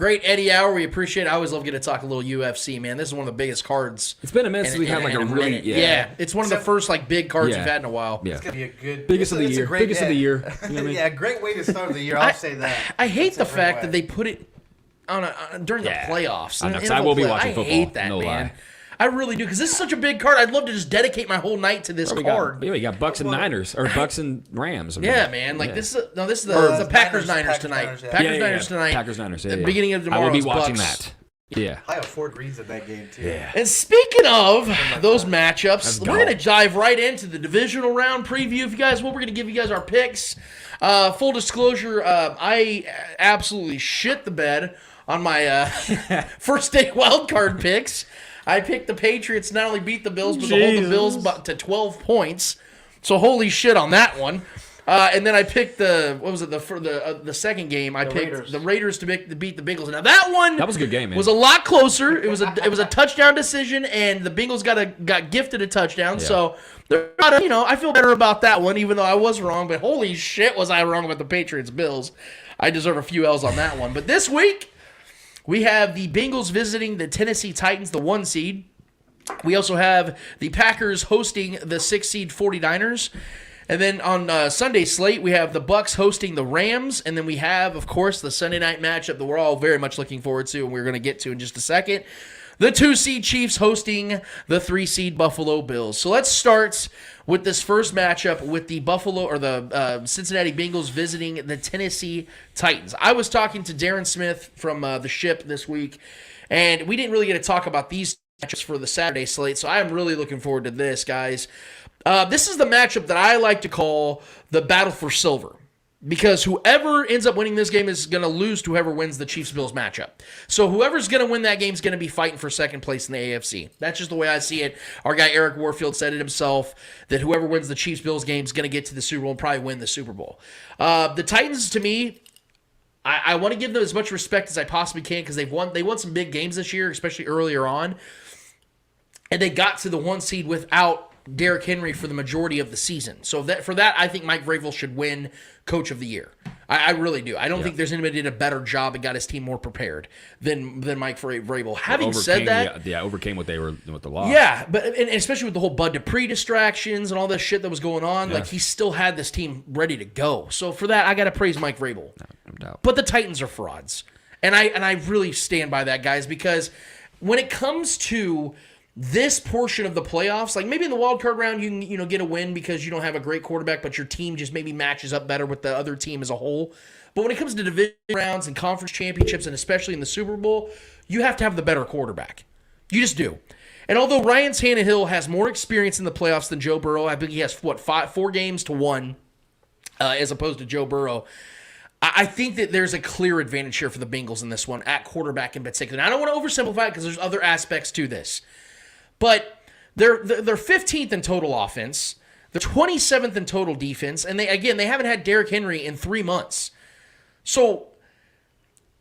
Eddie hour. We appreciate it. I always love getting to talk a little UFC, man. This is one of the biggest cards. It's been a minute since we've had like a really it's one of the first big cards we've had in a while. Yeah. It's gonna be a good biggest of the year. Biggest of the year. You know what I mean? Yeah, great way to start the year. I'll say that. I hate the fact that they put it on during the playoffs. I will be watching football. I hate that, man. Lie. I really do, because this is such a big card. I'd love to just dedicate my whole night to this card. We got Bucks and Niners, or Bucks and Rams. Yeah, man. This is the Packers-Niners tonight. Packers-Niners tonight. Packers-Niners, The beginning of tomorrow's I will be watching Bucks. that. Yeah. I have Ford Reeds in that game, too. Yeah. And speaking of those matchups, we're going to dive right into the divisional round preview. If you guys, we're going to give you guys our picks. Full disclosure, I absolutely shit the bed on my first day wild card picks. I picked the Patriots not only beat the Bills, but to hold the Bills to 12 points. So holy shit on that one. And then I picked the second game. I picked the Raiders to beat the Bengals. Now that was a good game, man. Was a lot closer. It was a touchdown decision, and the Bengals got gifted a touchdown. Yeah. So I feel better about that one, even though I was wrong. But holy shit, was I wrong about the Patriots Bills? I deserve a few L's on that one. But this week, we have the Bengals visiting the Tennessee Titans, the 1 seed. We also have the Packers hosting the 6 seed 49ers. And then on Sunday slate, we have the Bucks hosting the Rams. And then we have, of course, the Sunday night matchup that we're all very much looking forward to, and we're going to get to in just a second. The 2 seed Chiefs hosting the 3 seed Buffalo Bills. So let's start with this first matchup with the Cincinnati Bengals visiting the Tennessee Titans. I was talking to Darren Smith from The Ship this week, and we didn't really get to talk about these matchups for the Saturday slate, so I am really looking forward to this, guys. This is the matchup that I like to call the battle for silver, because whoever ends up winning this game is going to lose to whoever wins the Chiefs-Bills matchup. So whoever's going to win that game is going to be fighting for second place in the AFC. That's just the way I see it. Our guy Eric Warfield said it himself, that whoever wins the Chiefs-Bills game is going to get to the Super Bowl and probably win the Super Bowl. The Titans, to me, I want to give them as much respect as I possibly can, because they won some big games this year, especially earlier on. And they got to the 1 seed without Derrick Henry for the majority of the season. So for that, I think Mike Vrabel should win Coach of the Year. I really do. I don't think there's anybody that did a better job and got his team more prepared than Mike Vrabel. Having said that, overcame what they were with the loss. Yeah, but and especially with the whole Bud Dupree distractions and all this shit that was going on, like he still had this team ready to go. So for that, I got to praise Mike Vrabel. No doubt. But the Titans are frauds, and I really stand by that, guys, because when it comes to this portion of the playoffs, like maybe in the wild card round, you can get a win because you don't have a great quarterback, but your team just maybe matches up better with the other team as a whole. But when it comes to division rounds and conference championships, and especially in the Super Bowl, you have to have the better quarterback. You just do. And although Ryan Tannehill has more experience in the playoffs than Joe Burrow, I think he has 4 games to 1 as opposed to Joe Burrow. I think that there's a clear advantage here for the Bengals in this one at quarterback in particular. And I don't want to oversimplify it because there's other aspects to this. But they're 15th in total offense. They're 27th in total defense. And they haven't had Derrick Henry in 3 months. So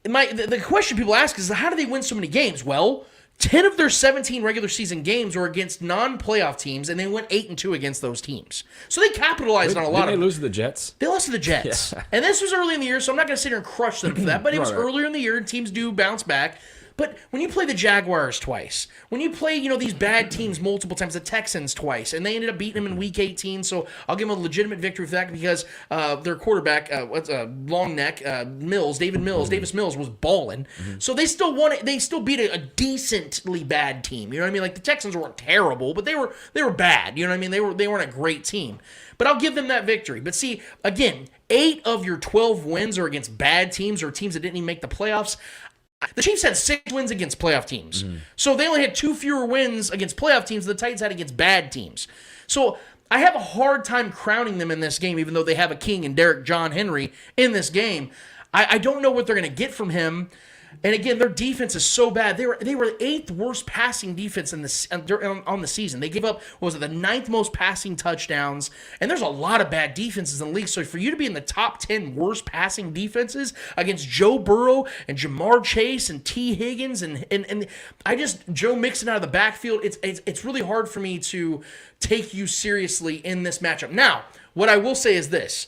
the question people ask is, how do they win so many games? Well, 10 of their 17 regular season games were against non-playoff teams, and they went 8-2 against those teams. So they capitalized on a lot of... Did they lose to the Jets? They lost to the Jets. Yeah. And this was early in the year, so I'm not going to sit here and crush them for that, but it was earlier in the year, and teams do bounce back. But when you play the Jaguars twice, when you play, these bad teams multiple times, the Texans twice, and they ended up beating them in Week 18, so I'll give them a legitimate victory for that because their quarterback, long neck, Davis Mills was balling. Mm-hmm. So they still won it. They still beat a decently bad team. You know what I mean? Like the Texans weren't terrible, but they were bad. You know what I mean? They weren't a great team. But I'll give them that victory. But see, again, 8 of your 12 wins are against bad teams or teams that didn't even make the playoffs. The Chiefs had 6 wins against playoff teams. Mm-hmm. So they only had 2 fewer wins against playoff teams than the Titans had against bad teams. So I have a hard time crowning them in this game, even though they have a king in John Henry in this game. I don't know what they're going to get from him. And again, their defense is so bad. They were the 8th worst passing defense on the season. They gave up, the 9th most passing touchdowns. And there's a lot of bad defenses in the league. So for you to be in the top 10 worst passing defenses against Joe Burrow and Jamar Chase and T. Higgins and Joe Mixon out of the backfield, it's really hard for me to take you seriously in this matchup. Now, what I will say is this.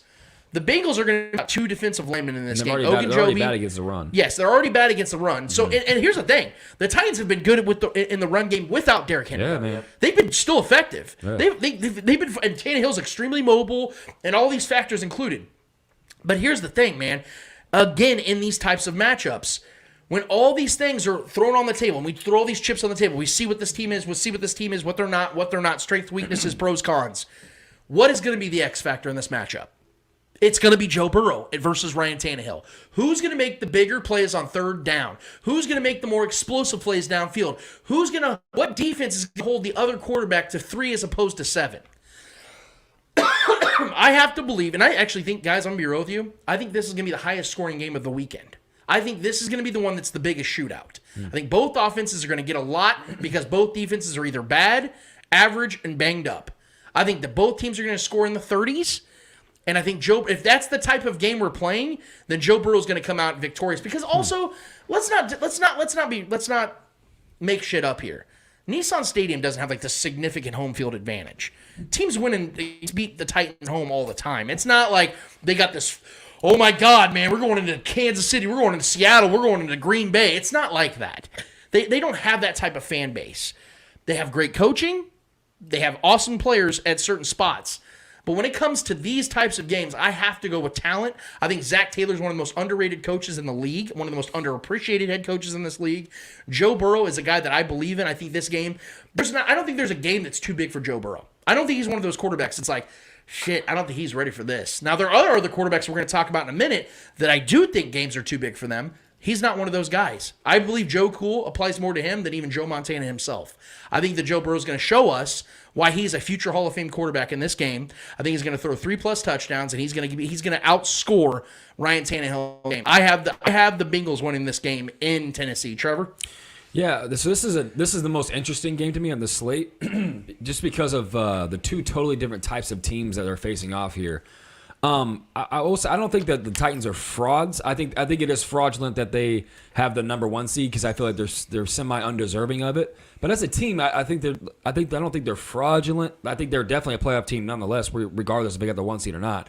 The Bengals are going to have 2 defensive linemen in this game. They're already bad against the run. Yes, they're already bad against the run. So, and here's the thing: the Titans have been good in the run game without Derrick Henry. Yeah, man. They've been still effective. Yeah. They've been, and Tannehill's extremely mobile, and all these factors included. But here's the thing, man. Again, in these types of matchups, when all these things are thrown on the table, and we throw all these chips on the table, we see what this team is. What they're not, strengths, weaknesses, pros, cons. What is going to be the X factor in this matchup? It's going to be Joe Burrow versus Ryan Tannehill. Who's going to make the bigger plays on 3rd down? Who's going to make the more explosive plays downfield? What defense is going to hold the other quarterback to 3 as opposed to 7? I have to believe, and I actually think, guys, I'm going to be real with you, I think this is going to be the highest scoring game of the weekend. I think this is going to be the one that's the biggest shootout. I think both offenses are going to get a lot because both defenses are either bad, average, and banged up. I think that both teams are going to score in the 30s. And I think if that's the type of game we're playing, then Joe Burrow's going to come out victorious. Because also, let's not make shit up here. Nissan Stadium doesn't have like the significant home field advantage. Teams win and beat the Titans home all the time. It's not like they got this. Oh my God, man, we're going into Kansas City, we're going into Seattle, we're going into Green Bay. It's not like that. They don't have that type of fan base. They have great coaching. They have awesome players at certain spots. But when it comes to these types of games, I have to go with talent. I think Zach Taylor is one of the most underrated coaches in the league, one of the most underappreciated head coaches in this league. Joe Burrow is a guy that I believe in. I think this game, I don't think there's a game that's too big for Joe Burrow. I don't think he's one of those quarterbacks that's like, shit, I don't think he's ready for this. Now, there are other quarterbacks we're going to talk about in a minute that I do think games are too big for them. He's not one of those guys. I believe Joe Cool applies more to him than even Joe Montana himself. I think that Joe Burrow is going to show us why he's a future Hall of Fame quarterback in this game. I think he's going to throw 3+ touchdowns, and he's going to outscore Ryan Tannehill. Game. I have the Bengals winning this game in Tennessee. Trevor? Yeah, so this is the most interesting game to me on the slate, just because of the 2 totally different types of teams that are facing off here. I don't think that the Titans are frauds. I think it is fraudulent that they have the number 1 seed because I feel like they're semi undeserving of it. But as a team, I don't think they're fraudulent. I think they're definitely a playoff team nonetheless, regardless if they got the 1 seed or not.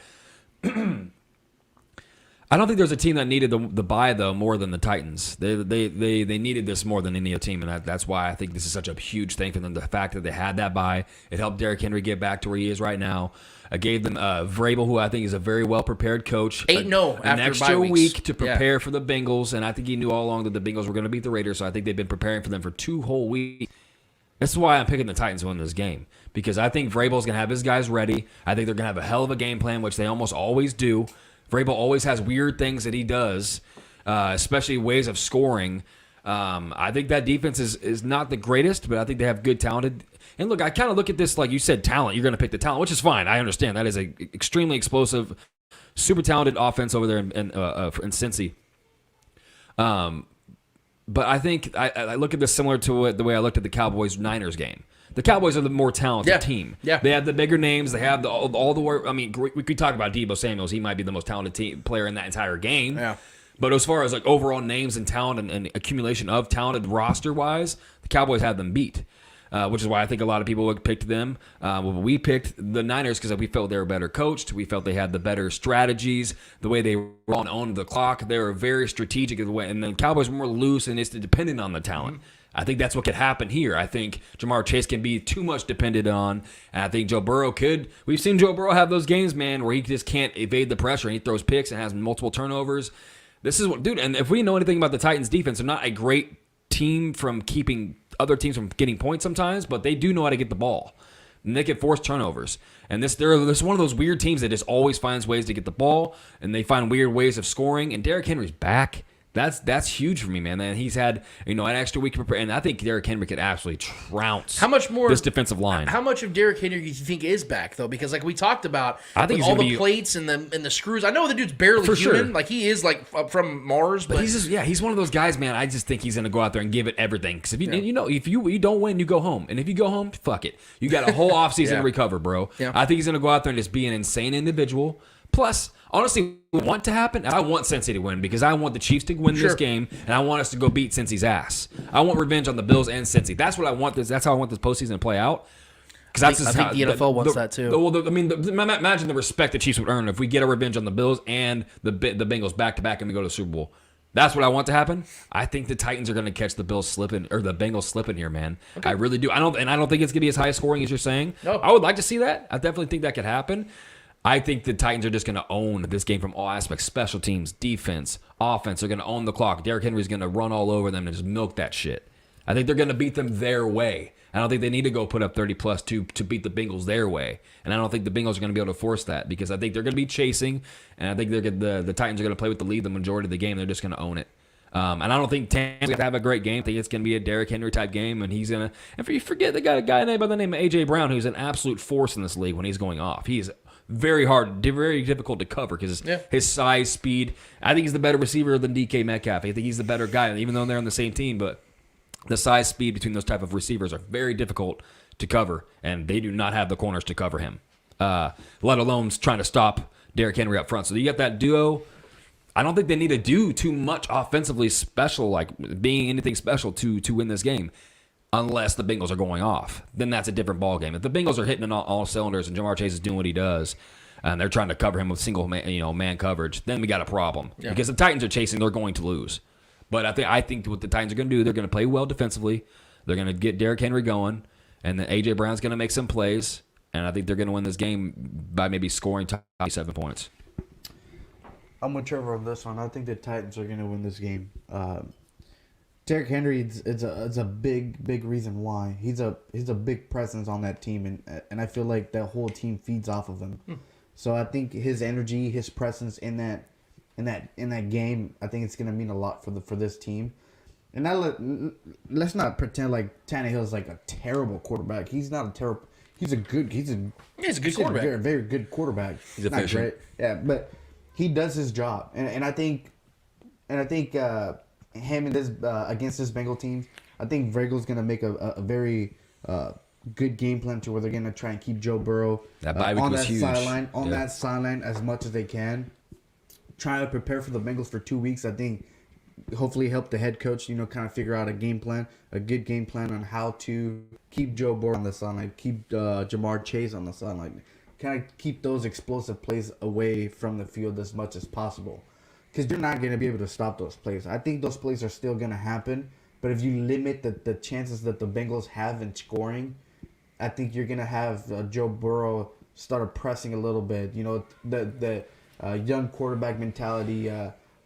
I don't think there's a team that needed the bye though more than the Titans. They needed this more than any other team, and that's why I think this is such a huge thing for them. The fact that they had that bye, it helped Derrick Henry get back to where he is right now. I gave them Vrabel, who I think is a very well prepared coach, 8-0 an after extra bye weeks. week to prepare for the Bengals, and I think he knew all along that the Bengals were going to beat the Raiders. So I think they've been preparing for them for 2 whole weeks. That's why I'm picking the Titans to win this game, because I think Vrabel's going to have his guys ready. I think they're going to have a hell of a game plan, which they almost always do. Vrabel always has weird things that he does, especially ways of scoring. I think that defense is not the greatest, but I think they have good talented. And look, I kind of look at this like you said, talent. You're going to pick the talent, which is fine. I understand that is a extremely explosive, super talented offense over there in Cincy. But I think I look at this similar to the way I looked at the Cowboys-Niners game. The Cowboys are the more talented team. Yeah. They have the bigger names. They have all the work. I mean, we could talk about Deebo Samuels. He might be the most talented player in that entire game. Yeah. But as far as like overall names and talent and accumulation of talented roster-wise, the Cowboys had them beat, which is why I think a lot of people picked them. We picked the Niners because we felt they were better coached. We felt they had the better strategies, the way they owned the clock. They were very strategic in the way, and the Cowboys were more loose and it's dependent on the talent. Mm-hmm. I think that's what could happen here. I think Jamar Chase can be too much dependent on, and I think Joe Burrow could. We've seen Joe Burrow have those games, man, where he just can't evade the pressure, and he throws picks and has multiple turnovers. This is what, dude, and if we know anything about the Titans defense, they're not a great team from keeping other teams from getting points sometimes, but they do know how to get the ball. And they can force turnovers. And they're one of those weird teams that just always finds ways to get the ball, and they find weird ways of scoring, and Derrick Henry's back. That's huge for me, man. And he's had an extra week to prepare, and I think Derrick Henry could absolutely trounce this defensive line. How much of Derrick Henry do you think is back though? Because like we talked about, I think with all the plates and the screws. I know the dude's barely human. Sure. Like he is like from Mars, but he's one of those guys, man. I just think he's gonna go out there and give it everything. Because if you don't win, you go home, and if you go home, fuck it. You got a whole offseason to recover, bro. Yeah. I think he's gonna go out there and just be an insane individual. Plus, honestly, what I want to happen, I want Cincy to win because I want the Chiefs to win this game, and I want us to go beat Cincy's ass. I want revenge on the Bills and Cincy. That's what I want. That's how I want this postseason to play out. Because I think the NFL wants that too. Imagine the respect the Chiefs would earn if we get a revenge on the Bills and the Bengals back to back and we go to the Super Bowl. That's what I want to happen. I think the Titans are going to catch the Bills slipping or the Bengals slipping here, man. Okay. I really do. I don't think it's going to be as high scoring as you're saying. No. I would like to see that. I definitely think that could happen. I think the Titans are just going to own this game from all aspects. Special teams, defense, offense. They're going to own the clock. Derrick Henry's going to run all over them and just milk that shit. I think they're going to beat them their way. I don't think they need to go put up 30-plus to beat the Bengals their way. And I don't think the Bengals are going to be able to force that because I think they're going to be chasing, and I think the Titans are going to play with the lead the majority of the game. They're just going to own it. And I don't think Tampa's going to have a great game. I think it's going to be a Derrick Henry type game, and he's going to – and you forget they got a guy by the name of A.J. Brown who's an absolute force in this league when he's going off. He's very difficult to cover because his size, speed. I think he's the better receiver than DK Metcalf. I think he's the better guy, even though they're on the same team. But the size, speed between those type of receivers are very difficult to cover, and they do not have the corners to cover him, let alone trying to stop Derrick Henry up front. So you got that duo. I don't think they need to do too much offensively special, like being anything special to win this game. Unless the Bengals are going off, then that's a different ballgame. If the Bengals are hitting on all cylinders and Jamar Chase is doing what he does, and they're trying to cover him with single man coverage, then we got a problem. Yeah. Because the Titans are chasing, they're going to lose. But I think what the Titans are going to do, they're going to play well defensively. They're going to get Derrick Henry going, and then A.J. Brown's going to make some plays, and I think they're going to win this game by maybe scoring 7 points. I'm with Trevor on this one. I think the Titans are going to win this game. Derrick Henry is a big reason why. He's a big presence on that team, and I feel like that whole team feeds off of him. So I think his energy, his presence in that game, I think it's gonna mean a lot for this team. And let's not pretend like Tannehill's like a terrible quarterback. He's not a terrible. He's a good quarterback. A very good quarterback. He's efficient. Not great. Yeah, but he does his job, and I think. Him and this against this Bengal team, I think Vrabel's gonna make a very good game plan to where they're going to try and keep Joe Burrow That bye week on was that huge. sideline, Yeah. as much as they can. Trying to prepare for the Bengals for 2 weeks, I think, hopefully help the head coach, kind of figure out a game plan, a good game plan on how to keep Joe Burrow on the sideline, keep Jamar Chase on the sideline, kind of keep those explosive plays away from the field as much as possible. Because you're not going to be able to stop those plays. I think those plays are still going to happen, but if you limit the chances that the Bengals have in scoring, I think you're going to have Joe Burrow start pressing a little bit. The young quarterback mentality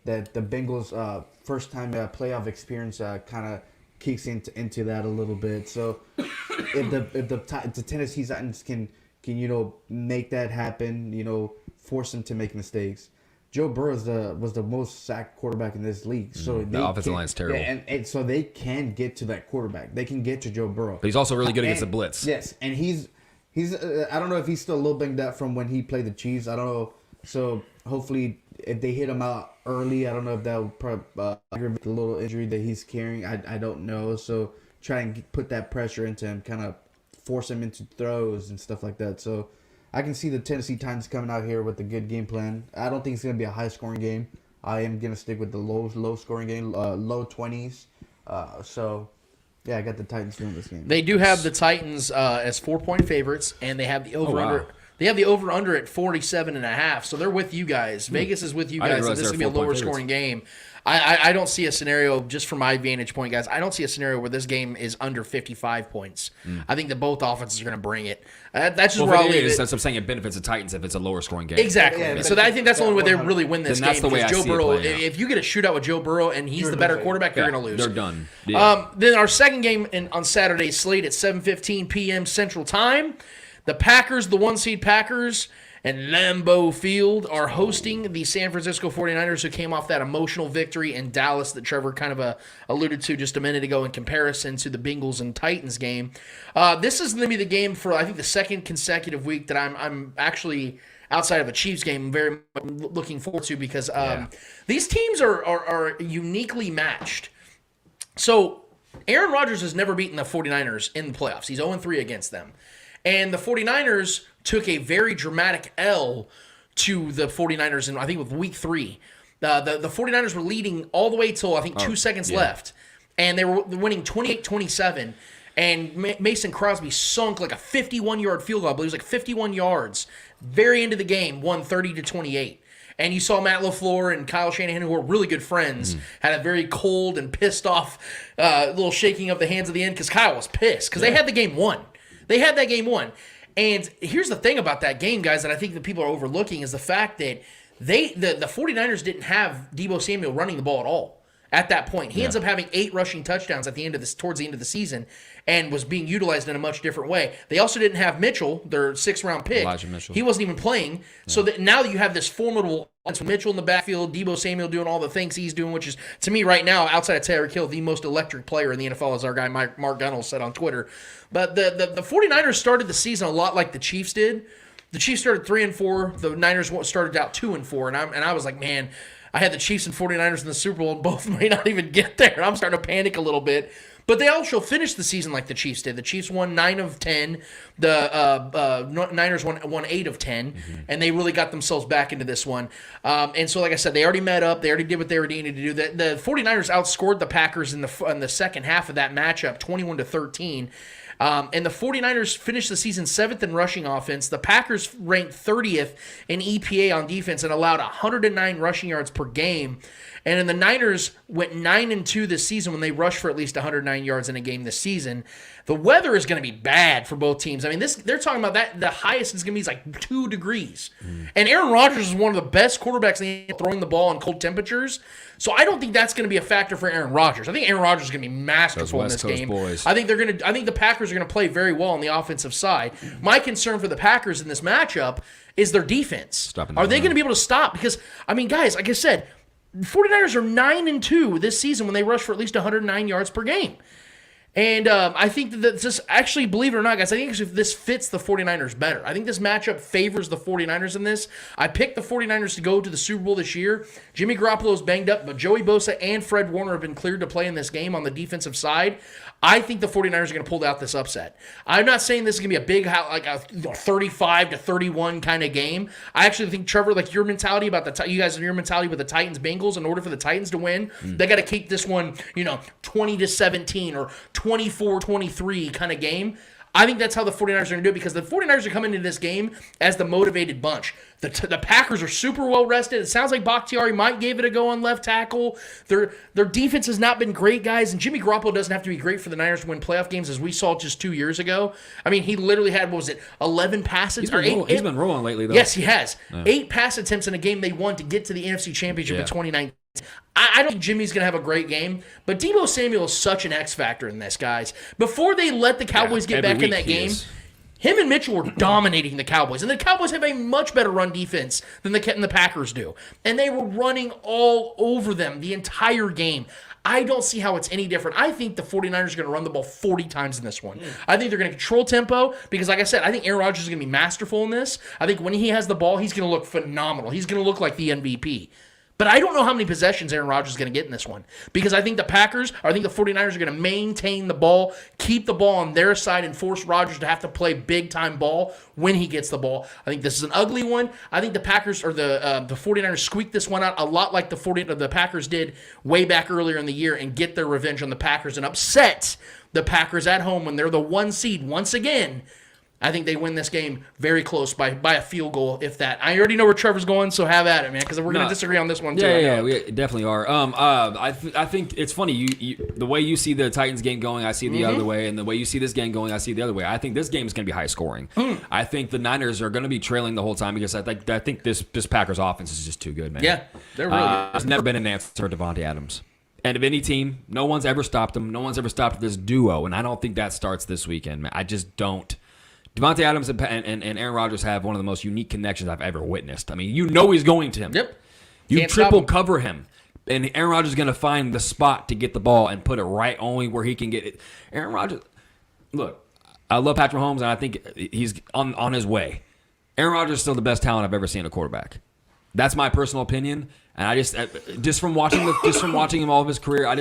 that the Bengals' first-time playoff experience kind of kicks into that a little bit. So if the Tennessee Titans can make that happen, force them to make mistakes. Joe Burrow was the most sacked quarterback in this league. So the offensive line's terrible. Yeah, and so they can get to that quarterback. They can get to Joe Burrow. But he's also really good against the blitz. Yes, and he's I don't know if he's still a little banged up from when he played the Chiefs. I don't know. So hopefully, if they hit him out early, I don't know if that would probably aggravate the little injury that he's carrying. I don't know. So try and put that pressure into him, kind of force him into throws and stuff like that. So I can see the Tennessee Titans coming out here with a good game plan. I don't think it's going to be a high-scoring game. I am going to stick with the low-scoring game, low 20s. So, yeah, I got the Titans doing this game. They do have the Titans as 4-point favorites, and they have the over-under. wow. They have the over-under at 47.5, so they're with you guys. Vegas is with you I didn't guys, and realize this is they going to be were a 4-point lower-scoring game. I don't see a scenario, just from my vantage point, guys, I don't see a scenario where this game is under 55 points. I think that both offenses are going to bring it. That's just where I'll leave it. That's what I'm saying. It benefits the Titans if it's a lower scoring game. Exactly. Yeah, so I think that's the only way they really win this Then that's game. the way Because I Joe see it Burrow, playing out. if you get a shootout with Joe Burrow and he's the better quarterback, you're going to lose. They're done. Yeah. Then our second game on Saturday's slate at 7:15 p.m. Central Time, the Packers, the 1-seed Packers, and Lambeau Field are hosting the San Francisco 49ers, who came off that emotional victory in Dallas that Trevor kind of alluded to just a minute ago in comparison to the Bengals and Titans game. This is going to be the game for, I think, the second consecutive week that I'm actually, outside of a Chiefs game, very much looking forward to, because these teams are uniquely matched. So Aaron Rodgers has never beaten the 49ers in the playoffs. He's 0-3 against them. And the 49ers took a very dramatic L to the 49ers in, I think, with week 3. The 49ers were leading all the way till, I think, 2 seconds left. And they were winning 28-27. And Mason Crosby sunk like a 51-yard field goal. I believe it was like 51 yards. Very end of the game, won 30-28. And you saw Matt LaFleur and Kyle Shanahan, who are really good friends, had a very cold and pissed off little shaking of the hands at the end, because Kyle was pissed because they had the game won. They had that game won. And here's the thing about that game, guys, that I think that people are overlooking, is the fact that the 49ers didn't have Deebo Samuel running the ball at all at that point. He ends up having 8 rushing touchdowns towards the end of the season, and was being utilized in a much different way. They also didn't have Mitchell, their 6th-round pick. Elijah Mitchell. He wasn't even playing. So that now you have this formidable offense with Mitchell in the backfield, Deebo Samuel doing all the things he's doing, which is, to me right now, outside of Tyreek Hill, the most electric player in the NFL, as our guy Mark Gunnell said on Twitter. But the 49ers started the season a lot like the Chiefs did. The Chiefs started 3-4. The Niners started out 2-4. And I was like, man, I had the Chiefs and 49ers in the Super Bowl, and both may not even get there. And I'm starting to panic a little bit. But they also finished the season like the Chiefs did. The Chiefs won 9 of 10. The Niners won 8 of 10. And they really got themselves back into this one. And so, like I said, they already met up. They already did what they were needing to do. The 49ers outscored the Packers in the second half of that matchup, 21-13. And the 49ers finished the season 7th in rushing offense. The Packers ranked 30th in EPA on defense and allowed 109 rushing yards per game. And then the Niners went 9-2 this season when they rushed for at least 109 yards in a game this season. The weather is going to be bad for both teams. I mean, they're talking about that. The highest is going to be like 2 degrees. And Aaron Rodgers is one of the best quarterbacks in the throwing the ball in cold temperatures. So I don't think that's going to be a factor for Aaron Rodgers. I think Aaron Rodgers is going to be masterful in this game. Boys. I think the Packers are going to play very well on the offensive side. My concern for the Packers in this matchup is their defense. Are they going to be able to stop? Because, I mean, guys, like I said, the 49ers are 9-2 this season when they rush for at least 109 yards per game. And I think that this actually, believe it or not, guys, I think actually this fits the 49ers better. I think this matchup favors the 49ers in this. I picked the 49ers to go to the Super Bowl this year. Jimmy Garoppolo's banged up, but Joey Bosa and Fred Warner have been cleared to play in this game on the defensive side. I think the 49ers are going to pull out this upset. I'm not saying this is going to be a big, like a 35-31 kind of game. I actually think, Trevor, like your mentality about you guys and your mentality with the Titans-Bengals, in order for the Titans to win, they got to keep this one, 20-17 or 24-23 kind of game. I think that's how the 49ers are going to do it, because the 49ers are coming into this game as the motivated bunch. The Packers are super well rested. It sounds like Bakhtiari might give it a go on left tackle. Their defense has not been great, guys, and Jimmy Garoppolo doesn't have to be great for the Niners to win playoff games, as we saw just 2 years ago. I mean, he literally had, 11 passes? He's been rolling lately, though. Yes, he has. Yeah. 8 pass attempts in a game they won to get to the NFC Championship in 2019. I don't think Jimmy's going to have a great game, but Deebo Samuel is such an X factor in this, guys. Before they let the Cowboys get back in that game, him and Mitchell were dominating the Cowboys, and the Cowboys have a much better run defense than the Packers do, and they were running all over them the entire game. I don't see how it's any different. I think the 49ers are going to run the ball 40 times in this one. I think they're going to control tempo because, like I said, I think Aaron Rodgers is going to be masterful in this. I think when he has the ball, he's going to look phenomenal. He's going to look like the MVP. But I don't know how many possessions Aaron Rodgers is going to get in this one, because I think the 49ers are going to maintain the ball, keep the ball on their side, and force Rodgers to have to play big-time ball when he gets the ball. I think this is an ugly one. I think the Packers or the 49ers squeak this one out a lot like the Packers did way back earlier in the year and get their revenge on the Packers and upset the Packers at home when they're the 1 seed once again. I think they win this game very close by a field goal, if that. I already know where Trevor's going, so have at it, man, because we're going to disagree on this one, too. Yeah, we definitely are. I think it's funny. You the way you see the Titans game going, I see the other way, and the way you see this game going, I see the other way. I think this game is going to be high scoring. I think the Niners are going to be trailing the whole time because I think this Packers offense is just too good, man. Yeah, they're really good. There's never been an answer to Devontae Adams. And of any team, no one's ever stopped him. No one's ever stopped this duo, and I don't think that starts this weekend, man. I just don't. Devontae Adams and Aaron Rodgers have one of the most unique connections I've ever witnessed. I mean, he's going to him. Yep. You triple cover him, and Aaron Rodgers is going to find the spot to get the ball and put it right only where he can get it. Aaron Rodgers, look, I love Patrick Mahomes, and I think he's on his way. Aaron Rodgers is still the best talent I've ever seen in a quarterback. That's my personal opinion. And I just from watching him all of his career, I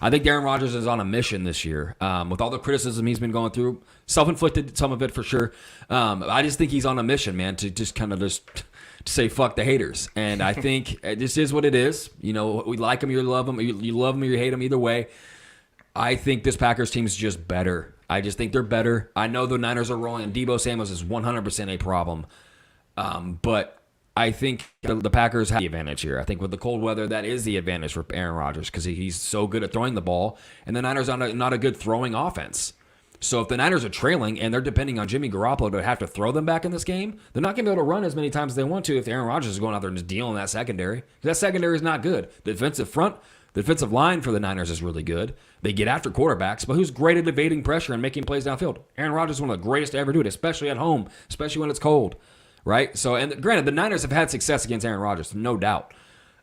think Aaron Rodgers is on a mission this year. With all the criticism he's been going through, self-inflicted, some of it for sure. I just think he's on a mission, man, to just kind of to say fuck the haters. And I think this is what it is. We like him, you love him, you love him or you hate him. Either way, I think this Packers team is just better. I just think they're better. I know the Niners are rolling, and Deebo Samuel is 100% a problem. But I think the Packers have the advantage here. I think with the cold weather, that is the advantage for Aaron Rodgers because he's so good at throwing the ball, and the Niners are not a good throwing offense. So if the Niners are trailing and they're depending on Jimmy Garoppolo to have to throw them back in this game, they're not going to be able to run as many times as they want to if Aaron Rodgers is going out there and just dealing that secondary. That secondary is not good. The defensive line for the Niners is really good. They get after quarterbacks, but who's great at evading pressure and making plays downfield? Aaron Rodgers is one of the greatest to ever do it, especially at home, especially when it's cold. Right? So, and granted, the Niners have had success against Aaron Rodgers, no doubt.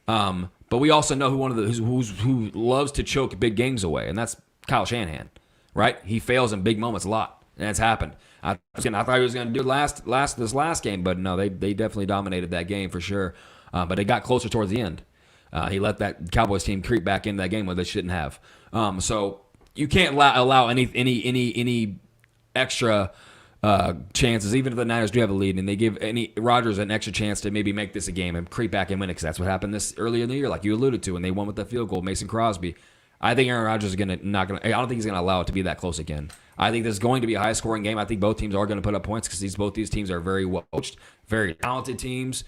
But we also know who loves to choke big games away, and that's Kyle Shanahan. Right? He fails in big moments a lot, and it's happened. I thought he was going to do this last game, but no, they definitely dominated that game for sure. But it got closer towards the end. He let that Cowboys team creep back into that game where they shouldn't have. So you can't allow any extra chances, even if the Niners do have a lead, and they give Rodgers an extra chance to maybe make this a game and creep back and win it, because that's what happened this earlier in the year, like you alluded to, and they won with that field goal, Mason Crosby. I think Aaron Rodgers is I don't think he's going to allow it to be that close again. I think this is going to be a high-scoring game. I think both teams are going to put up points because both these teams are very well coached, very talented teams.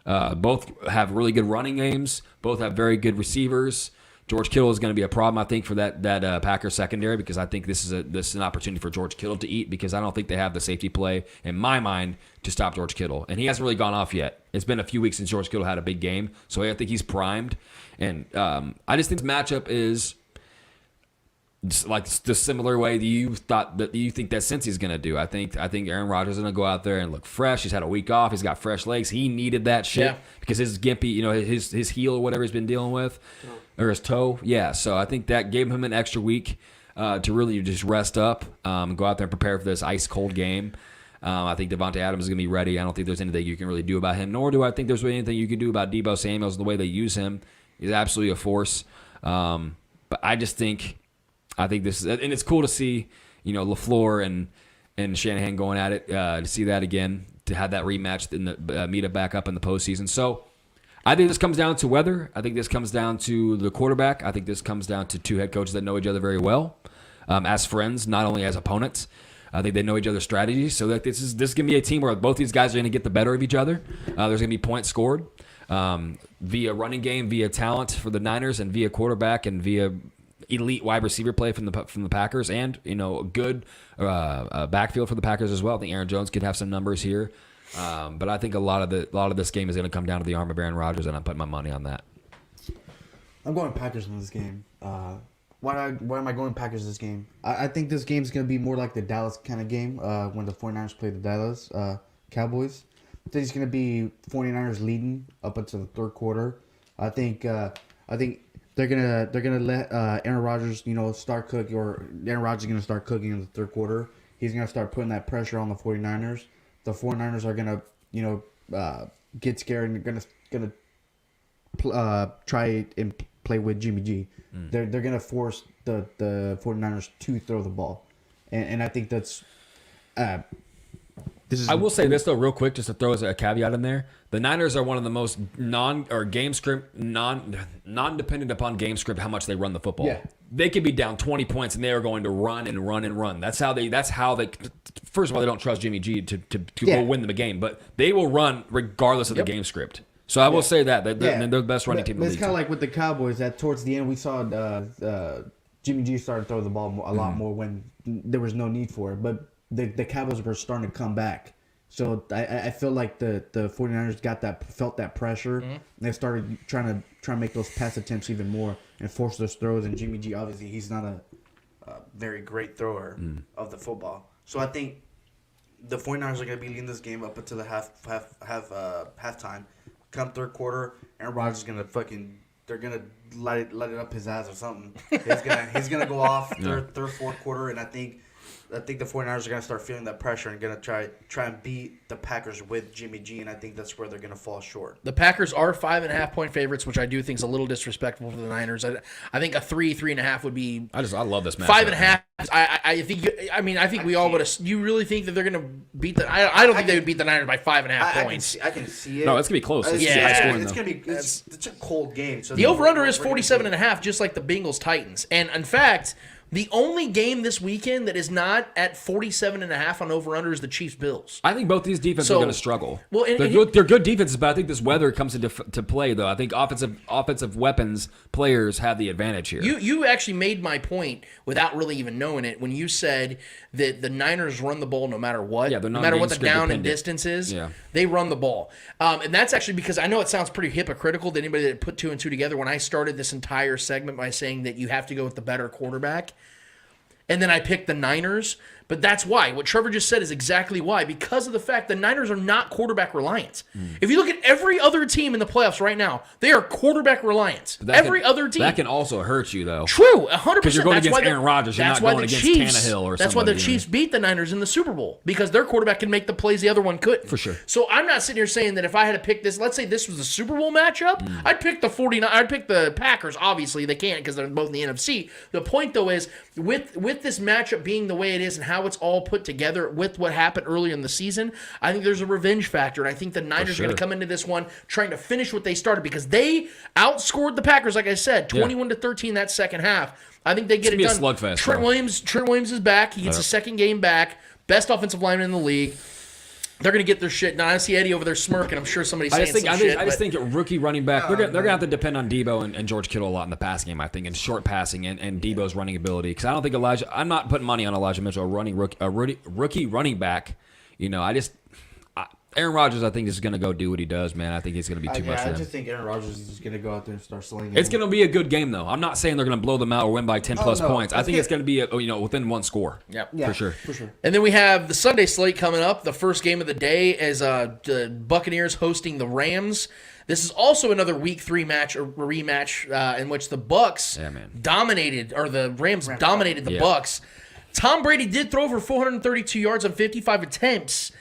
Both have really good running games. Both have very good receivers. George Kittle is going to be a problem, I think, for that Packers secondary, because I think this is an opportunity for George Kittle to eat, because I don't think they have the safety play, in my mind, to stop George Kittle. And he hasn't really gone off yet. It's been a few weeks since George Kittle had a big game, so I think he's primed. And I just think this matchup is like the similar way that you think that Cincy's going to do. I think Aaron Rodgers is going to go out there and look fresh. He's had a week off. He's got fresh legs. He needed that shit because his gimpy, his heel or whatever he's been dealing with, or his toe. Yeah, so I think that gave him an extra week. to really just rest up, go out there and prepare for this ice cold game. I think Devontae Adams is going to be ready. I don't think there's anything you can really do about him, nor do I think there's really anything you can do about Deebo Samuels. The way they use him is absolutely a force. But I think this is, and it's cool to see, LaFleur and Shanahan going at it, to see that again, to have that rematch in the meet up back up in the postseason. So I think this comes down to weather. I think this comes down to the quarterback. I think this comes down to two head coaches that know each other very well, as friends, not only as opponents. I think they know each other's strategies. So that this is going to be a team where both these guys are going to get the better of each other. There's going to be points scored via running game, via talent for the Niners, and via quarterback, and via elite wide receiver play from the Packers, and a good backfield for the Packers as well. I think Aaron Jones could have some numbers here, but I think a lot of this game is going to come down to the arm of Aaron Rodgers, and I'm putting my money on that. I'm going Packers in this game. Why am I going Packers this game? I think this game is going to be more like the Dallas kind of game when the 49ers play the Dallas Cowboys. I think it's going to be 49ers leading up until the third quarter. I think they're gonna let Aaron Rodgers start cooking, or Aaron Rodgers is going to start cooking in the third quarter. He's going to start putting that pressure on the 49ers. The 49ers are going to get scared, and they're going to try and play with Jimmy G. They're going to force the 49ers to throw the ball. And I think that's I will say this though, real quick, just to throw as a caveat in there. The Niners are one of the most non-dependent upon game script how much they run the football. Yeah. They could be down 20 points and they are going to run and run and run. That's how they first of all, they don't trust Jimmy G to go win them a game, but they will run regardless of the game script. So I will say that they're the best running team in the league. It's kind of like with the Cowboys, that towards the end we saw Jimmy G started to throw the ball a lot more when there was no need for it. But the Cowboys were starting to come back. So I feel like the 49ers felt that pressure. And they started trying to make those pass attempts even more and force those throws. And Jimmy G, obviously, he's not a very great thrower of the football. So I think the 49ers are going to be leading this game up until the halftime. Come third quarter, Aaron Rodgers is going to they're going to light it up his ass or something. He's gonna go off third, fourth quarter, and I think the 49ers are going to start feeling that pressure and going to try and beat the Packers with Jimmy G, and I think that's where they're going to fall short. The Packers are 5.5-point favorites, which I do think is a little disrespectful for the Niners. I think a 3.5 would be. I love this match. 5.5. I think we all would have. You really think that they're going to beat the? I don't think they would beat the Niners by 5.5 points. I can see it. No, it's going to be close. It's going to be. It's a cold game. So the over/under is 47.5, just like the Bengals Titans, and in fact. The only game this weekend that is not at 47.5 on over/under is the Chiefs-Bills. I think both these defenses are going to struggle. Well, they're good defenses, but I think this weather comes into play, though. I think offensive weapons players have the advantage here. You actually made my point without really even knowing it when you said that the Niners run the ball no matter what. Yeah, no matter what the down and distance is, they run the ball. And that's actually because I know it sounds pretty hypocritical to anybody that put two and two together when I started this entire segment by saying that you have to go with the better quarterback. And then I picked the Niners, but that's why. What Trevor just said is exactly why. Because of the fact the Niners are not quarterback reliant. If you look at every other team in the playoffs right now, they are quarterback reliant. Every other team. That can also hurt you, though. True, 100%. Because you're going against Aaron Rodgers. You're not going against Tannehill or something. That's why the Chiefs beat the Niners in the Super Bowl. Because their quarterback can make the plays the other one couldn't. For sure. So I'm not sitting here saying that if I had to pick this, let's say this was the Super Bowl matchup, I'd pick the 49. I'd pick the Packers. Obviously, they can't because they're both in the NFC. The point, though, is with this matchup being the way it is and how it's all put together with what happened earlier in the season, I think there's a revenge factor, and I think the Niners are going to come into this one trying to finish what they started because they outscored the Packers, like I said, 21-13 that second half. I think they get it done. It's going to be a slugfest. Trent Williams is back. He gets a second game back. Best offensive lineman in the league. They're going to get their shit done. I see Eddie over there smirking. I'm sure somebody's saying some shit. I just think a rookie running back, they're going to have to depend on Deebo and George Kittle a lot in the passing game, I think, and short passing and Deebo's running ability. Because I don't think I'm not putting money on Elijah Mitchell, a rookie running back. Aaron Rodgers, I think, is going to go do what he does, man. I think it's going to be too much for I him. just think Aaron Rodgers is just going to go out there and start slinging. It's going to be a good game, though. I'm not saying they're going to blow them out or win by 10-plus no. points. I think it's Let's going to be within one score. Yep. Yeah, For sure. For sure. And then we have the Sunday slate coming up. The first game of the day is the Buccaneers hosting the Rams. This is also another Week 3 match or rematch in which the Bucks dominated, or the Rams dominated the Bucks. Tom Brady did throw for 432 yards on 55 attempts.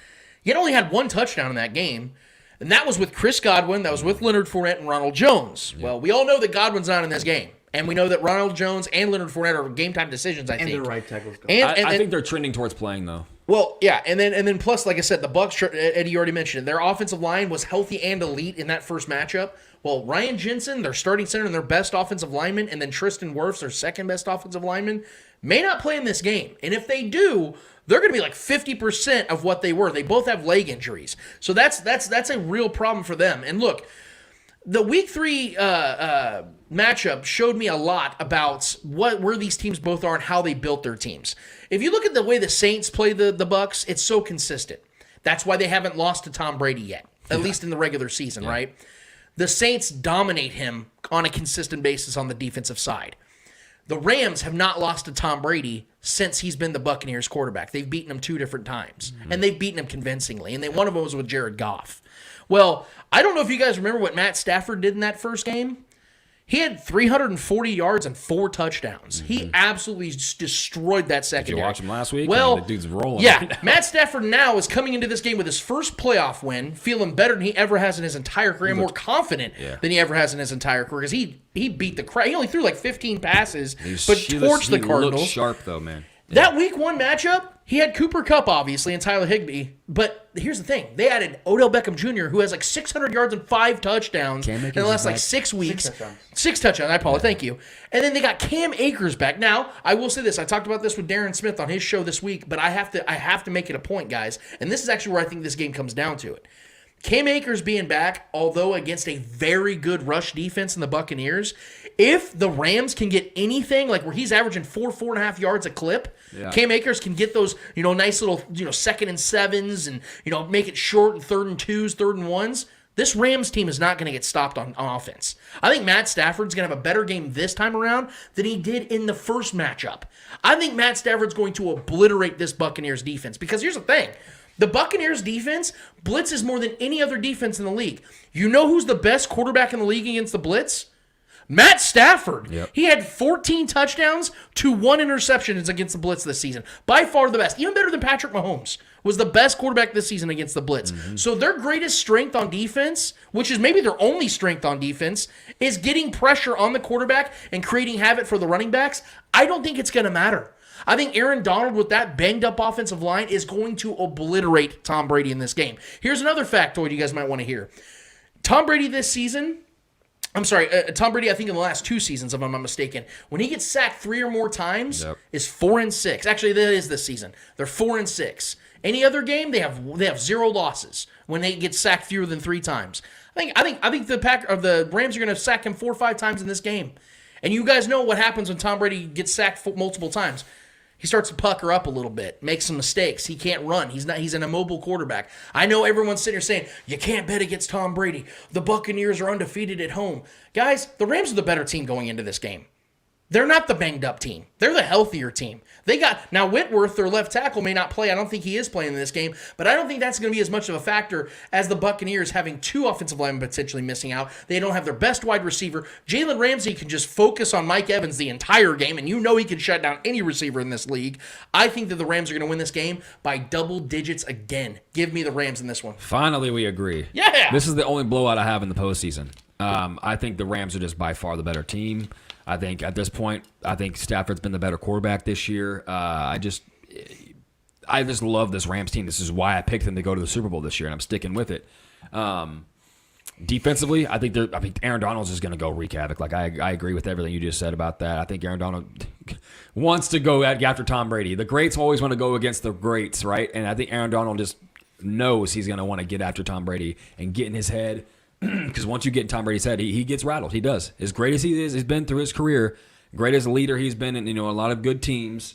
He had only had one touchdown in that game, and that was with Chris Godwin, that was with Leonard Fournette and Ronald Jones. Yeah. Well, we all know that Godwin's not in this game, and we know that Ronald Jones and Leonard Fournette are game-time decisions, I think. And the right tackles. I think they're trending towards playing, though. Well, yeah, and then plus, like I said, the Bucs, Eddie, you already mentioned it, their offensive line was healthy and elite in that first matchup. Well, Ryan Jensen, their starting center and their best offensive lineman, and then Tristan Wirfs, their second best offensive lineman, may not play in this game. And if they do, they're going to be like 50% of what they were. They both have leg injuries. So that's a real problem for them. And look, the Week 3 matchup showed me a lot about where these teams both are and how they built their teams. If you look at the way the Saints play the Bucs, it's so consistent. That's why they haven't lost to Tom Brady yet, at least in the regular season, right? The Saints dominate him on a consistent basis on the defensive side. The Rams have not lost to Tom Brady since he's been the Buccaneers quarterback. They've beaten him 2 different times, and they've beaten him convincingly, and one of them was with Jared Goff. Well, I don't know if you guys remember what Matt Stafford did in that first game. He had 340 yards and 4 touchdowns. He absolutely destroyed that secondary. Did you watch him last week? Well, the dude's rolling. Yeah, Matt Stafford now is coming into this game with his first playoff win, feeling better than he ever has in his entire career, more confident than he ever has in his entire career, because he beat the crap. He only threw like 15 passes, but torched the Cardinals. He looked sharp, though, man. That Week 1 matchup, he had Cooper Kupp, obviously, and Tyler Higbee. But here's the thing. They added Odell Beckham Jr., who has like 600 yards and 5 touchdowns in the last like 6 weeks. 6 touchdowns. I apologize. Thank you. And then they got Cam Akers back. Now, I will say this. I talked about this with Darren Smith on his show this week, but I have to make it a point, guys. And this is actually where I think this game comes down to it. Cam Akers being back, although against a very good rush defense in the Buccaneers, if the Rams can get anything like where he's averaging 4.5 yards a clip, Cam Akers can get those, nice little, 2nd and 7s and, make it short and 3rd and 2s, 3rd and 1s. This Rams team is not going to get stopped on offense. I think Matt Stafford's going to have a better game this time around than he did in the first matchup. I think Matt Stafford's going to obliterate this Buccaneers defense, because here's the thing. The Buccaneers defense blitzes more than any other defense in the league. You know who's the best quarterback in the league against the blitz? Matt Stafford. Yep. He had 14 touchdowns to 1 interception against the blitz this season. By far the best. Even better than Patrick Mahomes. Was the best quarterback this season against the blitz. So their greatest strength on defense, which is maybe their only strength on defense, is getting pressure on the quarterback and creating havoc for the running backs. I don't think it's going to matter. I think Aaron Donald with that banged-up offensive line is going to obliterate Tom Brady in this game. Here's another factoid you guys might want to hear. Tom Brady, I think in the last 2 seasons, if I'm not mistaken, when he gets sacked 3 or more times, is 4-6. Actually, that is this season. They're 4-6. Any other game, they have 0 losses when they get sacked fewer than 3 times. I think the Rams are going to sack him 4 or 5 times in this game. And you guys know what happens when Tom Brady gets sacked multiple times. He starts to pucker up a little bit, makes some mistakes. He can't run. He's an immobile quarterback. I know everyone's sitting here saying, you can't bet against Tom Brady. The Buccaneers are undefeated at home. Guys, the Rams are the better team going into this game. They're not the banged up team. They're the healthier team. Now Whitworth, their left tackle, may not play. I don't think he is playing in this game, but I don't think that's going to be as much of a factor as the Buccaneers having 2 offensive linemen potentially missing out. They don't have their best wide receiver. Jalen Ramsey can just focus on Mike Evans the entire game, and he can shut down any receiver in this league. I think that the Rams are going to win this game by double digits again. Give me the Rams in this one. Finally, we agree. Yeah! This is the only blowout I have in the postseason. I think the Rams are just by far the better team. I think at this point, Stafford's been the better quarterback this year. I just love this Rams team. This is why I picked them to go to the Super Bowl this year, and I'm sticking with it. Defensively, I think Aaron Donald's is going to go wreak havoc. Like I agree with everything you just said about that. I think Aaron Donald wants to go after Tom Brady. The greats always want to go against the greats, right? And I think Aaron Donald just knows he's going to want to get after Tom Brady and get in his head. Because once you get in Tom Brady's head, he gets rattled. He does. As great as he's been through his career, great as a leader he's been in, a lot of good teams,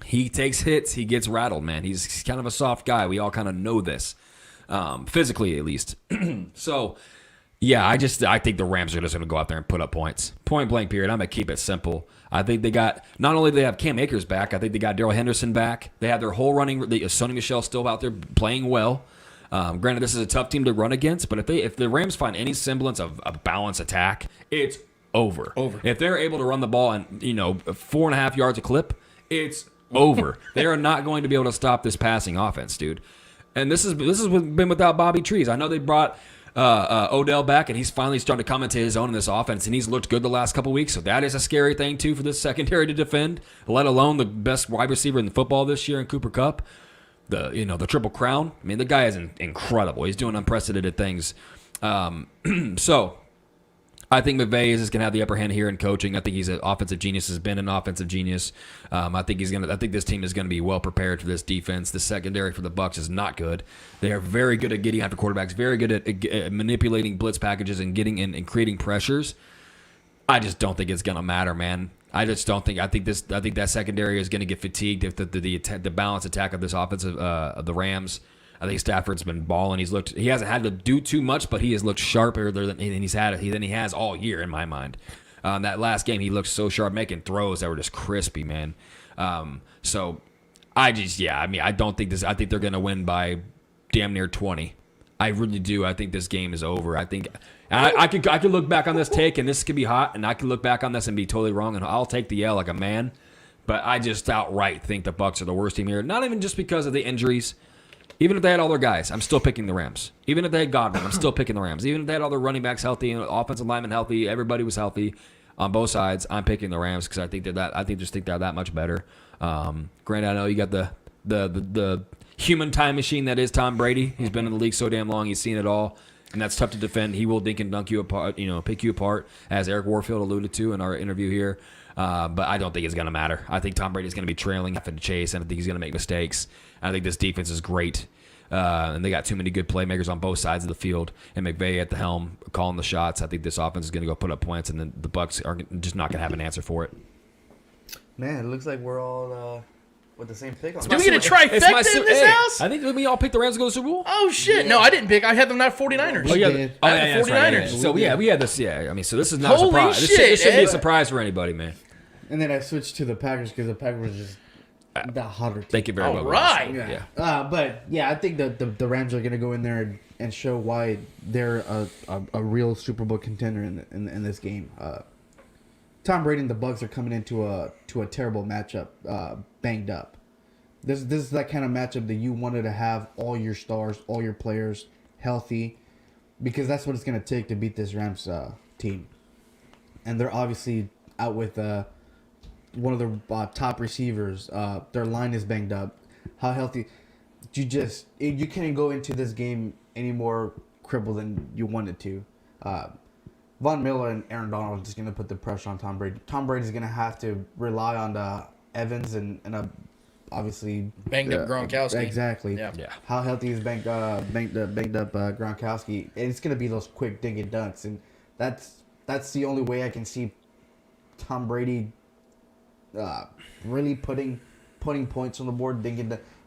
he takes hits. He gets rattled, man. He's kind of a soft guy. We all kind of know this. physically at least. So, yeah, I think the Rams are just going to go out there and put up points. Point blank period. I'm going to keep it simple. I think they got, not only do they have Cam Akers back, I think they got Darrell Henderson back. They have their whole running, Sonny Michel still out there playing well. Granted, this is a tough team to run against, but if the Rams find any semblance of a balanced attack, it's over. If they're able to run the ball and 4.5 yards a clip, it's over. They are not going to be able to stop this passing offense, dude. And this has been without Bobby Trees. I know they brought Odell back, and he's finally starting to come into his own in this offense, and he's looked good the last couple weeks. So that is a scary thing too for this secondary to defend. Let alone the best wide receiver in football this year in Cooper Kupp. The Triple Crown. I mean, the guy is incredible. He's doing unprecedented things. So I think McVay is going to have the upper hand here in coaching. I think he's an offensive genius. Has been an offensive genius. I think this team is going to be well prepared for this defense. The secondary for the Bucs is not good. They are very good at getting after quarterbacks. Very good at manipulating blitz packages and getting in and creating pressures. I just don't think it's going to matter, man. I just don't think. I think that secondary is going to get fatigued if the balanced attack of this offensive of the Rams. I think Stafford's been balling. He hasn't had to do too much, but he has looked sharper than he has all year in my mind. That last game, he looked so sharp, making throws that were just crispy, man. So I don't think this. I think they're going to win by damn near 20. I really do. I think this game is over. I think I could look back on this take, and this could be hot, and I could look back on this and be totally wrong, and I'll take the L like a man. But I just outright think the Bucs are the worst team here. Not even just because of the injuries. Even if they had all their guys, I'm still picking the Rams. Even if they had Godwin, I'm still picking the Rams. Even if they had all their running backs healthy and offensive linemen healthy, everybody was healthy on both sides, I'm picking the Rams because I think they're that much better. Granted, I know you got the human time machine that is Tom Brady. He's been in the league so damn long, he's seen it all, and that's tough to defend. He will dink and dunk you apart, pick you apart, as Eric Warfield alluded to in our interview here. But I don't think it's going to matter. I think Tom Brady's going to be trailing after the chase, and I think he's going to make mistakes. I think this defense is great, and they got too many good playmakers on both sides of the field. And McVay at the helm, calling the shots. I think this offense is going to go put up points, and then the Bucs are just not going to have an answer for it. Man, it looks like we're all with the same pick on. Do we get a trifecta in this house? I think we all picked the Rams to go to the Super Bowl. Oh shit! Yeah. No, I didn't pick. I had them not 49ers. Oh, yeah. I had the 49ers. Right. So we had this. Yeah, I mean, so this is not Holy a surprise. Shit, this shouldn't be a surprise for anybody, man. And then I switched to the Packers because the Packers were just the hotter team. Thank you very much. All right. Yeah. But yeah, I think the Rams are going to go in there and show why they're a real Super Bowl contender in this game. Tom Brady and the Bucs are coming into a terrible matchup, banged up. This is that kind of matchup that you wanted to have all your stars, all your players healthy, because that's what it's going to take to beat this Rams team. And they're obviously out with one of their top receivers. Their line is banged up. How healthy? You can't go into this game any more crippled than you wanted to. Von Miller and Aaron Donald are just going to put the pressure on Tom Brady. Tom Brady's going to have to rely on Evans and obviously banged up Gronkowski. Exactly. Yeah. How healthy is banged up Gronkowski? And it's going to be those quick dink and dunks, and that's the only way I can see Tom Brady really putting points on the board.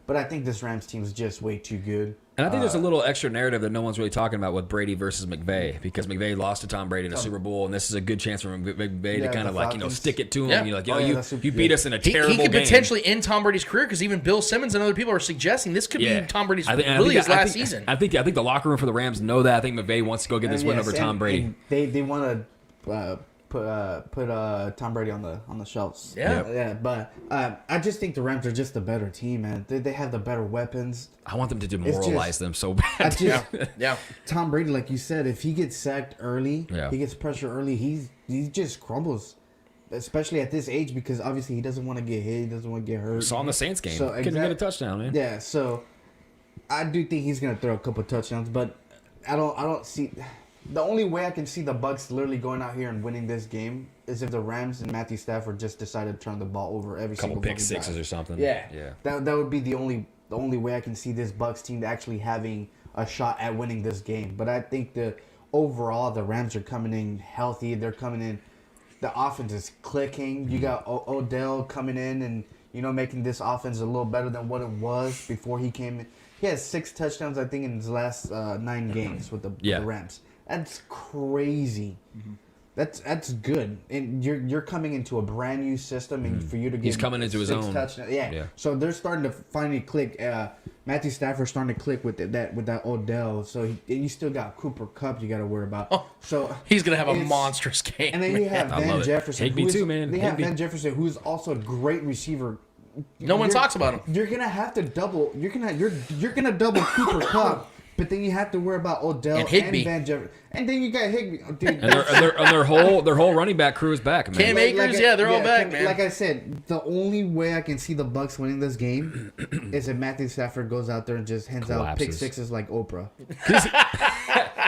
But I think this Rams team is just way too good. And I think there's a little extra narrative that no one's really talking about with Brady versus McVay, because McVay lost to Tom Brady in the Super Bowl, and this is a good chance for McVay to kind of stick it to him. Yeah. You beat us in a terrible game. He could potentially end Tom Brady's career, because even Bill Simmons and other people are suggesting this could be Tom Brady's his last season. I think the locker room for the Rams know that. I think McVay wants to go get this win over Tom Brady. And they want to put Tom Brady on the shelves. Yeah. But I just think the Rams are just the better team, man. They have the better weapons. I want them to demoralize them so bad. Tom Brady, like you said, if he gets sacked early, he gets pressure early, he just crumbles. Especially at this age, because obviously he doesn't want to get hit, he doesn't want to get hurt. Saw in the Saints game, couldn't get a touchdown, man. Yeah, so I do think he's gonna throw a couple touchdowns, but I don't see. The only way I can see the Bucs literally going out here and winning this game is if the Rams and Matthew Stafford just decided to turn the ball over every single pick sixes drive. Or something. Yeah. That would be the only way I can see this Bucs team actually having a shot at winning this game. But I think overall the Rams are coming in healthy. They're coming in. The offense is clicking. You got Odell coming in and making this offense a little better than what it was before he came He has 6 touchdowns, I think, in his last 9 games with the Rams. That's crazy. That's good. And you're coming into a brand new system, and for you to get He's coming into his own touchdowns. Yeah. So they're starting to finally click. Matthew Stafford's starting to click with that Odell. So you still got Cooper Kupp you got to worry about. So he's gonna have a monstrous game. And then you have Van Jefferson. Take me too, man. They have Van Jefferson, who's also a great receiver. No one talks about him. You're gonna have to double. You're gonna double Cooper Kupp. But then you have to worry about Odell and Van Jefferson, and then you got Higbee. Dude, and their whole running back crew is back, man. Cam Akers, they're all back, man. Like I said, the only way I can see the Bucs winning this game is if Matthew Stafford goes out there and just hands out pick sixes like Oprah.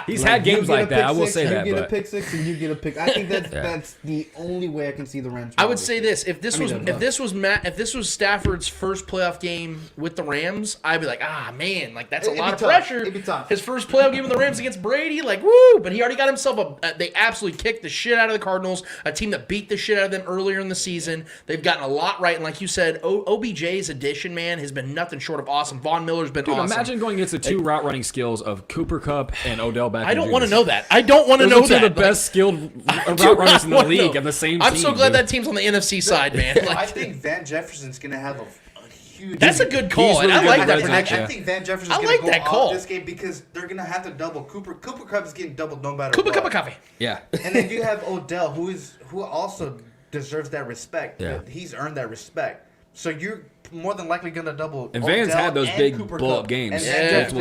He's had games like that. I will say that. You get a pick six and you get a pick. I think that's the only way I can see the Rams. I would say this: if this was Stafford's first playoff game with the Rams, I'd be like, man, like that's a lot of pressure. It'd be tough. His first playoff game with the Rams against Brady, like woo! But he already got himself they absolutely kicked the shit out of the Cardinals, a team that beat the shit out of them earlier in the season. They've gotten a lot right, and like you said, OBJ's addition, man, has been nothing short of awesome. Von Miller's been awesome. Imagine going against the 2 route running skills of Cooper Kupp and Odell Beckham. I don't want to know that. I don't want to know that. Those are the best skilled route runners in the league of the same team. I'm so glad that team's on the NFC side, man. I think Van Jefferson's going to have a huge... That's a good call, and I like that prediction. I think Van Jefferson's going to go off this game because they're going to have to double Cooper. Cooper Kupp is getting doubled no matter what. Cooper Kupp. Yeah. And then you have Odell, who also deserves that respect. Yeah. He's earned that respect. So you're more than likely going to double. And Van's had those big blow-up games,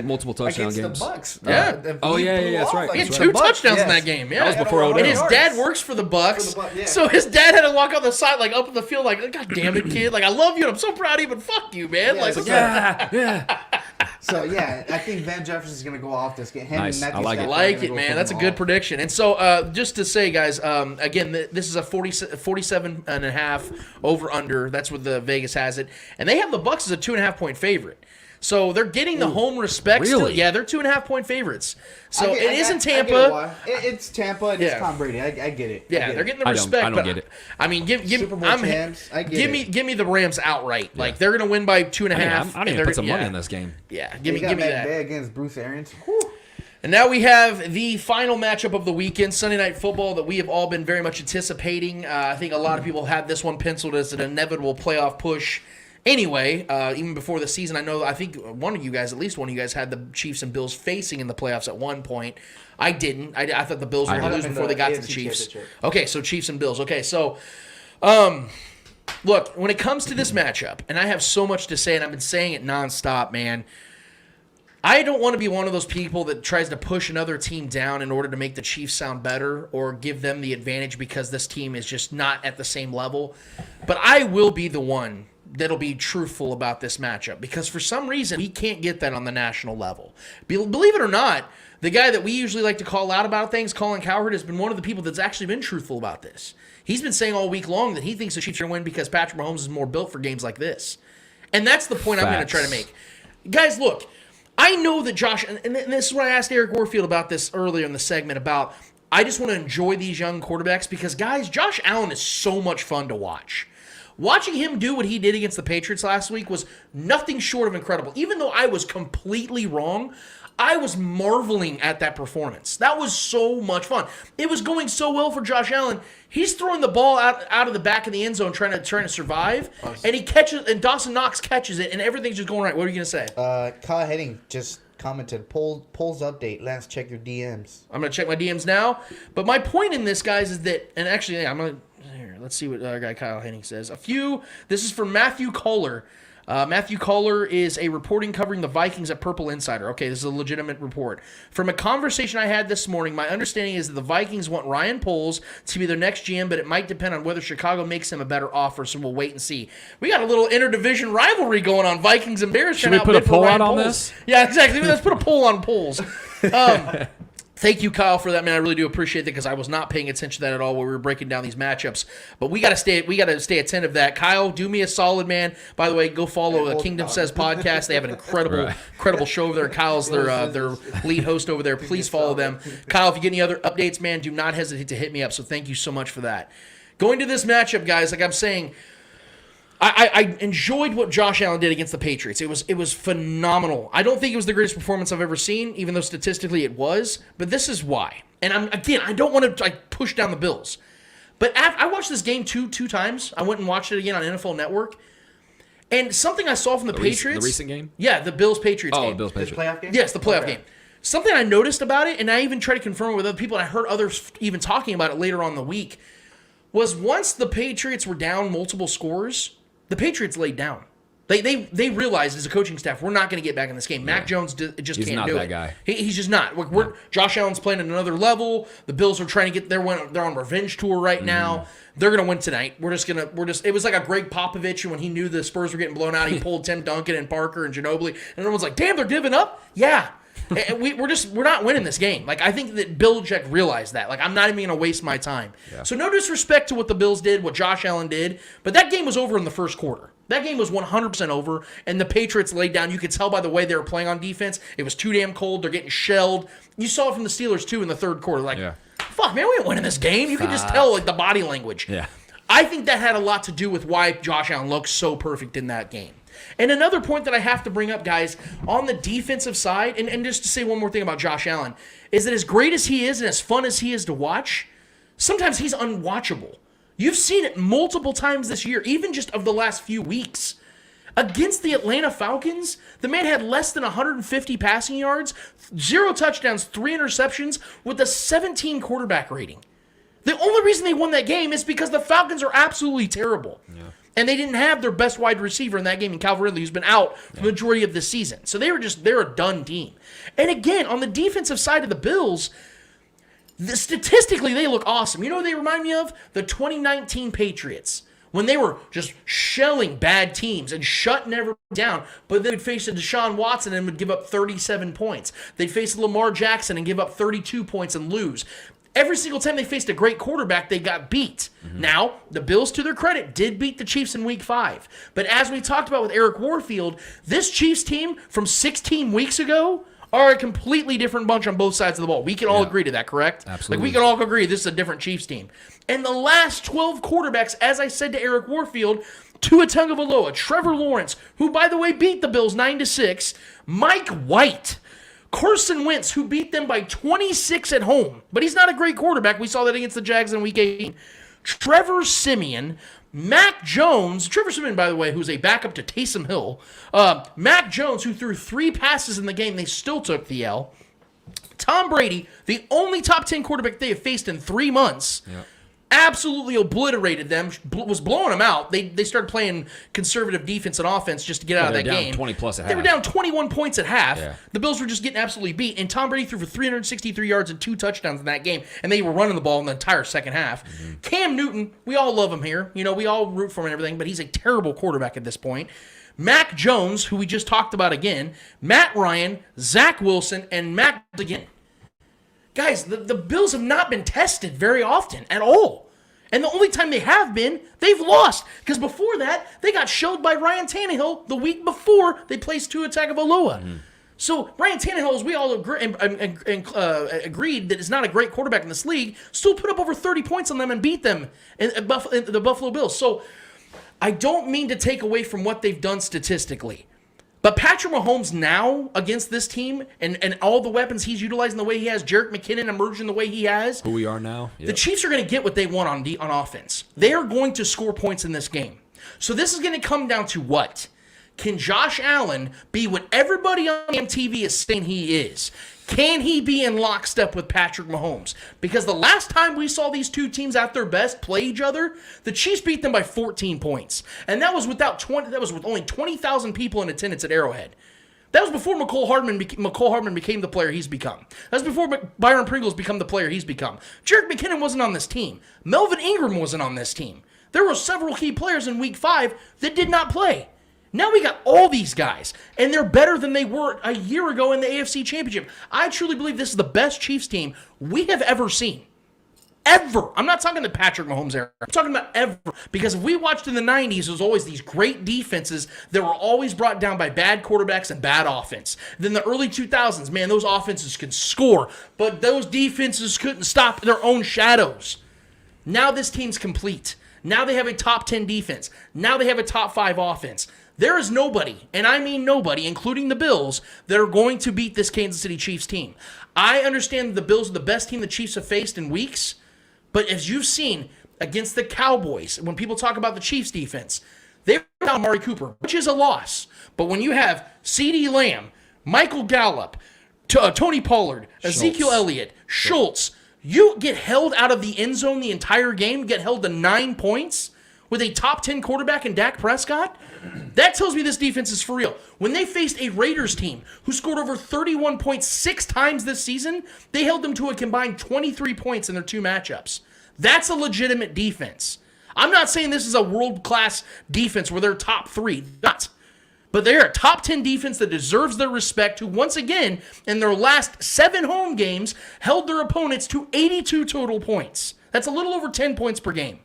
multiple touchdown games. The Bucs. That's right. He had 2 touchdowns in that game. Yeah, that was before Odell. And his dad works for the Bucs, so his dad had to walk on the side, like up in the field, like, God damn it, kid! Like, I love you, and I'm so proud of you, but fuck you, man. So I think Van Jefferson's going to go off this game. Nice. I like it, man. That's a good prediction. And so, just to say, guys, again, this is a 47.5 over under. That's what the Vegas has it, and they have the Bucs as a 2.5 point favorite. So they're getting the home respect. Really? Still. Yeah, they're 2.5 point favorites. So it is in Tampa. It's Tampa and it's Tom Brady. I get it. Yeah, they're getting the respect. I don't get it. I mean, give Super Bowl champs. give me the Rams outright. Yeah. Like they're going to win by 2.5. I didn't even put some money on this game. Yeah, give me that. Against Bruce Arians. Whew. And now we have the final matchup of the weekend, Sunday Night Football, that we have all been very much anticipating. I think a lot of people had this one penciled as an inevitable playoff push. Anyway, even before the season, I think at least one of you guys had the Chiefs and Bills facing in the playoffs at one point. I didn't. I thought the Bills were going to lose before they got to the Chiefs. Okay, so Chiefs and Bills. Okay, so look, when it comes to this matchup, and I have so much to say, and I've been saying it nonstop, man, I don't want to be one of those people that tries to push another team down in order to make the Chiefs sound better or give them the advantage because this team is just not at the same level. But I will be the one that'll be truthful about this matchup because for some reason we can't get that on the national level. Believe it or not, the guy that we usually like to call out about things, Colin Cowherd, has been one of the people that's actually been truthful about this. He's been saying all week long that he thinks the Chiefs are going to win because Patrick Mahomes is more built for games like this. And that's the point I'm going to try to make. Guys, look, I know that Josh, and this is what I asked Eric Warfield about this earlier in the segment about I just want to enjoy these young quarterbacks because, guys, Josh Allen is so much fun to watch. Watching him do what he did against the Patriots last week was nothing short of incredible. Even though I was completely wrong, I was marveling at that performance. That was so much fun. It was going so well for Josh Allen. He's throwing the ball out of the back of the end zone trying to survive, and he catches, and Dawson Knox catches it, and everything's just going right. What are you going to say? Kyle Henning just commented, polls update. Lance, check your DMs. I'm going to check my DMs now. But my point in this, guys, is that, and actually, I'm going to, let's see what our guy Kyle Henning says. This is from Matthew Kohler. Matthew Kohler is a reporting covering the Vikings at Purple Insider. Okay, this is a legitimate report. From a conversation I had this morning, my understanding is that the Vikings want Ryan Poles to be their next GM, but it might depend on whether Chicago makes him a better offer, so we'll wait and see. We got a little interdivision rivalry going on. Vikings and Bears. Should we put a poll out on this? Yeah, exactly. Let's put a poll on Poles. Thank you, Kyle, for that, man. I really do appreciate that because I was not paying attention to that at all while we were breaking down these matchups. But we got to stay attentive to that. Kyle, do me a solid, man. By the way, go follow the Kingdom Says podcast. They have an incredible show over there. Kyle's their lead host over there. Please follow them. Kyle, if you get any other updates, man, do not hesitate to hit me up. So thank you so much for that. Going to this matchup, guys, like I'm saying, I enjoyed what Josh Allen did against the Patriots. It was phenomenal. I don't think it was the greatest performance I've ever seen, even though statistically it was. But this is why. And I don't want to push down the Bills. But I watched this game two times. I went and watched it again on NFL Network. And something I saw from the Patriots. The recent game? Yeah, the Bills-Patriots game. Oh, Bills-Patriots. The playoff game? Yes, the playoff game. Something I noticed about it, and I even tried to confirm it with other people, and I heard others even talking about it later on in the week, was once the Patriots were down multiple scores, the Patriots laid down. They realized as a coaching staff, we're not going to get back in this game. Mac Jones just can't do it. He's not that guy. He's just not. Josh Allen's playing at another level. The Bills are trying to get they're on revenge tour right now. They're going to win tonight. It was like a Greg Popovich when he knew the Spurs were getting blown out. He pulled Tim Duncan and Parker and Ginobili, and everyone's like, "Damn, they're giving up." Yeah. We're not winning this game. Like, I think that Belichick realized that. Like, I'm not even going to waste my time. Yeah. So no disrespect to what the Bills did, what Josh Allen did, but that game was over in the first quarter. That game was 100% over, and the Patriots laid down. You could tell by the way they were playing on defense. It was too damn cold. They're getting shelled. You saw it from the Steelers, too, in the third quarter. Like, fuck, man, we ain't winning this game. You could just tell, like, the body language. Yeah. I think that had a lot to do with why Josh Allen looked so perfect in that game. And another point that I have to bring up, guys, on the defensive side, and just to say one more thing about Josh Allen, is that as great as he is and as fun as he is to watch, sometimes he's unwatchable. You've seen it multiple times this year, even just of the last few weeks. Against the Atlanta Falcons, the man had less than 150 passing yards, 0 touchdowns, 3 interceptions, with a 17 quarterback rating. The only reason they won that game is because the Falcons are absolutely terrible. Yeah. And they didn't have their best wide receiver in that game in Calvin Ridley, who's been out for the majority of the season. So they're a done team. And again, on the defensive side of the Bills, statistically, they look awesome. You know what they remind me of? The 2019 Patriots, when they were just shelling bad teams and shutting everyone down, but they would face a Deshaun Watson and would give up 37 points. They'd face Lamar Jackson and give up 32 points and lose. Every single time they faced a great quarterback, they got beat. Mm-hmm. Now, the Bills, to their credit, did beat the Chiefs in Week 5. But as we talked about with Eric Warfield, this Chiefs team from 16 weeks ago are a completely different bunch on both sides of the ball. We can all agree to that, correct? Absolutely. Like, we can all agree this is a different Chiefs team. And the last 12 quarterbacks, as I said to Eric Warfield, Tua Tagovailoa, Trevor Lawrence, who, by the way, beat the Bills 9-6, Mike White, Carson Wentz, who beat them by 26 at home, but he's not a great quarterback. We saw that against the Jags in Week 18. Trevor Siemian, Mac Jones, Trevor Siemian, by the way, who's a backup to Taysom Hill. Mac Jones, who threw 3 passes in the game, they still took the L. Tom Brady, the only top 10 quarterback they have faced in 3 months. Yep. Absolutely obliterated them, was blowing them out. They started playing conservative defense and offense just to get out of that game. 20 plus at half. They were down 21 points at half. Yeah. The Bills were just getting absolutely beat, and Tom Brady threw for 363 yards and 2 touchdowns in that game, and they were running the ball in the entire second half. Mm-hmm. Cam Newton, we all love him here. You know, we all root for him and everything, but he's a terrible quarterback at this point. Mac Jones, who we just talked about again, Matt Ryan, Zach Wilson, and Mac again. Guys, the Bills have not been tested very often at all. And the only time they have been, they've lost. Because before that, they got shelled by Ryan Tannehill the week before they placed Tua Tagovailoa. Mm-hmm. So Ryan Tannehill, as we all agree, agreed that is not a great quarterback in this league, still put up over 30 points on them and beat them in the Buffalo Bills. So I don't mean to take away from what they've done statistically. But Patrick Mahomes now against this team and all the weapons he's utilizing the way he has, Jerick McKinnon emerging the way he has. Who we are now. Yep. The Chiefs are going to get what they want on offense. They are going to score points in this game. So this is going to come down to what? Can Josh Allen be what everybody on MTV is saying he is? Can he be in lockstep with Patrick Mahomes? Because the last time we saw these two teams at their best play each other, the Chiefs beat them by 14 points. And that was with only 20,000 people in attendance at Arrowhead. That was before McCole Hardman became the player he's become. That was before Byron Pringles became the player he's become. Jerick McKinnon wasn't on this team. Melvin Ingram wasn't on this team. There were several key players in Week 5 that did not play. Now we got all these guys, and they're better than they were a year ago in the AFC Championship. I truly believe this is the best Chiefs team we have ever seen. Ever. I'm not talking the Patrick Mahomes era. I'm talking about ever. Because if we watched in the 90s, there was always these great defenses that were always brought down by bad quarterbacks and bad offense. Then the early 2000s, man, those offenses could score, but those defenses couldn't stop their own shadows. Now this team's complete. Now they have a top 10 defense. Now they have a top 5 offense. There is nobody, and I mean nobody, including the Bills, that are going to beat this Kansas City Chiefs team. I understand that the Bills are the best team the Chiefs have faced in weeks, but as you've seen against the Cowboys, when people talk about the Chiefs defense, they were down Amari Cooper, which is a loss. But when you have CeeDee Lamb, Michael Gallup, Tony Pollard, Ezekiel Elliott, Schultz, you get held out of the end zone the entire game, get held to 9 points with a top 10 quarterback in Dak Prescott? That tells me this defense is for real. When they faced a Raiders team who scored over 31 points 6 times this season, they held them to a combined 23 points in their 2 matchups. That's a legitimate defense. I'm not saying this is a world-class defense where they're top 3. Not. But they're a top 10 defense that deserves their respect, who once again, in their last 7 home games, held their opponents to 82 total points. That's a little over 10 points per game.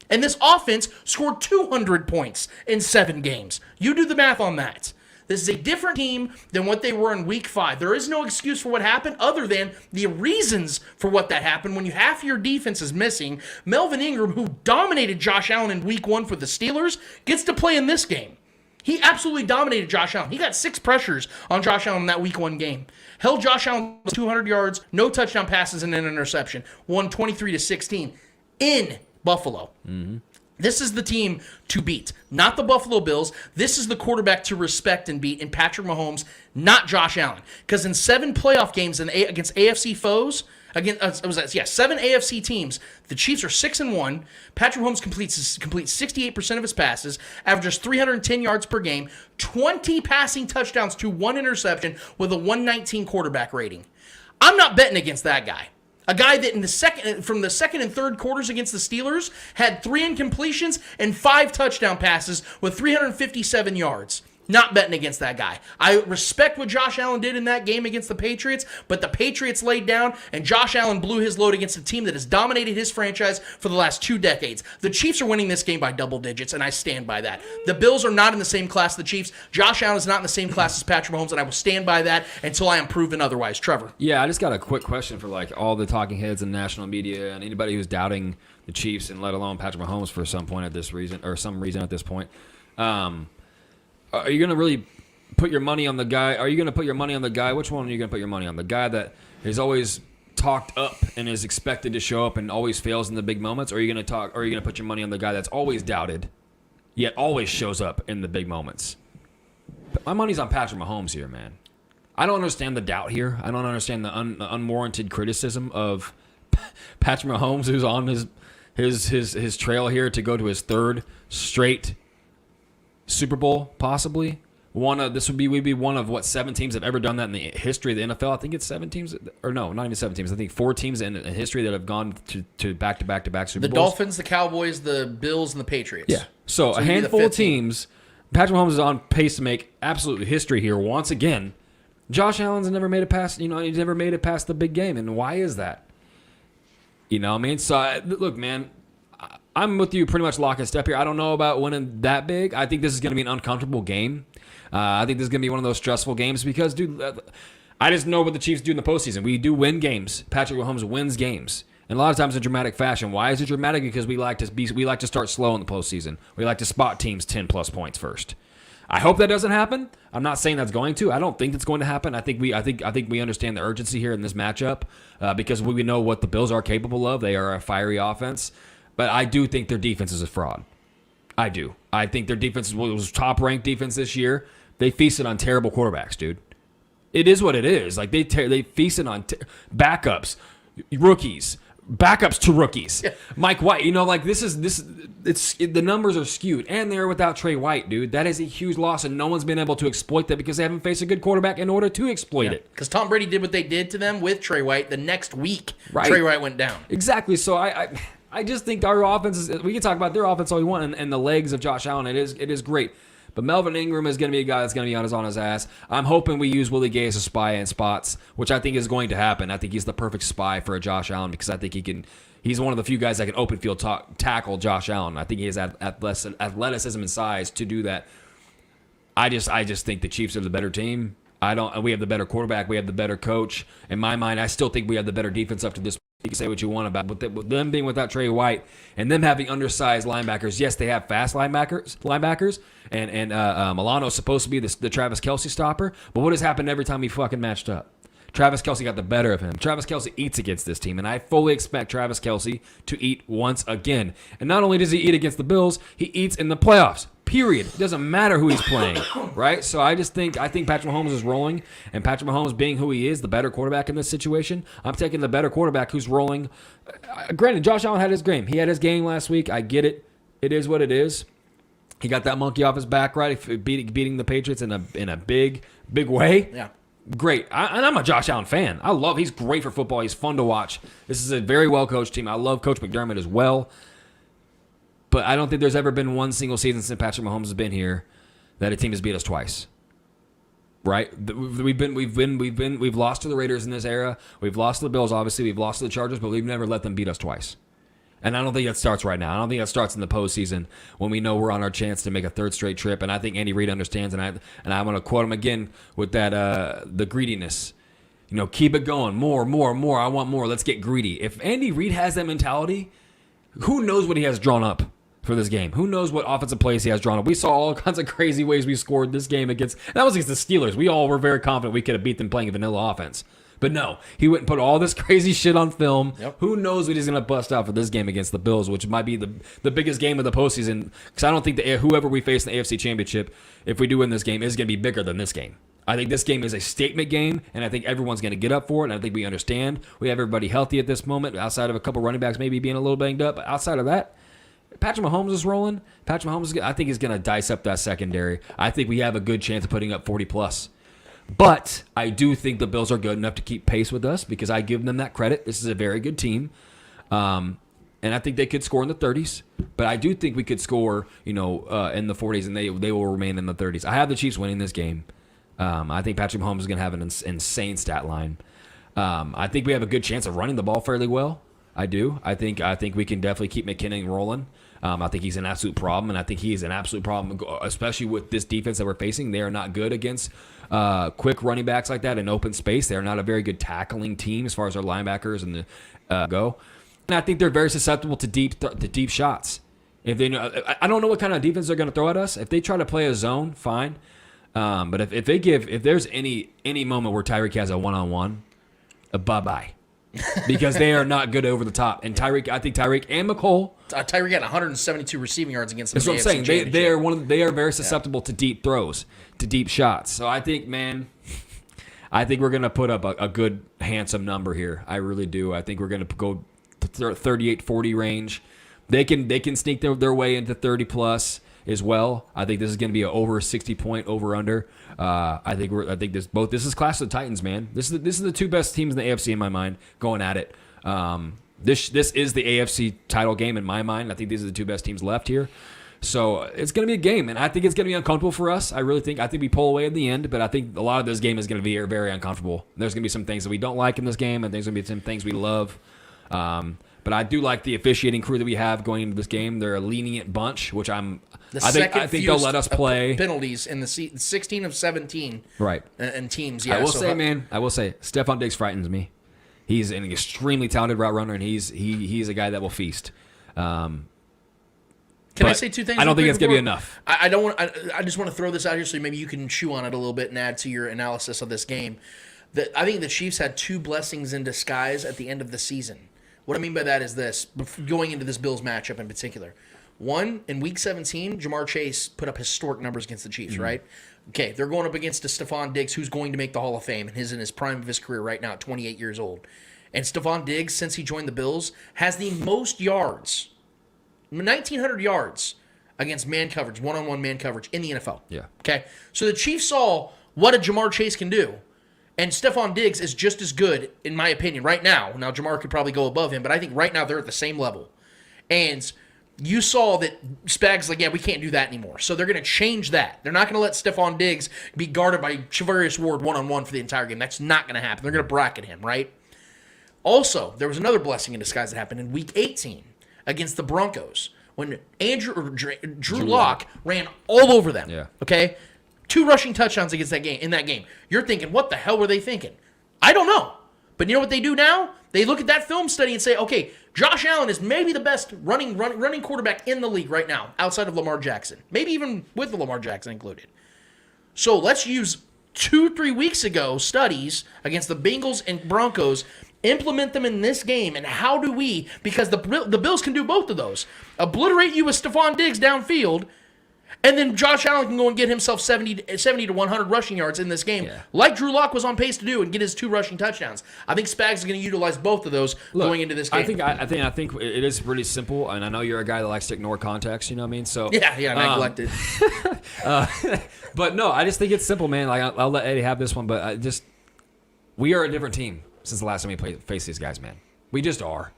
And this offense scored 200 points in 7 games. You do the math on that. This is a different team than what they were in Week 5. There is no excuse for what happened other than the reasons for what that happened. When you half your defense is missing, Melvin Ingram, who dominated Josh Allen in Week 1 for the Steelers, gets to play in this game. He absolutely dominated Josh Allen. He got 6 pressures on Josh Allen in that Week 1 game. Held Josh Allen to 200 yards, no touchdown passes, and an interception. Won 23-16 in Buffalo. Mm-hmm. This is the team to beat, not the Buffalo Bills. This is the quarterback to respect and beat in Patrick Mahomes, not Josh Allen. Because in 7 playoff games against AFC foes, 7 AFC teams, the Chiefs are 6-1. Patrick Mahomes completes 68% of his passes, averages 310 yards per game, 20 passing touchdowns to 1 interception with a 119 quarterback rating. I'm not betting against that guy. A guy that from the second and third quarters against the Steelers had 3 incompletions and 5 touchdown passes with 357 yards. Not betting against that guy. I respect what Josh Allen did in that game against the Patriots, but the Patriots laid down and Josh Allen blew his load against a team that has dominated his franchise for the last 2 decades. The Chiefs are winning this game by double digits, and I stand by that. The Bills are not in the same class as the Chiefs. Josh Allen is not in the same class as Patrick Mahomes, and I will stand by that until I am proven otherwise. Trevor. Yeah, I just got a quick question for all the talking heads in national media and anybody who's doubting the Chiefs and let alone Patrick Mahomes for some reason at this point. Are you going to really put your money on the guy? Are you going to put your money on the guy? Which one are you going to put your money on? The guy that is always talked up and is expected to show up and always fails in the big moments? Or are you going to put your money on the guy that's always doubted, yet always shows up in the big moments? But my money's on Patrick Mahomes here, man. I don't understand the doubt here. I don't understand the unwarranted criticism of Patrick Mahomes, who's on his trail here to go to his 3rd straight Super Bowl, possibly. This would be one of 7 teams that have ever done that in the history of the NFL. I think it's 7 teams, or no, not even 7 teams. I think 4 teams in history that have gone to back-to-back Super Bowls. The Dolphins, the Cowboys, the Bills, and the Patriots. Yeah. So a handful of teams. Patrick Mahomes is on pace to make absolute history here once again. Josh Allen's never made it past. He's never made it past the big game, and why is that? You know what I mean? So look, man. I'm with you pretty much lock and step here. I don't know about winning that big. I think this is going to be an uncomfortable game. I think this is going to be one of those stressful games because, dude, I just know what the Chiefs do in the postseason. We do win games. Patrick Mahomes wins games, and a lot of times in dramatic fashion. Why is it dramatic? Because we like to start slow in the postseason. We like to spot teams 10+ points first. I hope that doesn't happen. I'm not saying that's going to. I don't think it's going to happen. I think we understand the urgency here in this matchup because we know what the Bills are capable of. They are a fiery offense. But I do think their defense is a fraud. I do. I think their defense was top-ranked defense this year. They feasted on terrible quarterbacks, dude. It is what it is. Like they feasted on backups, rookies, backups to rookies. Yeah. Mike White, the numbers are skewed, and they're without Trey White, dude. That is a huge loss, and no one's been able to exploit that because they haven't faced a good quarterback in order to exploit it. Because Tom Brady did what they did to them with Trey White the next week. Right. Trey White went down. Exactly. So I just think our offense is. We can talk about their offense all we want, and the legs of Josh Allen. It is great, but Melvin Ingram is going to be a guy that's going to be on his ass. I'm hoping we use Willie Gay as a spy in spots, which I think is going to happen. I think he's the perfect spy for a Josh Allen because I think he can. He's one of the few guys that can open field tackle Josh Allen. I think he has athleticism and size to do that. I just think the Chiefs are the better team. We have the better quarterback. We have the better coach. In my mind, I still think we have the better defense up to this You can say what you want about with them being without Trey White and them having undersized linebackers. Yes, they have fast linebackers, and Milano's supposed to be the Travis Kelce stopper. But what has happened every time he fucking matched up? Travis Kelce got the better of him. Travis Kelce eats against this team, and I fully expect Travis Kelce to eat once again. And not only does he eat against the Bills, he eats in the playoffs. Period. It doesn't matter who he's playing, right? So I think Patrick Mahomes is rolling, and Patrick Mahomes being who he is, the better quarterback in this situation, I'm taking the better quarterback who's rolling. Granted, Josh Allen had his game. He had his game last week. I get it. It is what it is. He got that monkey off his back, right? Beating the Patriots in a big way. Yeah. Great. And I'm a Josh Allen fan. He's great for football. He's fun to watch. This is a very well-coached team. I love Coach McDermott as well. But I don't think there's ever been one single season since Patrick Mahomes has been here that a team has beat us twice. Right? We've lost to the Raiders in this era. We've lost to the Bills, obviously. We've lost to the Chargers, but we've never let them beat us twice. And I don't think that starts right now. I don't think that starts in the postseason when we know we're on our chance to make a third straight trip. And I think Andy Reid understands, and I'm going to quote him again with that the greediness. Keep it going. More. I want more. Let's get greedy. If Andy Reid has that mentality, who knows what he has drawn up for this game? Who knows what offensive plays he has drawn up? We saw all kinds of crazy ways we scored this game that was against the Steelers. We all were very confident we could have beat them playing a vanilla offense. But no, he went and put all this crazy shit on film. Yep. Who knows what he's going to bust out for this game against the Bills, which might be the biggest game of the postseason. Because I don't think whoever we face in the AFC Championship, if we do win this game, is going to be bigger than this game. I think this game is a statement game, and I think everyone's going to get up for it, and I think we understand. We have everybody healthy at this moment, outside of a couple running backs maybe being a little banged up. But outside of that, Patrick Mahomes is rolling. Patrick Mahomes, I think, is going to dice up that secondary. I think we have a good chance of putting up 40+. But I do think the Bills are good enough to keep pace with us because I give them that credit. This is a very good team. And I think they could score in the 30s. But I do think we could score, in the 40s, and they will remain in the 30s. I have the Chiefs winning this game. I think Patrick Mahomes is going to have an insane stat line. I think we have a good chance of running the ball fairly well. I do. I think we can definitely keep McKinnon rolling. I think he's an absolute problem, and I think he's an absolute problem, especially with this defense that we're facing. They are not good against quick running backs like that in open space. They are not a very good tackling team as far as our linebackers and go. And I think they're very susceptible to deep shots. If they know, I don't know what kind of defense they're going to throw at us. If they try to play a zone, fine. But if there's any moment where Tyreek has a one-on-one, bye-bye. Because they are not good over the top. And I think Tyreek and McCole. Tyreek had 172 receiving yards against them. That's what I'm saying. They are very susceptible to deep throws, to deep shots. So I think, man, we're going to put up a good, handsome number here. I really do. I think we're going to go 38-40 range. They can sneak their way into 30+ as well. I think this is going to be an over 60-point over/under. I think this is Clash of the Titans, man. This is the two best teams in the AFC in my mind going at it. This is the AFC title game in my mind. I think these are the two best teams left here. So it's going to be a game, and I think it's going to be uncomfortable for us. I think we pull away at the end, but I think a lot of this game is going to be very uncomfortable. There's going to be some things that we don't like in this game, and there's going to be some things we love. But I do like the officiating crew that we have going into this game. They're a lenient bunch, which I think they'll let us play. Penalties in the 16 of 17. Right. And teams, yeah. I will say, Stephon Diggs frightens me. He's an extremely talented route runner, and he's a guy that will feast. Can I say two things? I don't think it's going to be enough. I just want to throw this out here so maybe you can chew on it a little bit and add to your analysis of this game. I think the Chiefs had two blessings in disguise at the end of the season. What I mean by that is this, going into this Bills matchup in particular. One, in Week 17, Jamar Chase put up historic numbers against the Chiefs, right? Okay, they're going up against a Stephon Diggs who's going to make the Hall of Fame and he's in his prime of his career right now at 28 years old. And Stephon Diggs, since he joined the Bills, has the most yards, 1,900 yards against man coverage, one-on-one man coverage in the NFL. Yeah. Okay, so the Chiefs saw what a Jamar Chase can do. And Stephon Diggs is just as good, in my opinion, right now. Now, Jamar could probably go above him, but I think right now they're at the same level. And you saw that Spags like, yeah, we can't do that anymore. So they're going to change that. They're not going to let Stephon Diggs be guarded by Charvarius Ward one-on-one for the entire game. That's not going to happen. They're going to bracket him, right? Also, there was another blessing in disguise that happened in Week 18 against the Broncos when Drew Lock ran all over them. Yeah. Okay? 2 rushing touchdowns against in that game. You're thinking, what the hell were they thinking? I don't know. But you know what they do now? They look at that film study and say, okay, Josh Allen is maybe the best running quarterback in the league right now, outside of Lamar Jackson. Maybe even with Lamar Jackson included. So let's use 2-3 weeks ago studies against the Bengals and Broncos, implement them in this game, and how do we, because the Bills can do both of those, obliterate you with Stephon Diggs downfield, and then Josh Allen can go and get himself 70 to 100 rushing yards in this game, like Drew Lock was on pace to do, and get his 2 rushing touchdowns. I think Spags is going to utilize both of those going into this game. I think it is pretty simple, and I know you're a guy that likes to ignore context. You know what I mean? So neglected. But no, I just think it's simple, man. Like I'll let Eddie have this one, but we are a different team since the last time we faced these guys, man. We just are.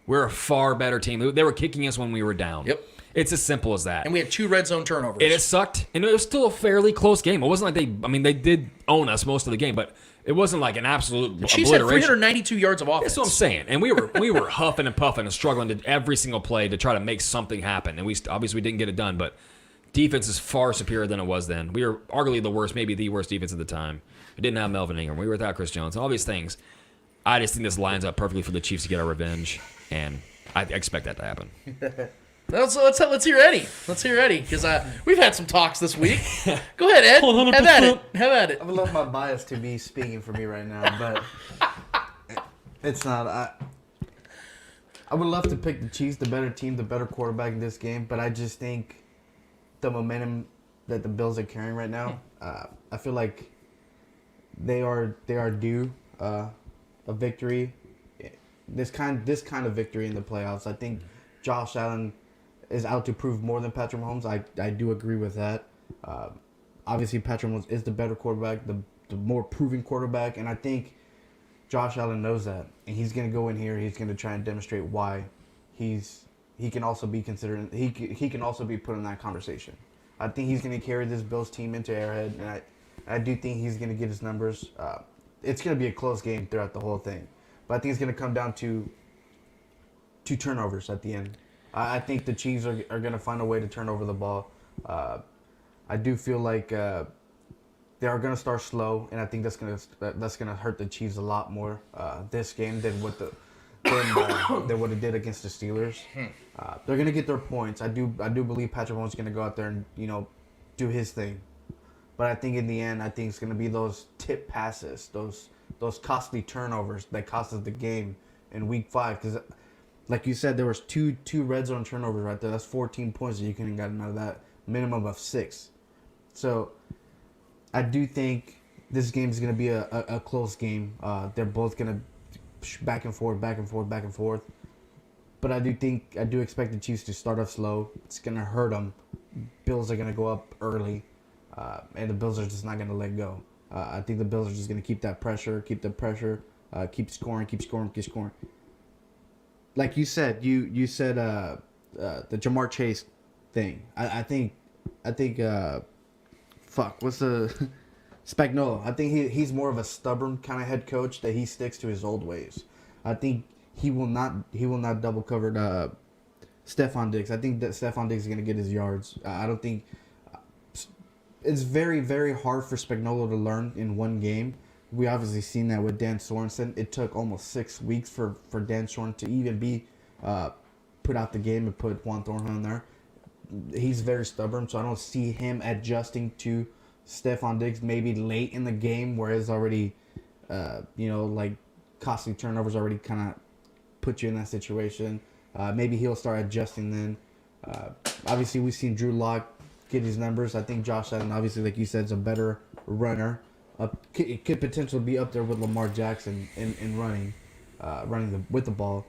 We're a far better team. They were kicking us when we were down. Yep. It's as simple as that. And we had 2 red zone turnovers. And it sucked. And it was still a fairly close game. It wasn't like they did own us most of the game, but it wasn't like an absolute the Chiefs obliteration. had 392 yards of offense. That's what I'm saying. And we were huffing and puffing and struggling to every single play to try to make something happen. And we obviously didn't get it done, but defense is far superior than it was then. We were arguably the worst, maybe the worst defense at the time. We didn't have Melvin Ingram. We were without Chris Jones. All these things. I just think this lines up perfectly for the Chiefs to get our revenge, and I expect that to happen. Let's hear Eddie. Let's hear Eddie, because we've had some talks this week. Go ahead, Ed. 100%. Have at it. I would love my bias to be speaking for me right now, but it's not. I would love to pick the Chiefs, the better team, the better quarterback in this game, but I just think the momentum that the Bills are carrying right now, I feel like they are due a victory. This kind of victory in the playoffs. I think Josh Allen is out to prove more than Patrick Mahomes. I do agree with that. Obviously, Patrick Mahomes is the better quarterback, the more proven quarterback, and I think Josh Allen knows that, and he's going to go in here. He's going to try and demonstrate why he can also be considered. He can also be put in that conversation. I think he's going to carry this Bills team into Arrowhead, and I do think he's going to get his numbers. It's going to be a close game throughout the whole thing, but I think it's going to come down to 2 turnovers at the end. I think the Chiefs are going to find a way to turn over the ball. I do feel like they are going to start slow, and I think that's going to hurt the Chiefs a lot more this game than what it did against the Steelers. They're going to get their points. I do believe Patrick Mahomes is going to go out there and do his thing, but I think in the end, I think it's going to be those tip passes, those costly turnovers that cost us the game in Week 5 because. Like you said, there was two red zone turnovers right there. That's 14 points that you couldn't have gotten out of that. Minimum of 6. So I do think this game is going to be a close game. They're both going to back and forth. But I do expect the Chiefs to start off slow. It's going to hurt them. Bills are going to go up early, and the Bills are just not going to let go. I think the Bills are just going to keep that pressure, keep scoring. Like you said, you said the Jamar Chase thing. I think what's the Spagnuolo? I think he's more of a stubborn kind of head coach that he sticks to his old ways. I think he will not double cover Stephon Diggs. I think that Stephon Diggs is going to get his yards. I don't think it's very, very hard for Spagnuolo to learn in one game. We obviously seen that with Dan Sorensen. It took almost 6 weeks for Dan Sorensen to even be put out the game and put Juan Thornhill in there. He's very stubborn, so I don't see him adjusting to Stephon Diggs maybe late in the game where it's already, like costly turnovers already kind of put you in that situation. Maybe he'll start adjusting then. Obviously, we've seen Drew Lock get his numbers. I think Josh Allen, obviously, like you said, is a better runner. It could potentially be up there with Lamar Jackson in running with the ball.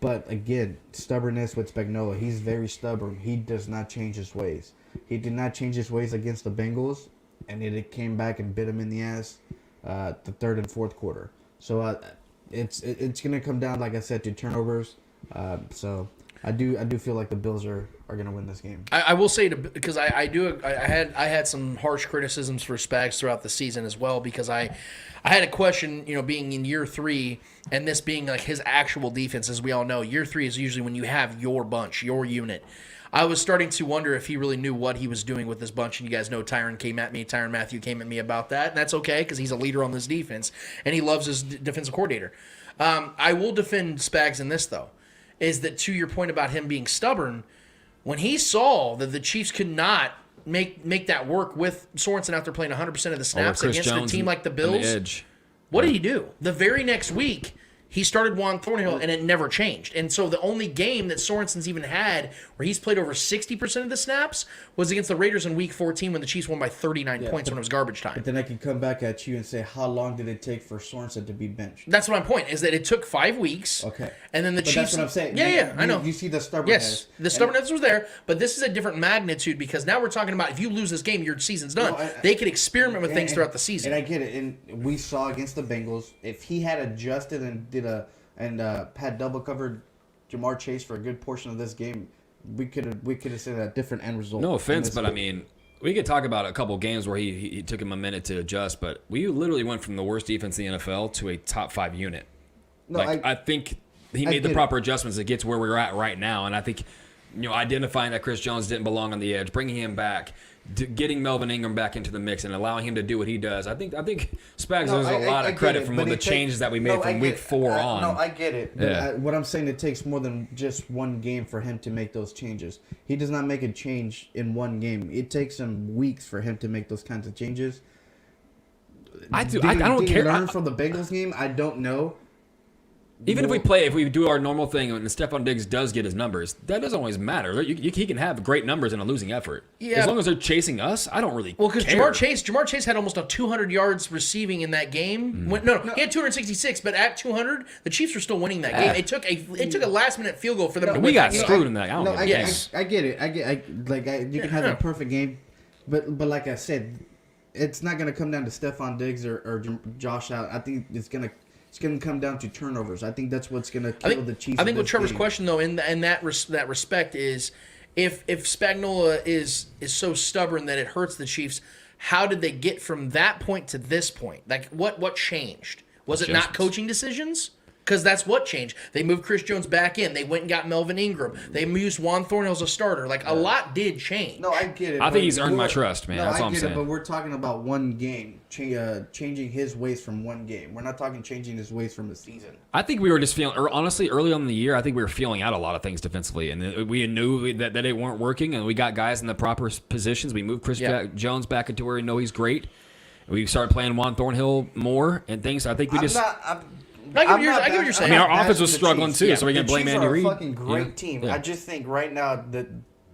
But again, stubbornness with Spagnuolo. He's very stubborn. He does not change his ways. He did not change his ways against the Bengals, and it came back and bit him in the ass the third and fourth quarter. So it's going to come down, like I said, to turnovers. So I do feel like the Bills are going to win this game. I will say, because I had some harsh criticisms for Spags throughout the season as well, because I had a question, being in year 3 and this being like his actual defense. As we all know, year 3 is usually when you have your bunch, your unit. I was starting to wonder if he really knew what he was doing with this bunch. And you guys know Tyrann Mathieu came at me about that. And that's okay because he's a leader on this defense. And he loves his defensive coordinator. I will defend Spags in this, though, is that to your point about him being stubborn, when he saw that the Chiefs could not make that work with Sorensen out there playing 100% of the snaps against a team like the Bills, what did he do? The very next week, he started Juan Thornhill, and it never changed. And so the only game that Sorensen's even had where he's played over 60% of the snaps was against the Raiders in Week 14 when the Chiefs won by 39 points when it was garbage time. But then I can come back at you and say, how long did it take for Sorensen to be benched? That's my point, is that it took 5 weeks. Okay. And then the Chiefs... That's what I'm saying. Yeah, I know. You see the stubbornness. Yes, the stubbornness was there, but this is a different magnitude because now we're talking about if you lose this game, your season's done. They could experiment with things throughout the season. And I get it. And we saw against the Bengals, if he had adjusted and had double covered Jamar Chase for a good portion of this game, we could have seen a different end result. No offense, but I mean, we could talk about a couple games where he took him a minute to adjust, but we literally went from the worst defense in the NFL to a top 5 unit. No, I think he made the proper adjustments to get to where we're at right now, and I think identifying that Chris Jones didn't belong on the edge, bringing him back, getting Melvin Ingram back into the mix and allowing him to do what he does. I think Spags deserves a lot of credit from the changes that we made from week 4 on. No, I get it. But what I'm saying, it takes more than just one game for him to make those changes. He does not make a change in one game. It takes him weeks for him to make those kinds of changes. I don't care. Learn from the Bengals game? I don't know. Even if we do our normal thing and Stephon Diggs does get his numbers, that doesn't always matter. He can have great numbers in a losing effort. Yeah. As long as they're chasing us, I don't really care. Well, because Jamar Chase had almost 200 yards receiving in that game. He had 266, but at 200, the Chiefs were still winning that game. It took a last-minute field goal for them to win. We got that screwed game. in that. I get it. You can have a perfect game, but like I said, it's not going to come down to Stephon Diggs or Josh Allen. I think it's going to come down to turnovers. I think that's what's going to kill the Chiefs. I think what Trevor's question, though, in that respect is, if Spagnuolo is so stubborn that it hurts the Chiefs, how did they get from that point to this point? Like, what changed? Was it not coaching decisions? Because that's what changed. They moved Chris Jones back in. They went and got Melvin Ingram. They used Juan Thornhill as a starter. Like, a lot did change. No, I get it. I think he's earned my trust, man. That's all I'm saying. But we're talking about one game, changing his ways from one game. We're not talking changing his ways from the season. I think we were just feeling, honestly, early on in the year, I think we were feeling out a lot of things defensively. And we knew that they weren't working, and we got guys in the proper positions. We moved Chris Jones back into where we know he's great. We started playing Juan Thornhill more and things. I think we just... I get what you're saying. I mean, our offense was struggling too, so we're going to blame Andy Reid. The Chiefs are a fucking great team. Yeah. I just think right now that,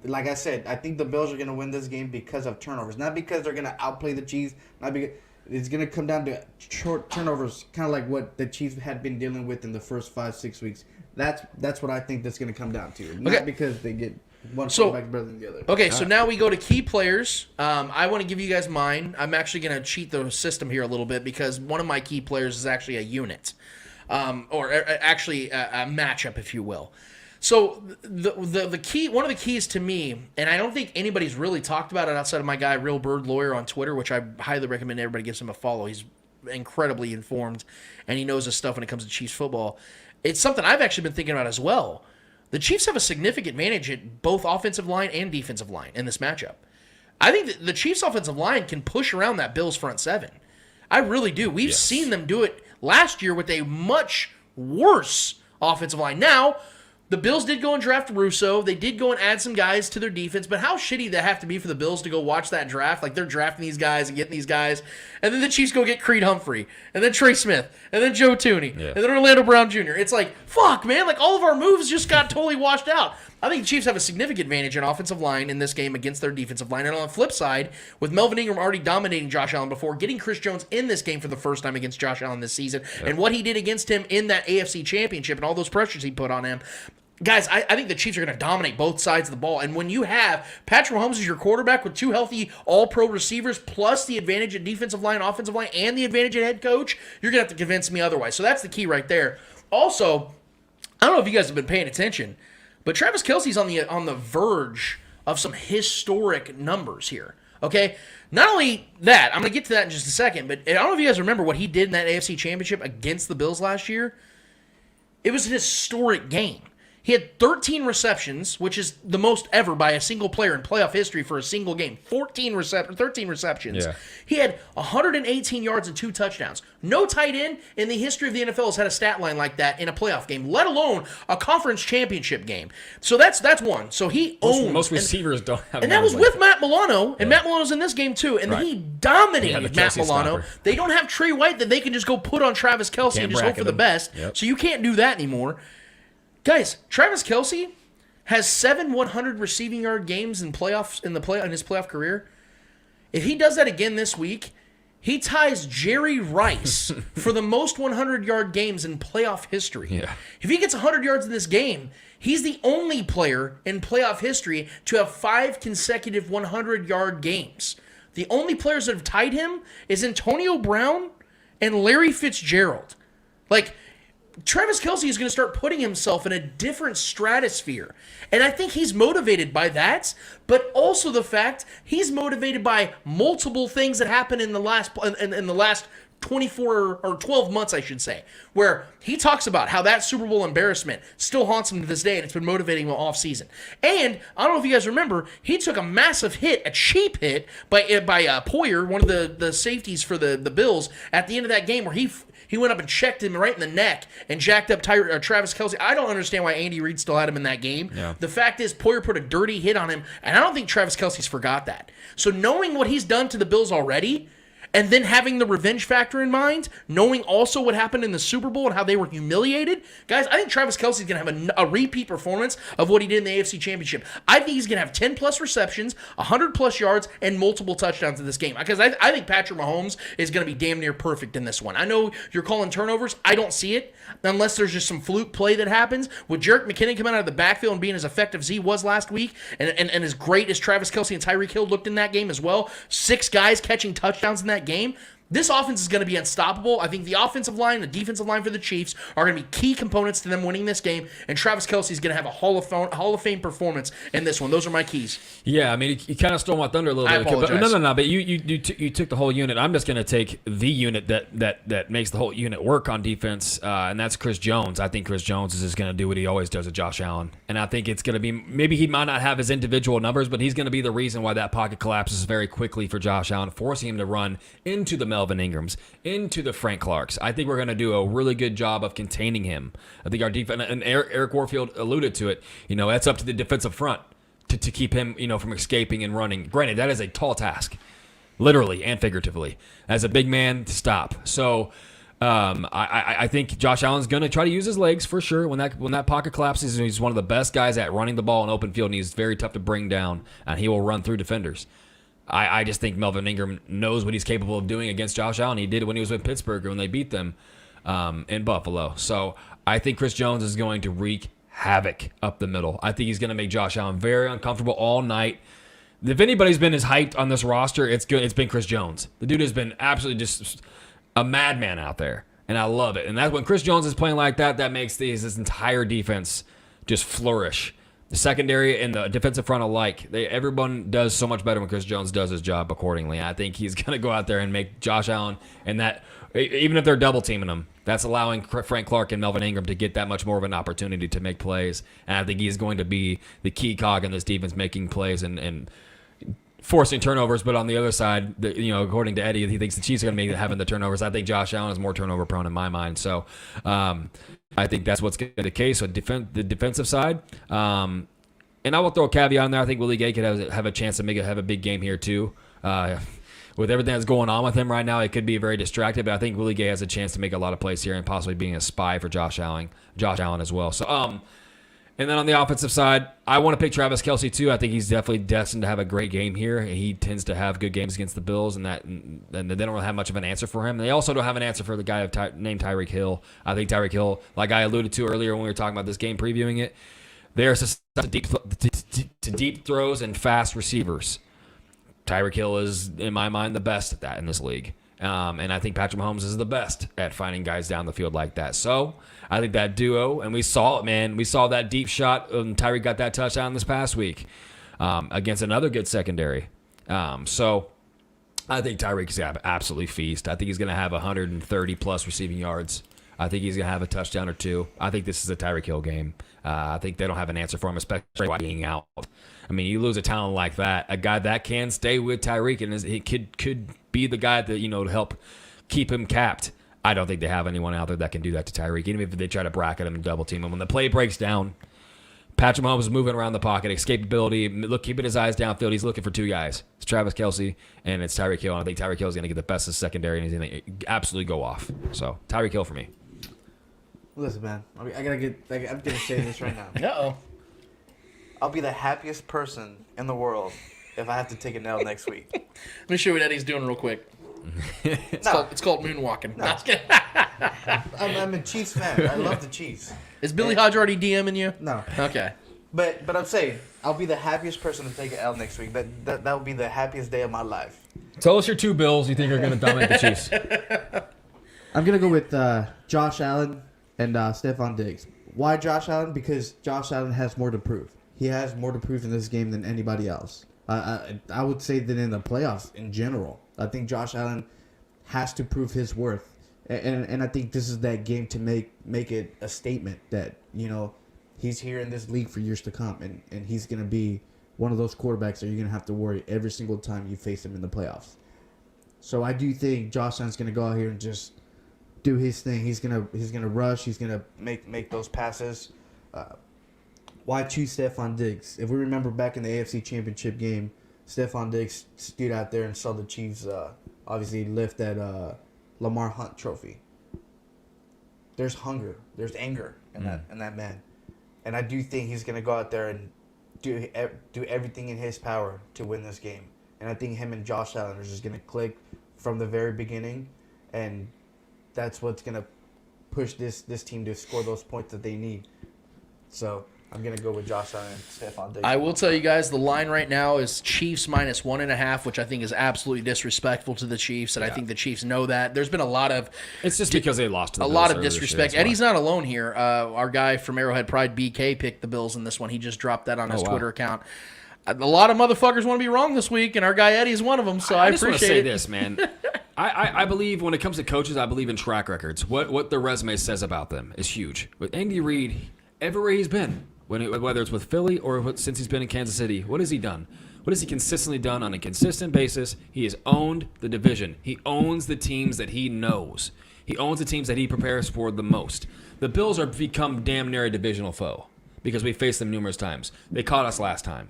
like I said, I think the Bills are going to win this game because of turnovers, not because they're going to outplay the Chiefs. Not because it's going to come down to short turnovers, kind of like what the Chiefs had been dealing with in the first 5-6 weeks. That's what I think that's going to come down to, not because they get one quarterback better than the other. Okay, so now we go to key players. I want to give you guys mine. I'm actually going to cheat the system here a little bit because one of my key players is actually a unit. Or actually a matchup, if you will. So the key, one of the keys to me, and I don't think anybody's really talked about it outside of my guy Real Bird Lawyer on Twitter, which I highly recommend everybody gives him a follow. He's incredibly informed, and he knows his stuff when it comes to Chiefs football. It's something I've actually been thinking about as well. The Chiefs have a significant advantage at both offensive line and defensive line in this matchup. I think that the Chiefs offensive line can push around that Bills front seven. I really do. We've seen them do it last year with a much worse offensive line. Now, the Bills did go and draft Russo. They did go and add some guys to their defense, but how shitty did that have to be for the Bills to go watch that draft? Like, they're drafting these guys and getting these guys, and then the Chiefs go get Creed Humphrey, and then Trey Smith, and then Joe Thuney, and then Orlando Brown Jr. It's like, fuck, man. Like, all of our moves just got totally washed out. I think the Chiefs have a significant advantage in offensive line in this game against their defensive line. And on the flip side, with Melvin Ingram already dominating Josh Allen before, getting Chris Jones in this game for the first time against Josh Allen this season, and what he did against him in that AFC Championship and all those pressures he put on him, guys, I think the Chiefs are going to dominate both sides of the ball. And when you have Patrick Mahomes as your quarterback with two healthy all-pro receivers, plus the advantage at defensive line, offensive line, and the advantage at head coach, you're going to have to convince me otherwise. So that's the key right there. Also, I don't know if you guys have been paying attention, but Travis Kelce's on the verge of some historic numbers here. Okay? Not only that, I'm going to get to that in just a second, but I don't know if you guys remember what he did in that AFC Championship against the Bills last year. It was an historic game. He had 13 receptions, which is the most ever by a single player in playoff history for a single game. 13 receptions. Yeah. He had 118 yards and 2 touchdowns. No tight end in the history of the NFL has had a stat line like that in a playoff game, let alone a conference championship game. So that's one. So he owned. Most receivers don't have. And that was numbers with Matt Milano, and Matt Milano's in this game too, and Right. he dominated the Matt Kelce Milano. stopper. They don't have Trey White that they can just go put on Travis Kelce Can't and just hope for bracket the him. best. Yep. So you can't do that anymore. Guys, Travis Kelce has 7 100 receiving yard games in his playoff career. If he does that again this week, he ties Jerry Rice for the most 100-yard games in playoff history. Yeah. If he gets 100 yards in this game, he's the only player in playoff history to have 5 consecutive 100-yard games. The only players that have tied him is Antonio Brown and Larry Fitzgerald. Like, Travis Kelce is going to start putting himself in a different stratosphere. And I think he's motivated by that, but also the fact he's motivated by multiple things that happened in the last 24 or 12 months, I should say, where he talks about how that Super Bowl embarrassment still haunts him to this day, and it's been motivating him all offseason. And I don't know if you guys remember, he took a massive hit, a cheap hit, by Poyer, one of the safeties for the Bills, at the end of that game where he went up and checked him right in the neck and jacked up Travis Kelce. I don't understand why Andy Reid still had him in that game. Yeah. The fact is, Poyer put a dirty hit on him, and I don't think Travis Kelce's forgot that. So knowing what he's done to the Bills already, and then having the revenge factor in mind, knowing also what happened in the Super Bowl and how they were humiliated, guys, I think Travis Kelce's going to have a repeat performance of what he did in the AFC Championship. I think he's going to have 10-plus receptions, 100-plus yards, and multiple touchdowns in this game. Because I think Patrick Mahomes is going to be damn near perfect in this one. I know you're calling turnovers. I don't see it unless there's just some fluke play that happens. With Jerick McKinnon coming out of the backfield and being as effective as he was last week, and as great as Travis Kelce and Tyreek Hill looked in that game as well, 6 guys catching touchdowns in that game, this offense is going to be unstoppable. I think the offensive line and the defensive line for the Chiefs are going to be key components to them winning this game, and Travis Kelce is going to have a Hall of Fame performance in this one. Those are my keys. Yeah, I mean, you kind of stole my thunder a little I bit. apologize. No. But you took the whole unit. I'm just going to take the unit that makes the whole unit work on defense, and that's Chris Jones. I think Chris Jones is just going to do what he always does with Josh Allen, and I think it's going to be, maybe he might not have his individual numbers, but he's going to be the reason why that pocket collapses very quickly for Josh Allen, forcing him to run into the Melvin Ingrams, into the Frank Clarks. I think we're going to do a really good job of containing him. I think our defense, and Eric Warfield alluded to it, that's up to the defensive front to keep him, from escaping and running. Granted, that is a tall task, literally and figuratively, as a big man to stop. So I think Josh Allen's going to try to use his legs for sure. When that pocket collapses, he's one of the best guys at running the ball in open field, and he's very tough to bring down, and he will run through defenders. I just think Melvin Ingram knows what he's capable of doing against Josh Allen. He did it when he was with Pittsburgh when they beat them in Buffalo. So I think Chris Jones is going to wreak havoc up the middle. I think he's going to make Josh Allen very uncomfortable all night. If anybody's been as hyped on this roster, it's been Chris Jones. The dude has been absolutely just a madman out there, and I love it. And that's when Chris Jones is playing like that makes this entire defense just flourish. The secondary and the defensive front alike, everyone does so much better when Chris Jones does his job accordingly. I think he's going to go out there and make Josh Allen, and that, even if they're double teaming him, that's allowing Frank Clark and Melvin Ingram to get that much more of an opportunity to make plays. And I think he's going to be the key cog in this defense, making plays and forcing turnovers. But on the other side, according to Eddie, he thinks the Chiefs are going to be having the turnovers. I think Josh Allen is more turnover prone in my mind. So I think that's what's going to be the case with the defensive side. And I will throw a caveat in there. I think Willie Gay could have a chance to have a big game here too. With everything that's going on with him right now, it could be very distracted. But I think Willie Gay has a chance to make a lot of plays here and possibly being a spy for Josh Allen as well. So, and then on the offensive side, I want to pick Travis Kelce too. I think he's definitely destined to have a great game here. He tends to have good games against the Bills, and they don't really have much of an answer for him. They also don't have an answer for the guy named Tyreek Hill. I think Tyreek Hill, like I alluded to earlier when we were talking about this game, previewing it, they're to deep throws and fast receivers. Tyreek Hill is, in my mind, the best at that in this league. And I think Patrick Mahomes is the best at finding guys down the field like that. So I think that duo, and we saw it, man. We saw that deep shot, and Tyreek got that touchdown this past week against another good secondary. So I think Tyreek is absolutely feast. I think he's going to have 130-plus receiving yards. I think he's going to have a touchdown or two. I think this is a Tyreek Hill game. I think they don't have an answer for him, especially by being out. I mean, you lose a talent like that, a guy that can stay with Tyreek, and he could be the guy that, to help keep him capped. I don't think they have anyone out there that can do that to Tyreek, even if they try to bracket him and double team him. When the play breaks down, Patrick Mahomes is moving around the pocket, escapability, keeping his eyes downfield. He's looking for two guys. It's Travis Kelce and it's Tyreek Hill. And I think Tyreek Hill is going to get the best of the secondary, and he's going to absolutely go off. So Tyreek Hill for me. Listen, man, I'm gonna say this right now. Uh-oh. I'll be the happiest person in the world if I have to take an L next week. Let me show you what Eddie's doing real quick. It's called moonwalking. No. I'm a Chiefs fan. I love the Chiefs. Is Billy Hodge already DMing you? No. Okay. But I'm saying I'll be the happiest person to take an L next week. That will be the happiest day of my life. Tell us your two Bills you think are going to dominate the Chiefs. I'm going to go with Josh Allen and Stephon Diggs. Why Josh Allen? Because Josh Allen has more to prove. He has more to prove in this game than anybody else. I would say that in the playoffs in general. I think Josh Allen has to prove his worth. And I think this is that game to make it a statement that, he's here in this league for years to come. And he's going to be one of those quarterbacks that you're going to have to worry every single time you face him in the playoffs. So I do think Josh Allen's going to go out here and just do his thing. He's gonna rush. He's gonna make those passes. Why choose Stephon Diggs? If we remember back in the AFC Championship game, Stephon Diggs stood out there and saw the Chiefs obviously lift that Lamar Hunt trophy. There's hunger. There's anger in that man, and I do think he's gonna go out there and do everything in his power to win this game. And I think him and Josh Allen are just gonna click from the very beginning, and that's what's going to push this team to score those points that they need. So I'm going to go with Josh Allen and Stephon Diggs. I will tell you guys, the line right now is Chiefs minus 1.5, which I think is absolutely disrespectful to the Chiefs, and I think the Chiefs know that. There's been a lot of... It's just because they lost to the Bills. A lot of disrespect. Eddie's not alone here. Our guy from Arrowhead Pride, BK, picked the Bills in this one. He just dropped that on his Twitter account. A lot of motherfuckers want to be wrong this week, and our guy Eddie's one of them, so I appreciate it. I just want to say this, man. I believe when it comes to coaches, I believe in track records. What their resume says about them is huge. With Andy Reid, everywhere he's been, whether it's with Philly or since he's been in Kansas City, what has he done? What has he consistently done on a consistent basis? He has owned the division. He owns the teams that he knows. He owns the teams that he prepares for the most. The Bills are become damn near a divisional foe because we faced them numerous times. They caught us last time.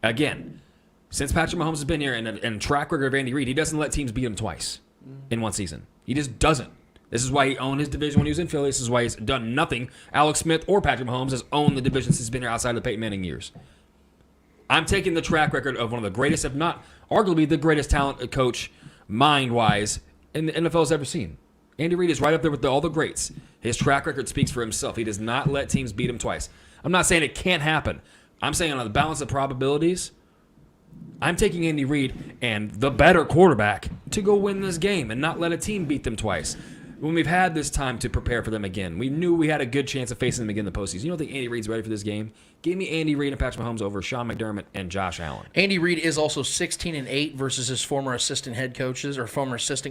Again, since Patrick Mahomes has been here and track record of Andy Reid, he doesn't let teams beat him twice in one season. He just doesn't. This is why he owned his division when he was in Philly. This is why he's done nothing. Alex Smith or Patrick Mahomes has owned the division since he's been here outside of the Peyton Manning years. I'm taking the track record of one of the greatest, if not arguably the greatest talent coach, mind-wise, in the NFL's ever seen. Andy Reid is right up there with all the greats. His track record speaks for himself. He does not let teams beat him twice. I'm not saying it can't happen. I'm saying on the balance of probabilities, I'm taking Andy Reid and the better quarterback to go win this game and not let a team beat them twice. When we've had this time to prepare for them again, we knew we had a good chance of facing them again in the postseason. You don't think Andy Reid's ready for this game? Give me Andy Reid and Patrick Mahomes over Sean McDermott and Josh Allen. Andy Reid is also 16-8 versus his former assistant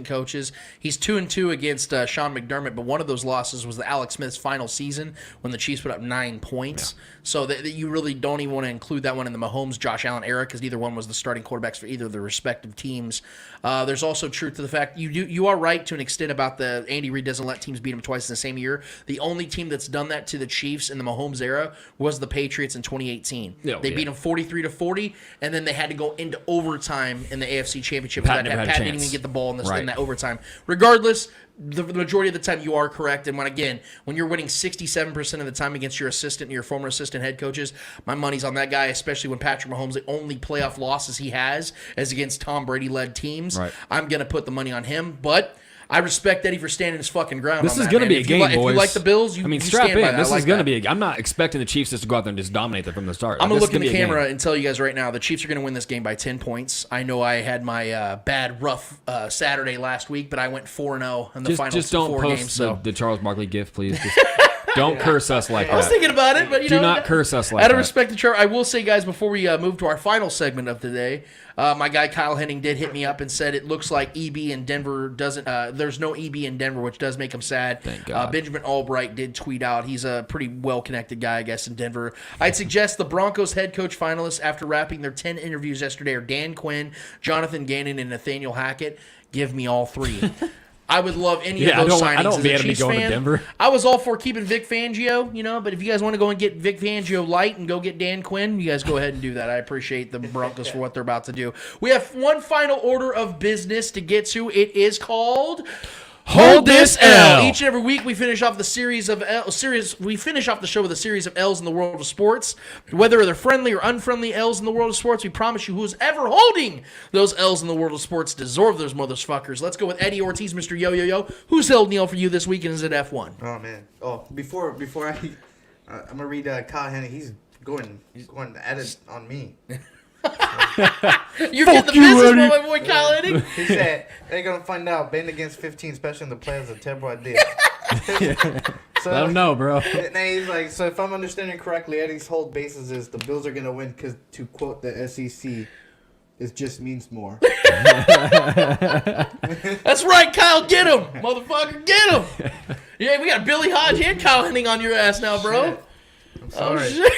coaches. He's 2-2 against Sean McDermott, but one of those losses was the Alex Smith's final season when the Chiefs put up 9 points. Yeah. So that you really don't even want to include that one in the Mahomes-Josh Allen era because neither one was the starting quarterbacks for either of the respective teams. There's also truth to the fact you are right to an extent about the Andy Reid doesn't let teams beat him twice in the same year. The only team that's done that to the Chiefs in the Mahomes era was the Patriots in 2018. They beat them 43-40, and then they had to go into overtime in the AFC Championship. Pat didn't even get the ball in that overtime. Regardless, the majority of the time you are correct. And when you're winning 67% of the time against your assistant and your former assistant head coaches, my money's on that guy, especially when Patrick Mahomes, the only playoff losses he has is against Tom Brady-led teams. Right. I'm going to put the money on him, but I respect Eddie for standing his fucking ground. This is going to be a game, boys. If you like the Bills, you strap stand in. by that. This is going to be. I'm not expecting the Chiefs just to go out there and just dominate them from the start. I'm going to look in the camera and tell you guys right now, the Chiefs are going to win this game by 10 points. I know I had my bad, rough Saturday last week, but I went 4-0 in the final 4 games. Just don't post the Charles Barkley gift, please. Don't curse us like I was that. thinking about it, but Do not curse us like out of that. respect to Trevor, I will say, guys, before we move to our final segment of the day, my guy Kyle Henning did hit me up and said it looks like EB in Denver doesn't. There's no EB in Denver, which does make him sad. Thank God. Benjamin Albright did tweet out. He's a pretty well-connected guy, I guess, in Denver. I'd suggest the Broncos head coach finalists after wrapping their 10 interviews yesterday are Dan Quinn, Jonathan Gannon, and Nathaniel Hackett. Give me all three. I would love any of those signings. I don't As be a able to Chiefs go to fan, Denver. I was all for keeping Vic Fangio, but if you guys want to go and get Vic Fangio light and go get Dan Quinn, you guys go ahead and do that. I appreciate the Broncos for what they're about to do. We have one final order of business to get to. It is called Hold This L. Each and every week we finish off the we finish off the show with a series of L's in the world of sports. Whether they're friendly or unfriendly L's in the world of sports, we promise you who's ever holding those L's in the world of sports deserve those motherfuckers. Let's go with Eddie Ortiz, Mr. Yo-Yo-Yo. Who's held Neil for you this week and is it F1? Oh man. Oh, before I'm gonna read Kyle Hennig. He's going at it on me. You're getting the business by my boy Kyle Hennig. He said they're gonna find out betting against 15, especially in the playoffs, is a terrible idea. So, Let him know, bro. And he's like, so if I'm understanding correctly, Eddie's whole basis is the Bills are gonna win because, to quote the SEC, it just means more. That's right, Kyle. Get him, motherfucker. Get him. Yeah, we got Billy Hodge and Kyle Hennig on your ass now, bro. Shit. I'm sorry. Oh, shit.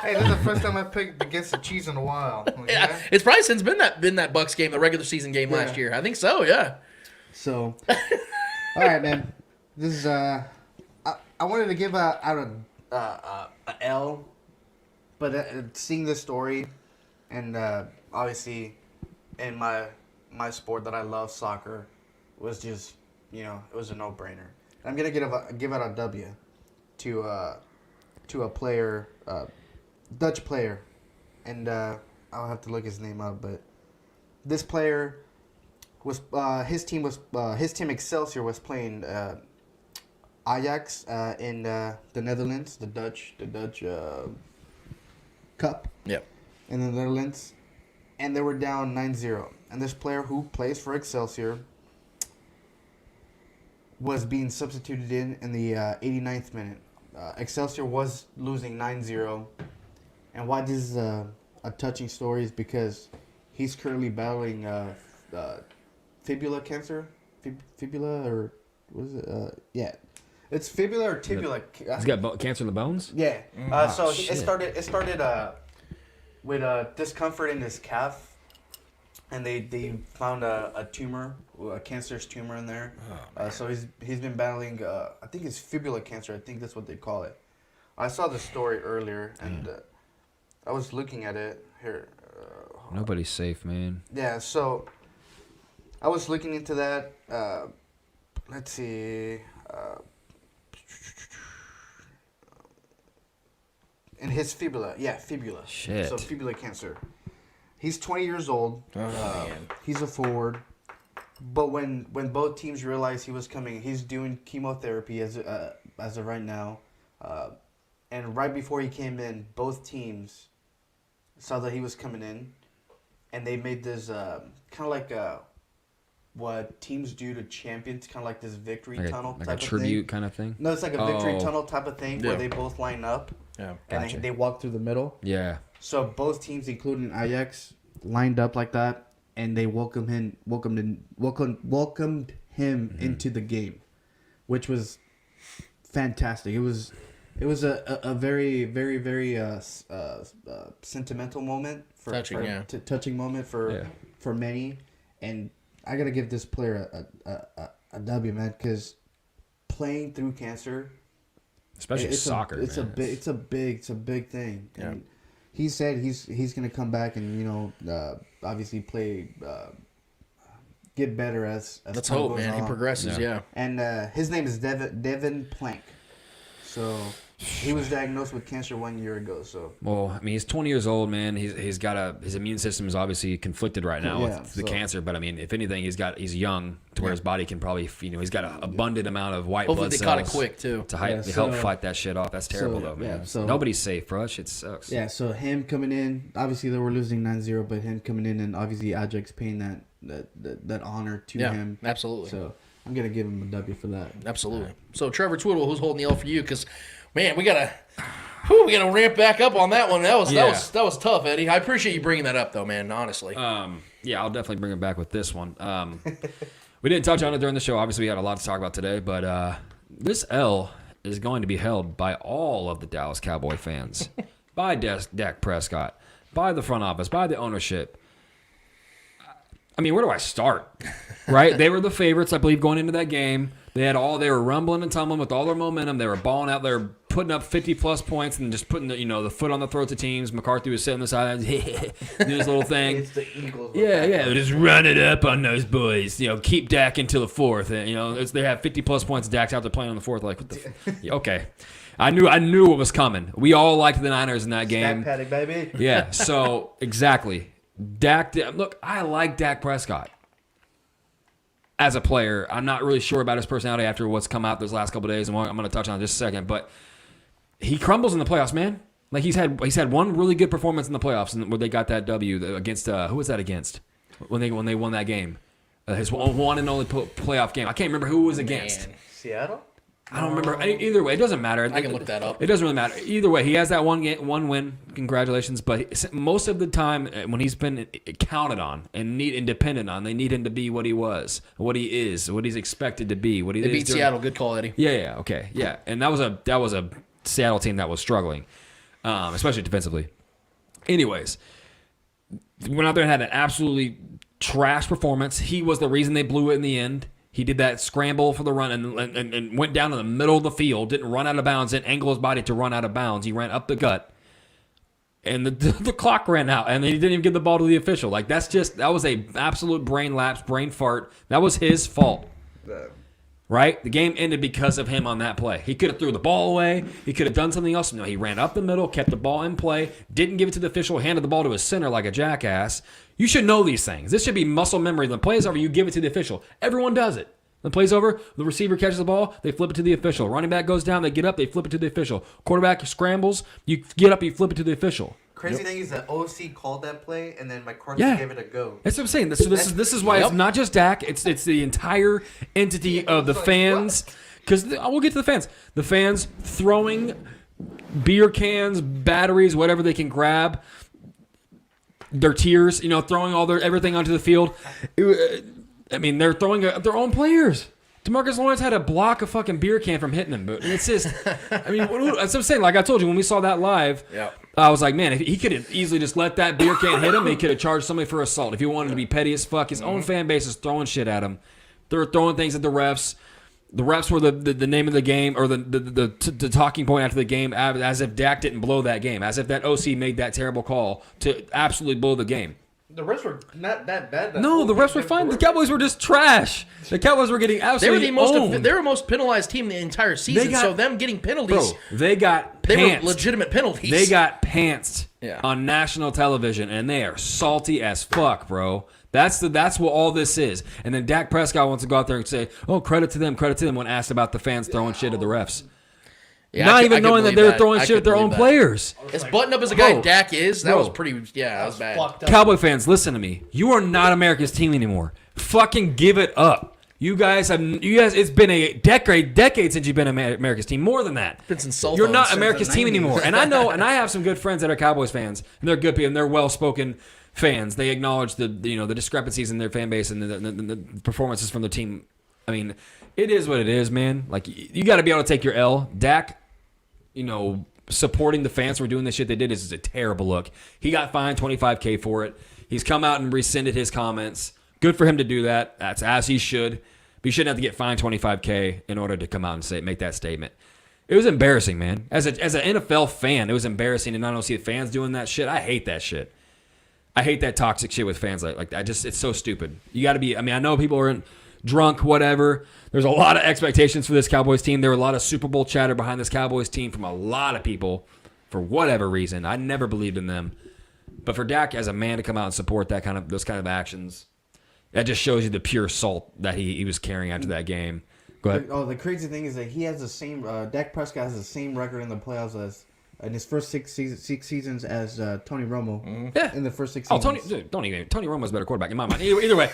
Hey, this is the first time I picked against the Chiefs in a while. Like, Yeah, it's probably since been that Bucks game, the regular season game last year. I think so. Yeah. So, all right, man. This is I wanted to give out a L, but seeing this story, and obviously, in my sport that I love, soccer, was just it was a no-brainer. I'm gonna give out a W to a player, Dutch player, and I'll have to look his name up, but this player was his team Excelsior was playing Ajax in the Netherlands, the Dutch Cup. Yep. In the Netherlands, and they were down 9-0. And this player who plays for Excelsior was being substituted in the 89th minute. Excelsior was losing 9-0. And why this is a touching story is because he's currently battling fibula cancer. Fibula, or what is it? Yeah. It's fibula or tibula. He's got cancer in the bones? Yeah. So shit. it started with discomfort in his calf, and they found a tumor, a cancerous tumor in there. So he's been battling. I think it's fibula cancer. I think that's what they call it. I saw the story earlier, and I was looking at it here. Nobody's safe, man. Yeah. So I was looking into that. Let's see. In his fibula. Shit. So fibula cancer. He's 20 years old. He's a forward. But when both teams realized he was coming, he's doing chemotherapy as of right now. And right before he came in, both teams saw that he was coming in, and they made this kind of like what teams do to champions, kind of like this victory tunnel like type a tribute of thing. kind of thing. No, it's like a victory tunnel type of thing where they both line up. Yeah. And they walk through the middle. Yeah. So both teams, including Ajax, lined up like that, and they welcomed him into the game, which was fantastic. It was a very, very, very sentimental moment touching moment for many, and I gotta give this player a W, man, because playing through cancer. Especially soccer, it's man. It's a big thing. Yeah. And he said he's gonna come back and obviously play, get better as Let's time hope, goes man. He on. progresses. Yeah. And his name is Devin Plank. So he was diagnosed with cancer 1 year ago. So Well, I mean, he's 20 years old, man. He's got his immune system is obviously conflicted right now with the cancer. But I mean, if anything, he's young to where his body can probably, he's got an abundant amount of white Hopefully blood they cells. caught it quick too. To help fight that shit off. That's terrible though, man. yeah, so- Nobody's safe, bro. That shit sucks. yeah, so him coming in, obviously they were losing 9-0, but him coming in and obviously Ajax paying that honor to him. Absolutely. So I'm gonna give him a W for that. Absolutely. So Trevor Twiddle, who's holding the L for you? Because man, we gotta ramp back up on that one. That was tough, Eddie. I appreciate you bringing that up, though, man. Honestly. Yeah, I'll definitely bring it back with this one. We didn't touch on it during the show. Obviously, we had a lot to talk about today, but this L is going to be held by all of the Dallas Cowboy fans, by Dak Prescott, by the front office, by the ownership. I mean, where do I start? Right? They were the favorites, I believe, going into that game. They were rumbling and tumbling with all their momentum. They were balling out. They were putting up 50-plus points and just putting the foot on the throats of teams. McCarthy was sitting on the sidelines, doing his little thing. It's the Eagles. Yeah. Just run it up on those boys. Keep Dak until the fourth. And, they have 50-plus points. Dak's out there playing on the fourth. Like, what the okay. I knew what was coming. We all liked the Niners in that game. Stack Paddock, baby. Yeah, so exactly. Look, I like Dak Prescott as a player. I'm not really sure about his personality after what's come out those last couple of days, and I'm going to touch on it in just a second. But he crumbles in the playoffs, man. Like he's had one really good performance in the playoffs, where they got that W against who was that against when they won that game? His one and only playoff game. I can't remember who it was against. Man. Seattle. I don't remember. Either way, it doesn't matter. I can look that up. It doesn't really matter. Either way, he has that one win. Congratulations. But most of the time, when he's been counted on and dependent on, they need him to be what he was, what he is, what he's expected to be. What he They beat Seattle. Good call, Eddie. Yeah. Okay. Yeah. And that was a Seattle team that was struggling, especially defensively. Anyways, went out there and had an absolutely trash performance. He was the reason they blew it in the end. He did that scramble for the run and went down in the middle of the field, didn't run out of bounds, didn't angle his body to run out of bounds. He ran up the gut, and the clock ran out, and he didn't even give the ball to the official. Like, that was a absolute brain lapse, brain fart. That was his fault. Right? The game ended because of him on that play. He could have threw the ball away. He could have done something else. No, he ran up the middle, kept the ball in play, didn't give it to the official, handed the ball to his center like a jackass. You should know these things. This should be muscle memory. When the play's over, you give it to the official. Everyone does it. When the play's over, the receiver catches the ball, they flip it to the official. Running back goes down, they get up, they flip it to the official. Quarterback scrambles, you get up, you flip it to the official. Crazy thing is that OC called that play, and then McCarthy gave it a go. That's what I'm saying. This is why it's not just Dak. It's the entire entity of the fans. Because we'll get to the fans. The fans throwing beer cans, batteries, whatever they can grab. Their tears, throwing everything onto the field. They're throwing their own players. DeMarcus Lawrence had to block a fucking beer can from hitting him. But it's just, that's what I'm saying. Like I told you, when we saw that live, I was like, man, if he could have easily just let that beer can hit him, he could have charged somebody for assault. If he wanted to be petty as fuck, his own fan base is throwing shit at him. They're throwing things at the refs. The refs were the name of the game, or the talking point after the game, as if Dak didn't blow that game, as if that OC made that terrible call to absolutely blow the game. The refs were not that bad. No, the refs were fine. The Cowboys were just trash. The Cowboys were getting absolutely owned. They were the most penalized team the entire season. So them getting penalties, they were legitimate penalties. They got pantsed on national television, and they are salty as fuck, bro. That's what all this is. And then Dak Prescott wants to go out there and say, "Oh, credit to them," when asked about the fans throwing shit at the refs. Yeah, not even knowing that they were throwing shit at their own players. As buttoned up as a guy Dak is, that was pretty. Yeah, that was bad. Cowboy fans, listen to me. You are not America's team anymore. Fucking give it up. You guys. It's been a decade since you've been America's team. More than that. Been since You're not America's team anymore. And I know, and I have some good friends that are Cowboys fans, and they're good people, and they're well-spoken fans. They acknowledge the discrepancies in their fan base and the performances from the team. I mean, it is what it is, man. Like, you got to be able to take your L. Dak, supporting the fans for doing the shit they did is a terrible look. He got fined $25,000 for it. He's come out and rescinded his comments. Good for him to do that. That's as he should. But you shouldn't have to get fined $25,000 in order to come out and make that statement. It was embarrassing, man. As an NFL fan, it was embarrassing to not only see the fans doing that shit. I hate that shit. I hate that toxic shit with fans like that. It's so stupid. You got to be. I know people are drunk, whatever. There's a lot of expectations for this Cowboys team. There were a lot of Super Bowl chatter behind this Cowboys team from a lot of people for whatever reason. I never believed in them. But for Dak as a man to come out and support those kind of actions, that just shows you the pure salt that he was carrying after that game. Go ahead. The crazy thing is that he has the same. Dak Prescott has the same record in the playoffs as in his first six seasons as Tony Romo. Yeah. In the first 6 seasons. Tony Romo's a better quarterback in my mind. Either way.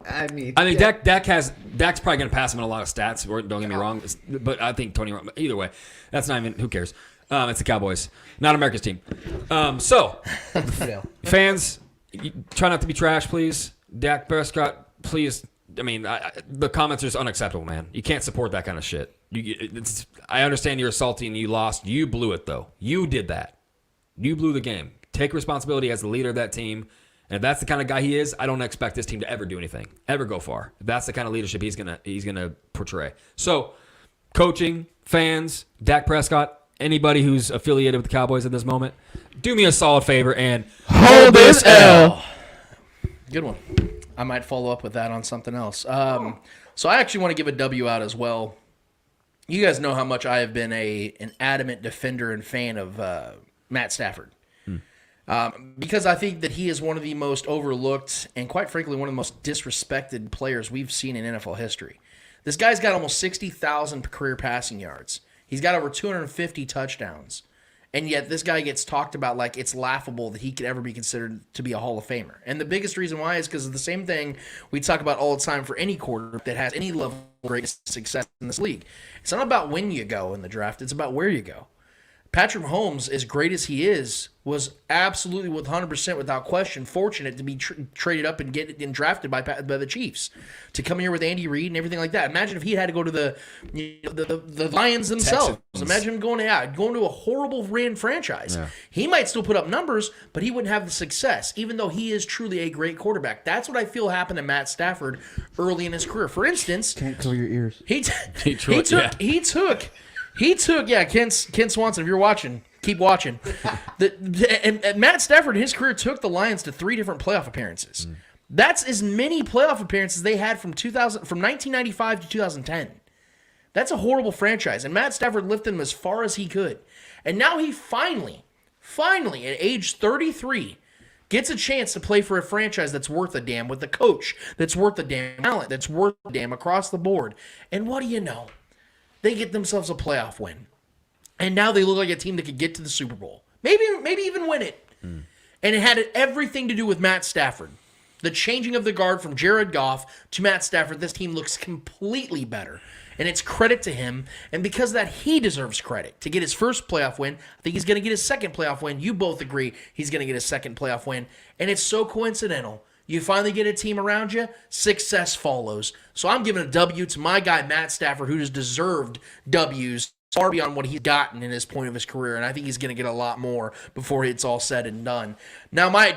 I mean, I think Dak's probably going to pass him in a lot of stats. Don't get me wrong, but I think Tony. Either way, that's not even. Who cares? It's the Cowboys, not America's team. So, fans, try not to be trash, please. Dak Prescott, please. I mean, the comments are just unacceptable, man. You can't support that kind of shit. I understand you're salty and you lost. You blew it, though. You did that. You blew the game. Take responsibility as the leader of that team. And if that's the kind of guy he is, I don't expect this team to ever do anything, ever go far. If that's the kind of leadership he's gonna portray. So, coaching, fans, Dak Prescott, anybody who's affiliated with the Cowboys at this moment, do me a solid favor and hold this L. Good one. I might follow up with that on something else. So I actually want to give a W out as well. You guys know how much I have been an adamant defender and fan of Matt Stafford. Because I think that he is one of the most overlooked and, quite frankly, one of the most disrespected players we've seen in NFL history. This guy's got almost 60,000 career passing yards. He's got over 250 touchdowns. And yet this guy gets talked about like it's laughable that he could ever be considered to be a Hall of Famer. And the biggest reason why is because of the same thing we talk about all the time for any quarterback that has any level of great success in this league. It's not about when you go in the draft. It's about where you go. Patrick Mahomes, as great as he is, was absolutely 100% without question fortunate to be traded up and get drafted by the Chiefs to come here with Andy Reid and everything like that. Imagine if he had to go to the Lions themselves. Texans. Imagine him going to a horrible ran franchise. Yeah. He might still put up numbers, but he wouldn't have the success, even though he is truly a great quarterback. That's what I feel happened to Matt Stafford early in his career. For instance, can't cover your ears. He took, Ken Swanson, if you're watching, keep watching. And Matt Stafford in his career took the Lions to 3 different playoff appearances. That's as many playoff appearances they had from 1995 to 2010. That's a horrible franchise. And Matt Stafford lifted them as far as he could. And now he finally, at age 33, gets a chance to play for a franchise that's worth a damn, with a coach that's worth a damn, talent that's worth a damn across the board. And what do you know? They get themselves a playoff win. And now they look like a team that could get to the Super Bowl. Maybe even win it. And it had everything to do with Matt Stafford. The changing of the guard from Jared Goff to Matt Stafford, this team looks completely better. And it's credit to him. And because of that, he deserves credit to get his first playoff win. I think he's going to get his second playoff win. You both agree he's going to get his second playoff win. And it's so coincidental. You finally get a team around you, success follows. So I'm giving a W to my guy, Matt Stafford, who has deserved W's far beyond what he's gotten in his point of his career. And I think he's going to get a lot more before it's all said and done. Now, my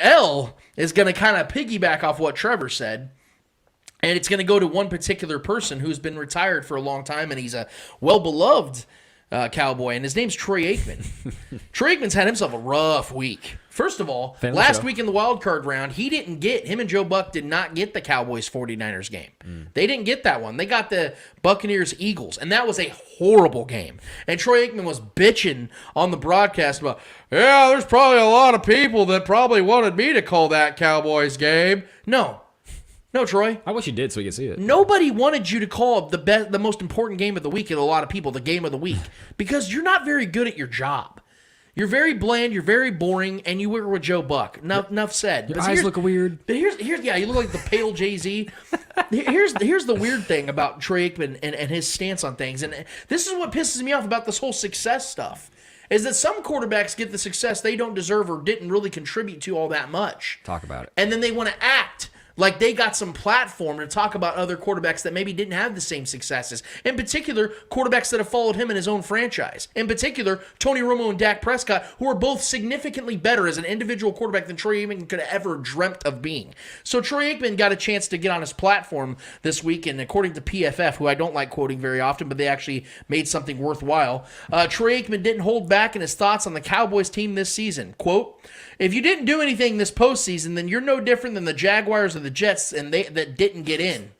L is going to kind of piggyback off what Trevor said. And it's going to go to one particular person who's been retired for a long time, and he's a well-beloved Cowboy, and his name's Troy Aikman. Troy Aikman's had himself a rough week. First of all, last week in the wild card round, him and Joe Buck did not get the Cowboys 49ers game. They didn't get that one. They got the Buccaneers Eagles, and that was a horrible game. And Troy Aikman was bitching on the broadcast about, there's probably a lot of people that probably wanted me to call that Cowboys game. No, Troy. I wish you did so you could see it. Nobody wanted you to call the most important game of the week, and a lot of people, the game of the week, because you're not very good at your job. You're very bland, you're very boring, and you work with Joe Buck. Enough said. Your eyes look weird. But here's you look like the pale Jay-Z. Here's the weird thing about Troy Aikman and his stance on things, and this is what pisses me off about this whole success stuff, is that some quarterbacks get the success they don't deserve or didn't really contribute to all that much. Talk about it. And then they want to act like they got some platform to talk about other quarterbacks that maybe didn't have the same successes. In particular, quarterbacks that have followed him in his own franchise. In particular, Tony Romo and Dak Prescott, who are both significantly better as an individual quarterback than Troy Aikman could have ever dreamt of being. So Troy Aikman got a chance to get on his platform this week, and according to PFF, who I don't like quoting very often, but they actually made something worthwhile, Troy Aikman didn't hold back in his thoughts on the Cowboys team this season. Quote, "If you didn't do anything this postseason, then you're no different than the Jaguars or the Jets and that didn't get in."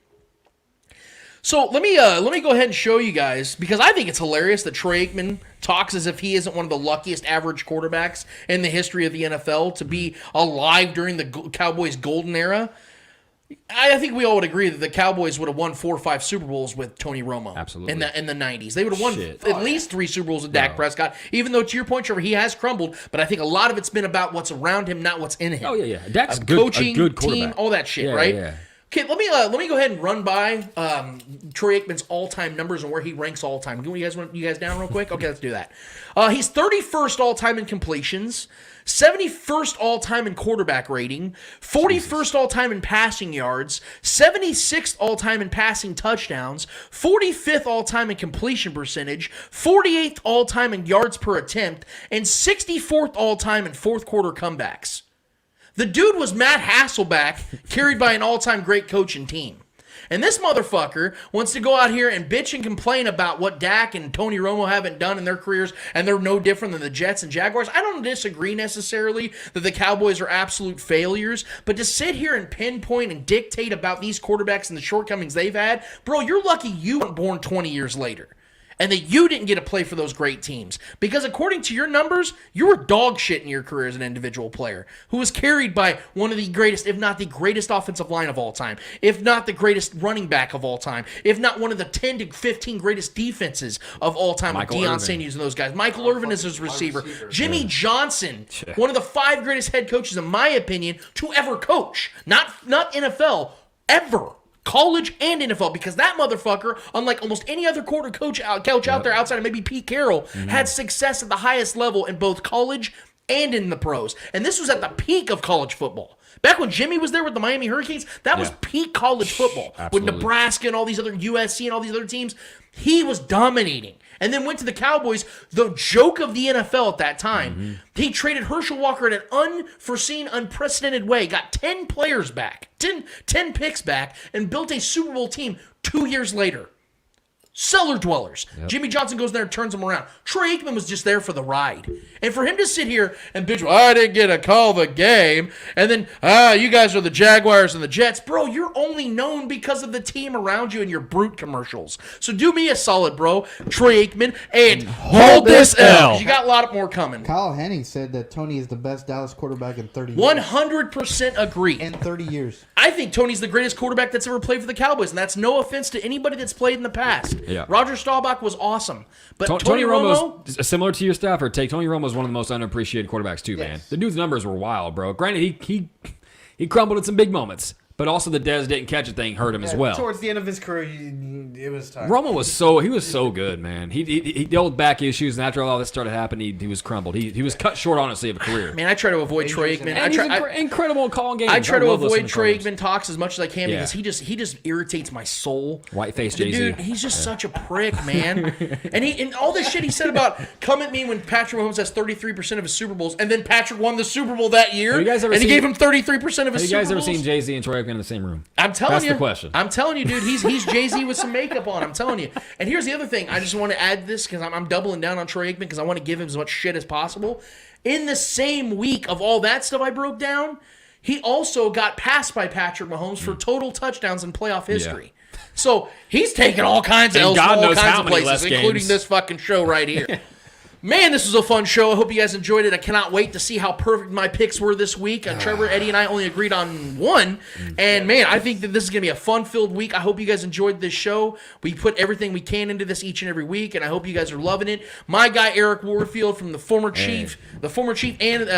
So let me go ahead and show you guys, because I think it's hilarious that Troy Aikman talks as if he isn't one of the luckiest average quarterbacks in the history of the NFL to be alive during the Cowboys' golden era. I think we all would agree that the Cowboys would have won 4 or 5 Super Bowls with Tony Romo. Absolutely. In the 90s. They would have won at least 3 Super Bowls with Dak Prescott, even though, to your point, Trevor, he has crumbled, but I think a lot of it's been about what's around him, not what's in him. Oh, yeah. Dak's coaching, a good team, quarterback. all that shit, right? Yeah. Okay, let me go ahead and run by Troy Aikman's all-time numbers and where he ranks all-time. You guys down real quick? Okay, let's do that. He's 31st all-time in completions, 71st all-time in quarterback rating, 41st all-time in passing yards, 76th all-time in passing touchdowns, 45th all-time in completion percentage, 48th all-time in yards per attempt, and 64th all-time in fourth quarter comebacks. The dude was Matt Hasselbeck, carried by an all-time great coach and team. And this motherfucker wants to go out here and bitch and complain about what Dak and Tony Romo haven't done in their careers, and they're no different than the Jets and Jaguars. I don't disagree necessarily that the Cowboys are absolute failures, but to sit here and pinpoint and dictate about these quarterbacks and the shortcomings they've had, bro, you're lucky you weren't born 20 years later. And that you didn't get to play for those great teams. Because according to your numbers, you were dog shit in your career as an individual player who was carried by one of the greatest, if not the greatest offensive line of all time, if not the greatest running back of all time, if not one of the 10 to 15 greatest defenses of all time with Deion Sanders and those guys. Michael Irvin is his receiver. Jimmy Johnson, one of the 5 greatest head coaches, in my opinion, to ever coach. Not NFL, ever. College and NFL, because that motherfucker, unlike almost any other coach out there outside of maybe Pete Carroll, had success at the highest level in both college and in the pros. And this was at the peak of college football. Back when Jimmy was there with the Miami Hurricanes, that was peak college football. Absolutely. With Nebraska and all these other USC and all these other teams, he was dominating. And then went to the Cowboys, the joke of the NFL at that time. He traded Herschel Walker in an unforeseen, unprecedented way, got 10 players back, 10 picks back, and built a Super Bowl team 2 years later. Cellar dwellers. Yep. Jimmy Johnson goes there and turns them around. Troy Aikman was just there for the ride. And for him to sit here and bitch, well, I didn't get a call the game, and then, you guys are the Jaguars and the Jets. Bro, you're only known because of the team around you and your brute commercials. So do me a solid, bro, Troy Aikman, and hold this L. You got a lot more coming. Kyle Henning said that Tony is the best Dallas quarterback in 30 years. 100% agree. In 30 years. I think Tony's the greatest quarterback that's ever played for the Cowboys, and that's no offense to anybody that's played in the past. Yeah. Roger Staubach was awesome. But Tony Romo's similar to your Stafford take. Tony Romo's one of the most underappreciated quarterbacks too, man. The dude's numbers were wild, bro. Granted, he crumbled in some big moments, but also the Dez didn't catch a thing hurt him as well. Towards the end of his career, it was time. Romo was so good, man. He dealt with back issues, and after all this started happening, he was crumbled. He was cut short, honestly, of a career. Man, I try to avoid Troy Aikman. And he's incredible at calling games. I try to avoid Troy Aikman talks as much as I can because he just irritates my soul. White-faced Jay-Z. Dude, he's just such a prick, man. and all this shit he said about come at me when Patrick Mahomes has 33% of his Super Bowls, and then Patrick won the Super Bowl that year, and he gave him 33% of his Super Bowls. Have you guys ever seen Jay-Z and Troy Aikman in the same room? I'm telling you. That's the question. I'm telling you, dude. He's Jay-Z with some makeup on. I'm telling you. And here's the other thing. I just want to add this because I'm doubling down on Troy Aikman because I want to give him as much shit as possible. In the same week of all that stuff I broke down, he also got passed by Patrick Mahomes for total touchdowns in playoff history. Yeah. So he's taking all kinds of L's from all kinds of places, including this fucking show right here. Man, this was a fun show. I hope you guys enjoyed it. I cannot wait to see how perfect my picks were this week. Trevor, Eddie, and I only agreed on one. And, man, I think that this is going to be a fun-filled week. I hope you guys enjoyed this show. We put everything we can into this each and every week, and I hope you guys are loving it. My guy, Eric Warfield, from the former chief and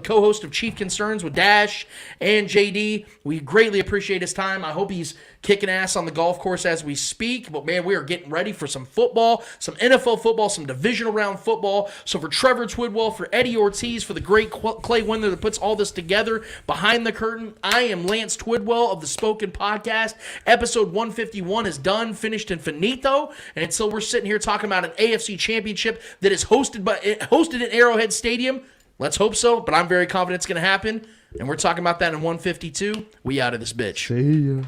co-host of Chief Concerns with Dash and JD. We greatly appreciate his time. I hope he's kicking ass on the golf course as we speak. But, man, we are getting ready for some football, some NFL football, some divisional round football. So for Trevor Twidwell, for Eddie Ortiz, for the great Clay Wendler that puts all this together behind the curtain, I am Lance Twidwell of the Spoken Podcast. Episode 151 is done, finished, and finito. And until we're sitting here talking about an AFC championship that is hosted at Arrowhead Stadium, let's hope so, but I'm very confident it's going to happen. And we're talking about that in 152. We out of this bitch. See ya.